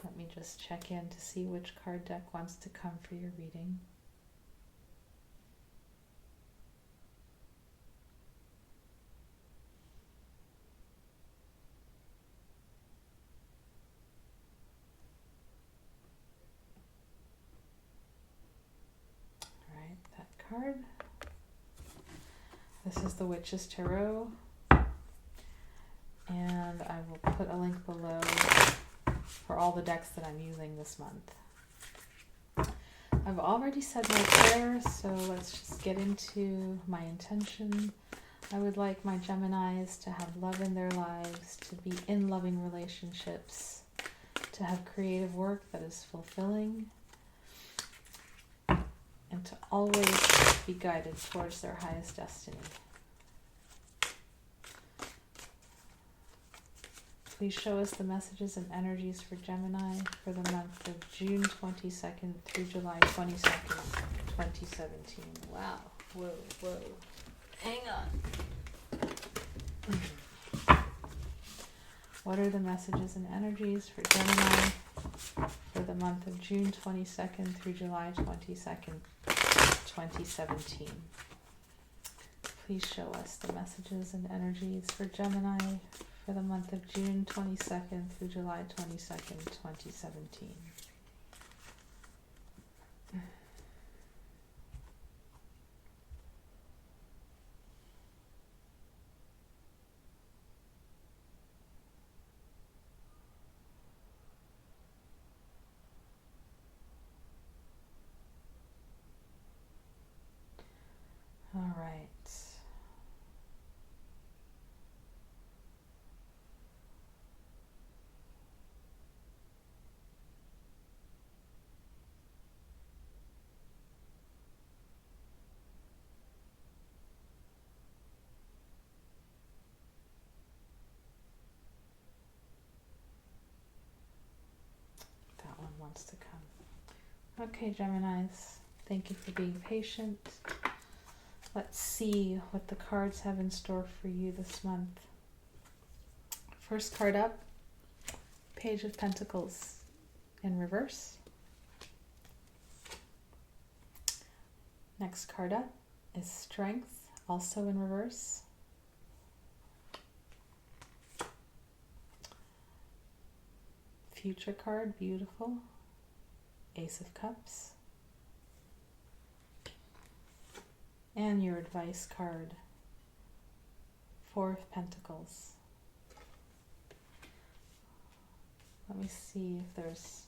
Let me just check in to see which card deck wants to come for your reading. All right, that card. This is the Witch's Tarot. And I will put a link below for all the decks that I'm using this month. I've already said my prayer, so let's just get into my intention. I would like my Geminis to have love in their lives, to be in loving relationships, to have creative work that is fulfilling, and to always be guided towards their highest destiny. Please show us the messages and energies for Gemini for the month of June 22nd through July 22nd, 2017. Wow. Whoa. Hang on. What are the messages and energies for Gemini for the month of June 22nd through July 22nd, 2017? Please show us the messages and energies for Gemini for the month of June 22nd through July 22nd, 2017. All right. That one wants to come. Okay, Geminis, thank you for being patient. Let's see what the cards have in store for you this month. First card up, Page of Pentacles in reverse. Next card up is Strength, also in reverse. Future card, beautiful. Ace of Cups. And your advice card, Four of Pentacles. Let me see if there's...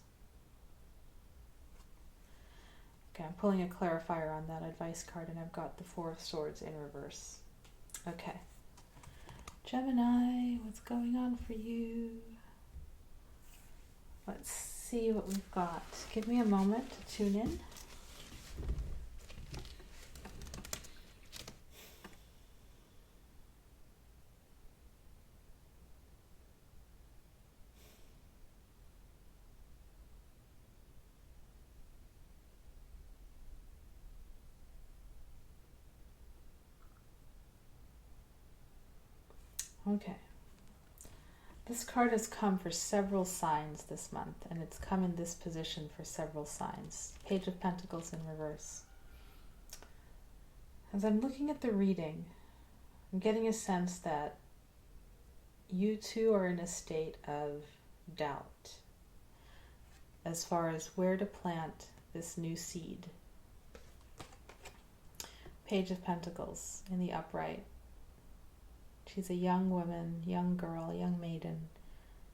Okay, I'm pulling a clarifier on that advice card, and I've got the Four of Swords in reverse. Okay. Gemini, what's going on for you? Let's see what we've got. Give me a moment to tune in. Okay. This card has come for several signs this month, and it's come in this position for several signs. Page of Pentacles in reverse. As I'm looking at the reading, I'm getting a sense that you two are in a state of doubt as far as where to plant this new seed. Page of Pentacles in the upright. She's a young woman, young girl, young maiden.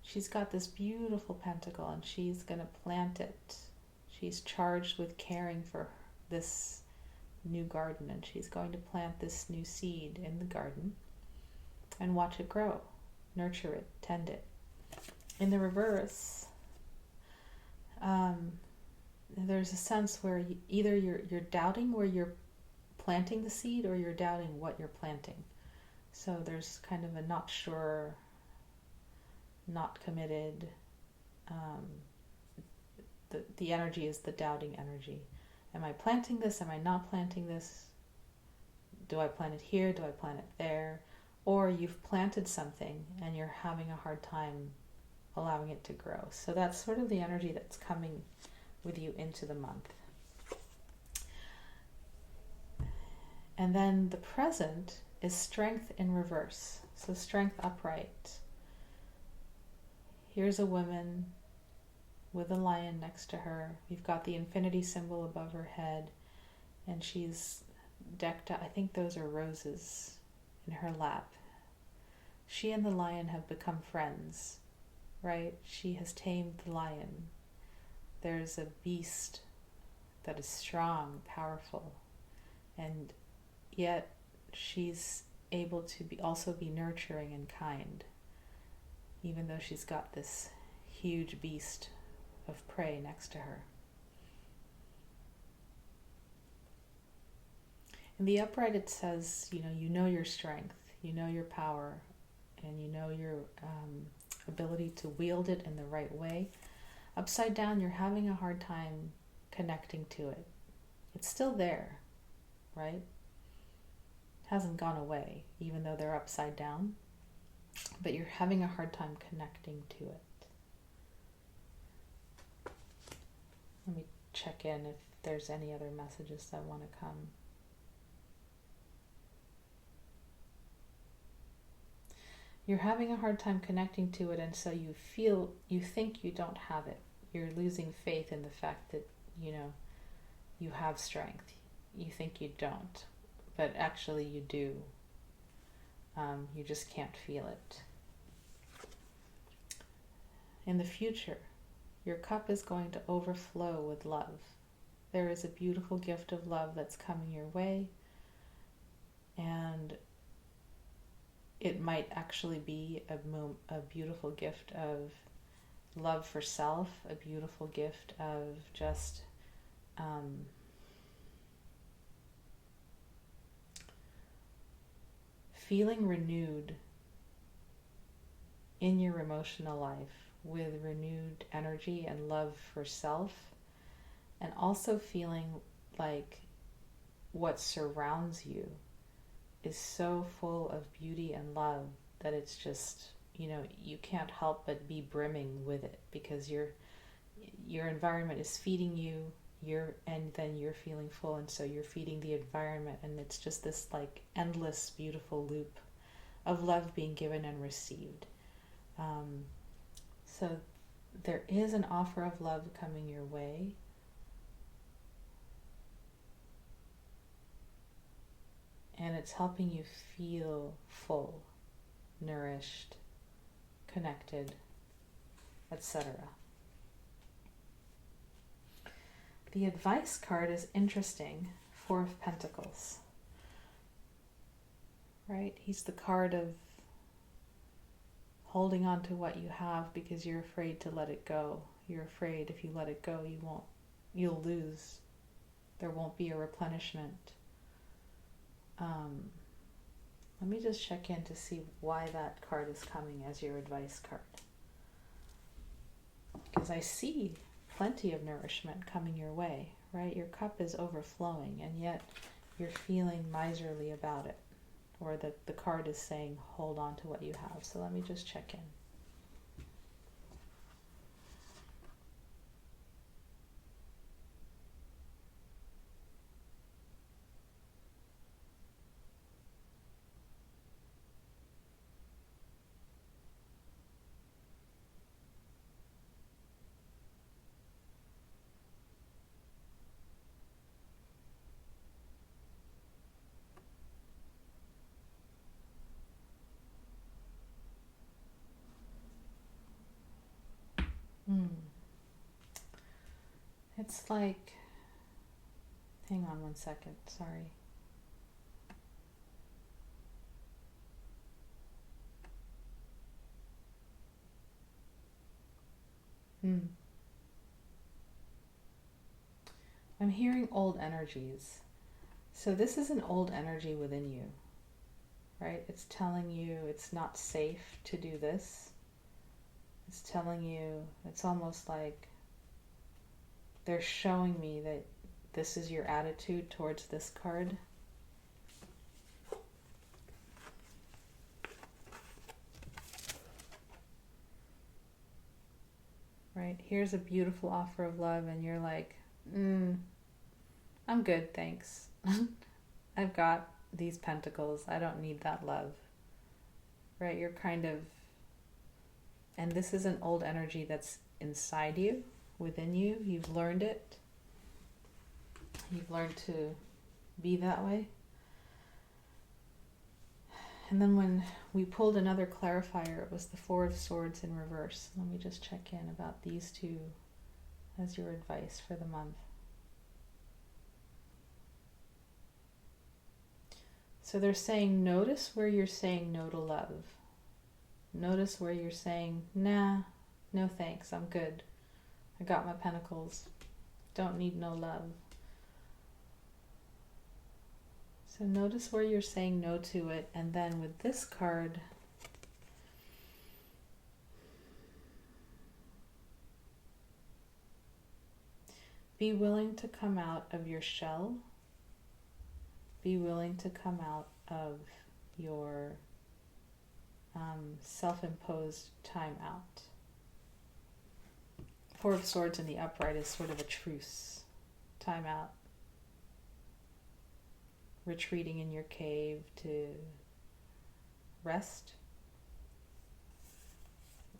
She's got this beautiful pentacle and she's going to plant it. She's charged with caring for this new garden, and she's going to plant this new seed in the garden and watch it grow, nurture it, tend it. In the reverse, there's a sense where either you're doubting where you're planting the seed, or you're doubting what you're planting. So there's kind of a not sure, not committed. The energy is the doubting energy. Am I planting this? Am I not planting this? Do I plant it here? Do I plant it there? Or you've planted something and you're having a hard time allowing it to grow. So that's sort of the energy that's coming with you into the month. And then the present is strength in reverse. So strength upright. Here's a woman with a lion next to her. We've got the infinity symbol above her head, and she's decked out. I think those are roses in her lap. She and the lion have become friends, right? She has tamed the lion. There's a beast that is strong, powerful, and yet she's able to also be nurturing and kind, even though she's got this huge beast of prey next to her. In the upright it says, you know your strength, you know your power, and you know your ability to wield it in the right way. Upside down, you're having a hard time connecting to it. It's still there, right? It hasn't gone away, even though they're upside down, but you're having a hard time connecting to it. Let me check in if there's any other messages that want to come. You're having a hard time connecting to it, and so you think you don't have it. You're losing faith in the fact that, you have strength. You think you don't, but actually you do. You just can't feel it. In the future, your cup is going to overflow with love. There is a beautiful gift of love that's coming your way, and it might actually be a beautiful gift of love for self, a beautiful gift of just feeling renewed in your emotional life with renewed energy and love for self, and also feeling like what surrounds you is so full of beauty and love that it's just, you can't help but be brimming with it, because your environment is feeding you, and then you're feeling full, and so you're feeding the environment, and it's just this like endless beautiful loop of love being given and received. So there is an offer of love coming your way. And it's helping you feel full, nourished, connected, etc. The advice card is interesting. Four of Pentacles. Right? He's the card of holding on to what you have because you're afraid to let it go. You're afraid if you let it go, you'll lose. There won't be a replenishment. Let me just check in to see why that card is coming as your advice card. Because I see plenty of nourishment coming your way, right? Your cup is overflowing, and yet you're feeling miserly about it. Or the card is saying, hold on to what you have. So let me just check in. It's like, hang on one second, sorry. I'm hearing old energies. So this is an old energy within you, right? It's telling you it's not safe to do this. It's telling you, it's almost like they're showing me that this is your attitude towards this card. Right? Here's a beautiful offer of love and you're like, I'm good, thanks. I've got these pentacles. I don't need that love. Right? You're kind of, and this is an old energy that's inside you, within you. You've learned it. You've learned to be that way. And then when we pulled another clarifier, it was the Four of Swords in reverse. Let me just check in about these two as your advice for the month. So they're saying, notice where you're saying no to love. Notice where you're saying, nah, no thanks, I'm good. I got my pentacles. Don't need no love. So notice where you're saying no to it. And then with this card, be willing to come out of your shell. Be willing to come out of your self-imposed time out. Four of Swords in the upright is sort of a truce. Time out. Retreating in your cave to rest.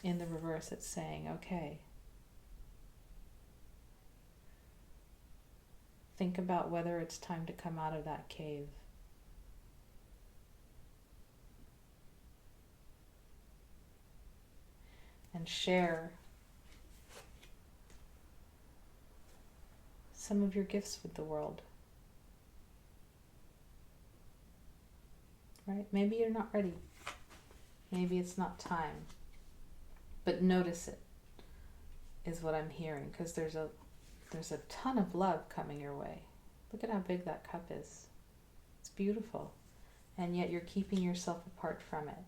In the reverse, it's saying, okay, think about whether it's time to come out of that cave. And share some of your gifts with the world. Right? Maybe you're not ready. Maybe it's not time. But notice it is what I'm hearing, because there's a ton of love coming your way. Look at how big that cup is. It's beautiful. And yet you're keeping yourself apart from it.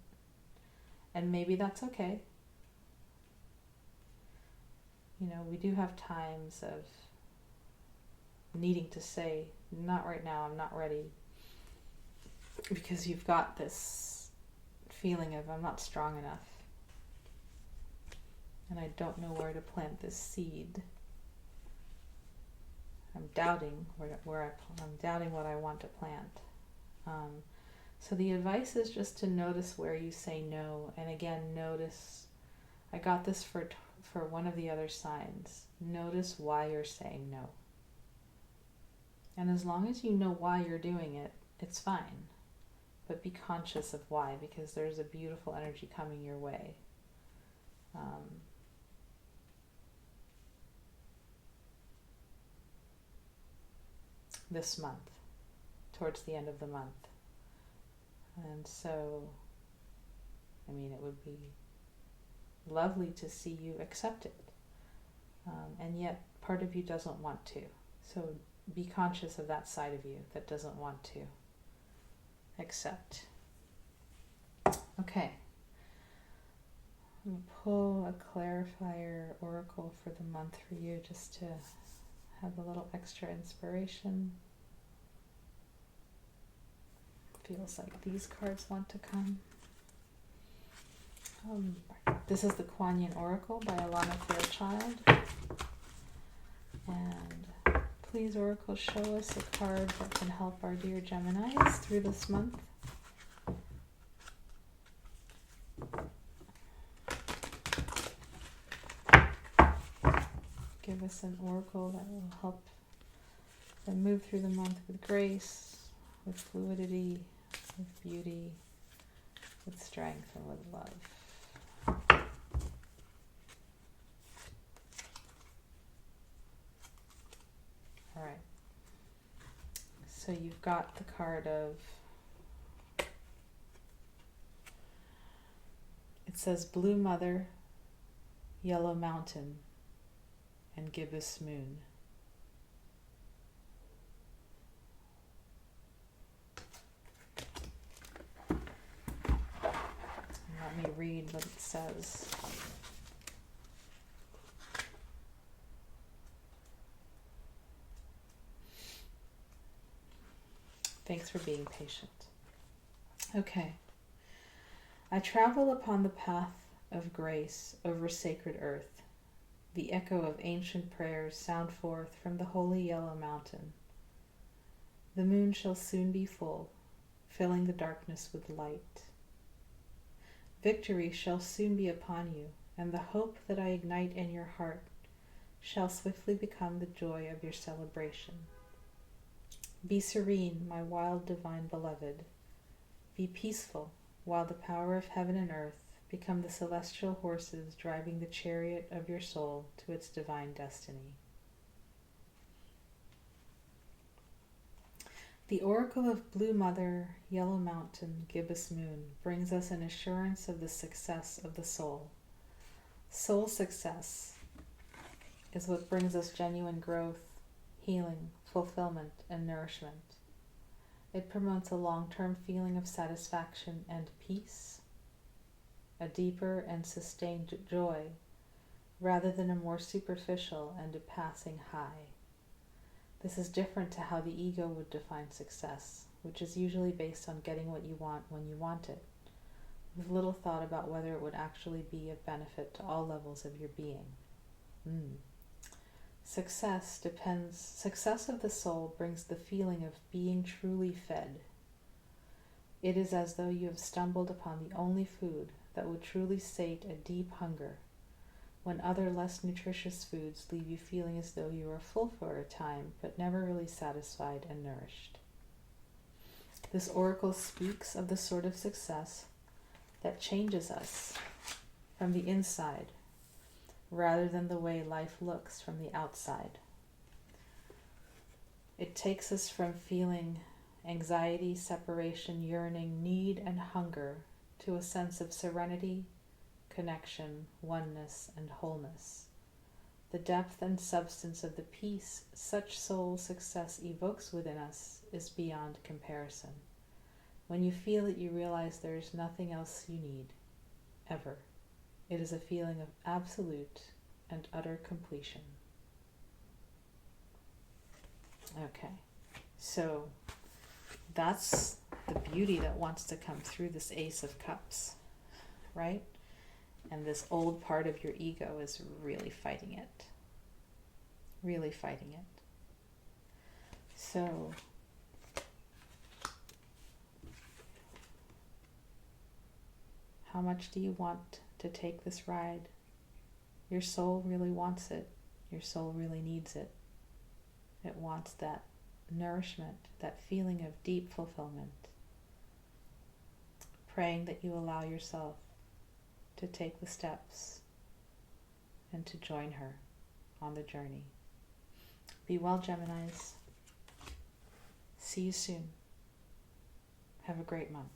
And maybe that's okay. You know, we do have times of needing to say, not right now, I'm not ready. Because you've got this feeling of, I'm not strong enough. And I don't know where to plant this seed. I'm doubting I'm doubting what I want to plant. So the advice is just to notice where you say no. And again, notice, I got this for one of the other signs. Notice why you're saying no. And as long as you know why you're doing it, it's fine. But be conscious of why, because there's a beautiful energy coming your way. This month, towards the end of the month. And so, I mean, it would be lovely to see you accept it. And yet, part of you doesn't want to. So be conscious of that side of you that doesn't want to accept. Okay. I'm going to pull a clarifier oracle for the month for you, just to have a little extra inspiration. Feels like these cards want to come. This is the Kuan Yin Oracle by Alana Fairchild. And please, Oracle, show us a card that can help our dear Geminis through this month. Give us an oracle that will help them move through the month with grace, with fluidity, with beauty, with strength, and with love. So you've got the card of, it says Blue Mother, Yellow Mountain, and Gibbous Moon. Let me read what it says. Thanks for being patient. Okay. I travel upon the path of grace over sacred earth. The echo of ancient prayers sound forth from the holy yellow mountain. The moon shall soon be full, filling the darkness with light. Victory shall soon be upon you, and the hope that I ignite in your heart shall swiftly become the joy of your celebration. Be serene, my wild divine beloved. Be peaceful, while the power of heaven and earth become the celestial horses driving the chariot of your soul to its divine destiny. The oracle of Blue Mother, Yellow Mountain, Gibbous Moon brings us an assurance of the success of the soul. Soul success is what brings us genuine growth, healing, fulfillment, and nourishment. It promotes a long-term feeling of satisfaction and peace, a deeper and sustained joy, rather than a more superficial and a passing high. This is different to how the ego would define success, which is usually based on getting what you want when you want it, with little thought about whether it would actually be of benefit to all levels of your being. Success of the soul brings the feeling of being truly fed. It is as though you have stumbled upon the only food that would truly sate a deep hunger, when other less nutritious foods leave you feeling as though you are full for a time, but never really satisfied and nourished. This oracle speaks of the sort of success that changes us from the inside, rather than the way life looks from the outside. It takes us from feeling anxiety, separation, yearning, need, and hunger to a sense of serenity, connection, oneness, and wholeness. The depth and substance of the peace such soul success evokes within us is beyond comparison. When you feel it, you realize there is nothing else you need, ever. It is a feeling of absolute and utter completion. Okay, so that's the beauty that wants to come through this Ace of Cups, right? And this old part of your ego is really fighting it. Really fighting it. So, how much do you want to take this ride? Your soul really wants it. Your soul really needs it. It wants that nourishment, that feeling of deep fulfillment. Praying that you allow yourself to take the steps and to join her on the journey. Be well, Geminis. See you soon. Have a great month.